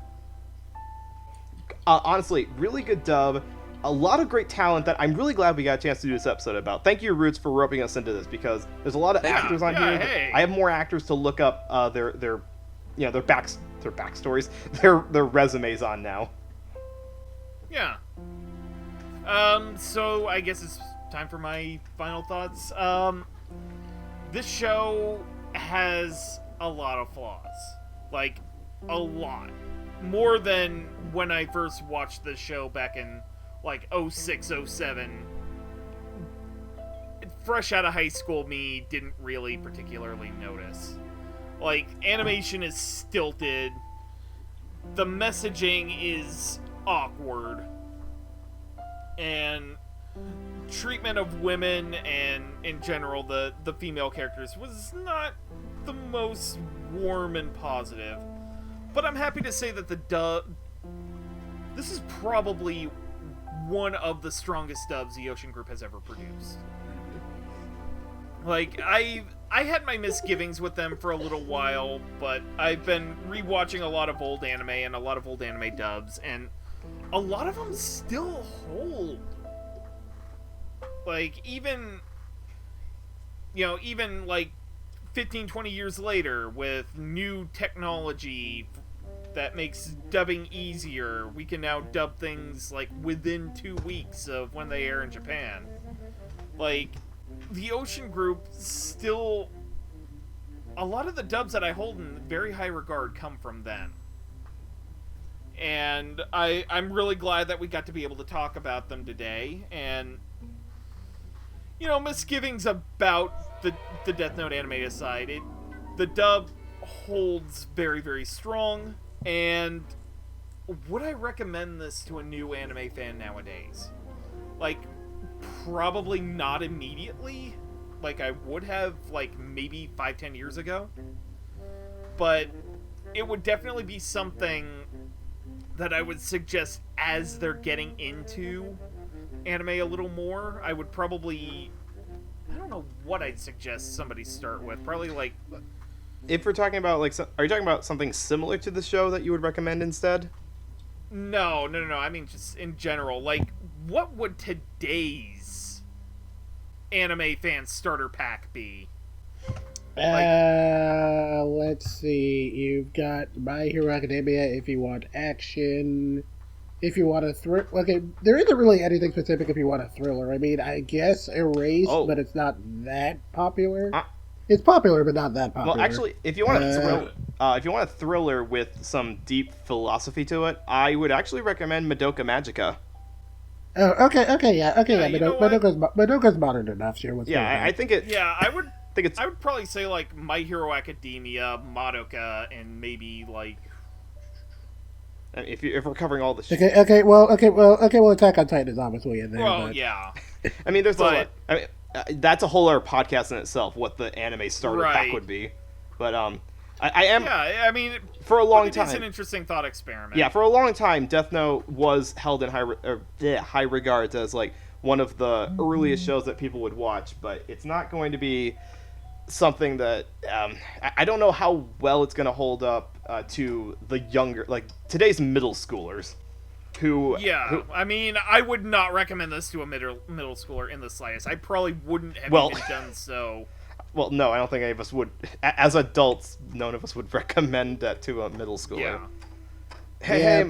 Honestly, really good dub. A lot of great talent that I'm really glad we got a chance to do this episode about. Thank you, Roots, for roping us into this, because there's a lot of actors on here. Hey. I have more actors to look up their backstories, their resumes on now. Yeah. So I guess it's time for my final thoughts. This show has a lot of flaws. Like, a lot. More than when I first watched the show back in, like, 06, 07. Fresh out of high school, me didn't really particularly notice. Like, animation is stilted. The messaging is awkward. And treatment of women and, in general, the female characters was not the most warm and positive. But I'm happy to say that this is probably one of the strongest dubs the Ocean Group has ever produced. Like, I had my misgivings with them for a little while, but I've been rewatching a lot of old anime and a lot of old anime dubs, and a lot of them still hold. Like, even like 15, 20 years later, with new technology that makes dubbing easier. We can now dub things like within 2 weeks of when they air in Japan. Like, the Ocean Group still... A lot of the dubs that I hold in very high regard come from them. And I'm really glad that we got to be able to talk about them today. And, you know, misgivings about the Death Note anime aside, the dub holds very, very strong. And would I recommend this to a new anime fan nowadays? Like, probably not immediately, like I would have, like, maybe 5-10 years ago. But it would definitely be something that I would suggest as they're getting into anime a little more. I would probably... I don't know what I'd suggest somebody start with. Probably, like... If we're talking about, like... Are you talking about something similar to the show that you would recommend instead? No. I mean, just in general. Like, what would today's anime fan starter pack be? Let's see. You've got My Hero Academia if you want action. If you want a thriller... Okay, there isn't really anything specific if you want a thriller. I mean, I guess Erased, but it's not that popular. It's popular, but not that popular. Well, actually, if you want a thriller with some deep philosophy to it, I would actually recommend Madoka Magica. Oh, okay, yeah. Madoka's modern enough. Sure, I think it... Yeah, I would probably say, like, My Hero Academia, Madoka, and maybe, like... If we're covering all the shit. Okay, well, Attack on Titan is obviously in there. Well, but... yeah. I mean, there's a lot... I mean, that's a whole other podcast in itself, what the anime starter pack would be. But, I am... Yeah, I mean... For a long time... It's an interesting thought experiment. Yeah, for a long time, Death Note was held in high regards as, like, one of the earliest shows that people would watch, but it's not going to be something that... I don't know how well it's going to hold up to the younger... Like, today's middle schoolers. I mean, I would not recommend this to a middle schooler in the slightest. I probably wouldn't have even done so. Well, no, I don't think any of us would. As adults, none of us would recommend that to a middle schooler. Yeah. I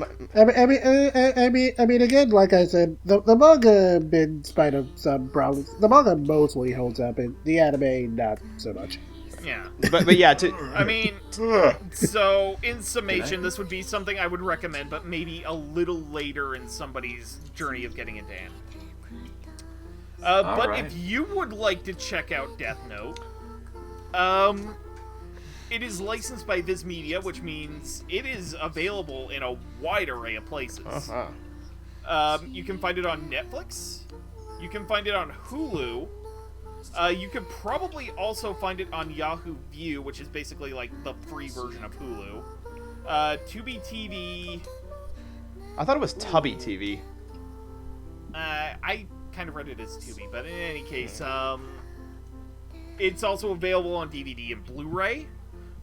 mean, again, like I said, the manga, in spite of some problems, the manga mostly holds up, and the anime not so much. Yeah. But yeah, I mean, so in summation, this would be something I would recommend, but maybe a little later in somebody's journey of getting into anime. But right. if you would like to check out Death Note, it is licensed by Viz Media, which means it is available in a wide array of places. You can find it on Netflix. You can find it on Hulu. You could probably also find it on Yahoo View, which is basically like the free version of Hulu. Tubi TV. I thought it was Tubby TV. I kind of read it as Tubi, but in any case, it's also available on DVD and Blu-ray,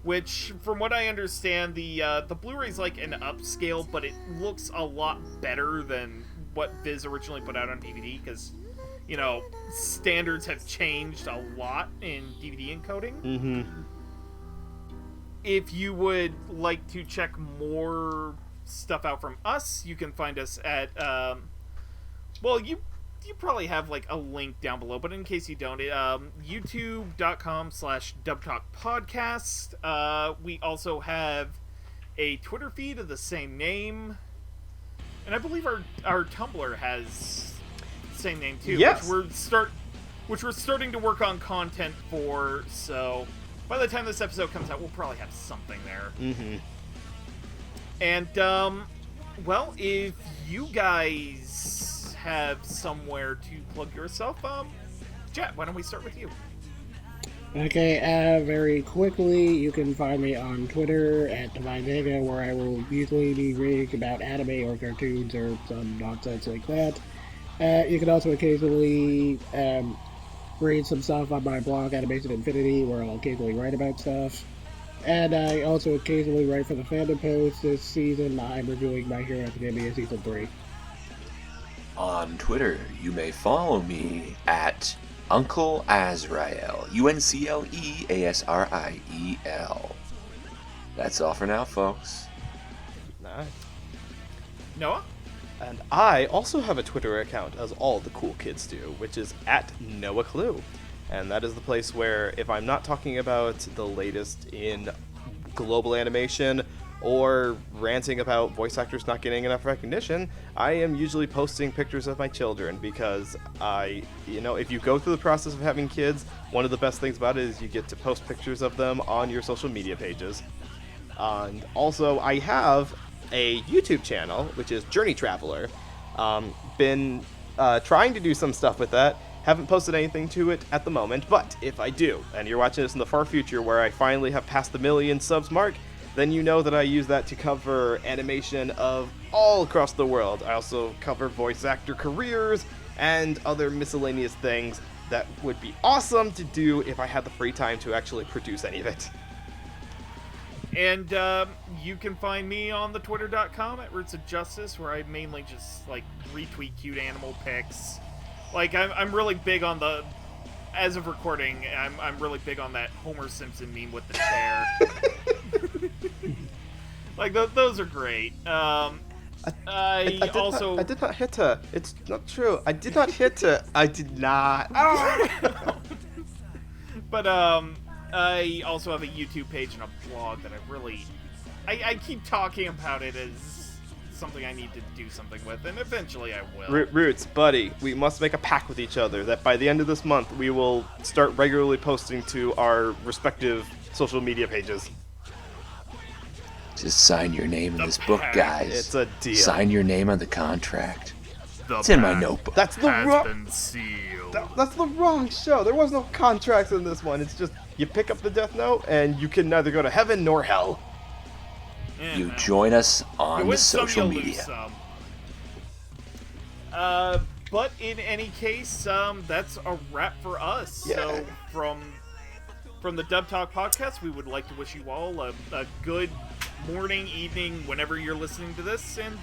which, from what I understand, the Blu-ray's like an upscale, but it looks a lot better than what Viz originally put out on DVD, because, you know, standards have changed a lot in DVD encoding. Mm-hmm. If you would like to check more stuff out from us, you can find us at, well, you probably have, like, a link down below, but in case you don't, youtube.com/dubtalkpodcast. We also have a Twitter feed of the same name, and I believe our Tumblr has the same name too. Yes. Which we're starting to work on content for, so by the time this episode comes out, we'll probably have something there. Mm-hmm. And, well, if you guys have somewhere to plug yourself, Jet, why don't we start with you? Okay, very quickly, you can find me on Twitter at DivineVega, where I will usually be reading about anime or cartoons or some nonsense like that. You can also occasionally read some stuff on my blog, Animation Infinity, where I'll occasionally write about stuff. And I also occasionally write for the Fandom Post. This season, I'm reviewing My Hero Academia Season 3. On Twitter, you may follow me at Uncle Azrael, UNCLEASRIEL. That's all for now, folks. right. Noah? And I also have a Twitter account, as all the cool kids do, which is at Noah Clue. And that is the place where, if I'm not talking about the latest in global animation or ranting about voice actors not getting enough recognition, I am usually posting pictures of my children because if you go through the process of having kids, one of the best things about it is you get to post pictures of them on your social media pages. And also, I have a YouTube channel, which is Journey Traveler. Been trying to do some stuff with that. Haven't posted anything to it at the moment, but if I do, and you're watching this in the far future where I finally have passed the 1 million subs mark, then you know that I use that to cover animation of all across the world. I also cover voice actor careers and other miscellaneous things that would be awesome to do if I had the free time to actually produce any of it. And you can find me on the twitter.com at Roots of Justice, where I mainly just retweet cute animal pics. I'm really big on the, as of recording, I'm really big on that Homer Simpson meme with the chair. Those are great. I did not hit her. It's not true. I did not hit her. I did not. But I also have a YouTube page and a blog that I keep talking about it as something I need to do something with, and eventually I will. Roots, buddy, we must make a pact with each other that by the end of this month we will start regularly posting to our respective social media pages. Just sign your name in this book, guys. It's a deal. Sign your name on the contract. It's in my notebook. That's the wrong. That's the wrong show. There was no contracts in this one. It's just you pick up the Death Note and you can neither go to heaven nor hell. You join us on the social media. But in any case, that's a wrap for us. Yeah. So from the Dub Talk podcast, we would like to wish you all a good morning, evening, whenever you're listening to this, and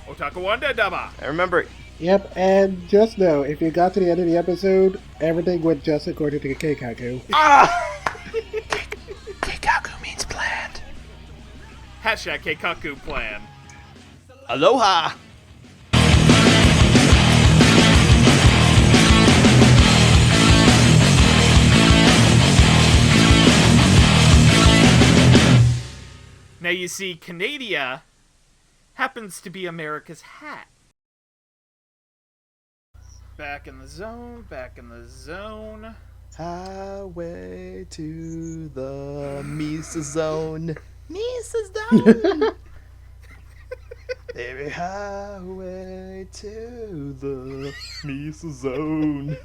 Otaku Wanda Daba. And remember. Yep, and just know, if you got to the end of the episode, everything went just according to Keikaku. Keikaku means planned. Hashtag Keikaku plan. Aloha! Now you see, Canada happens to be America's hat. Back in the zone, back in the zone. Highway to the Misa Zone. Misa Zone! Every highway to the Misa Zone.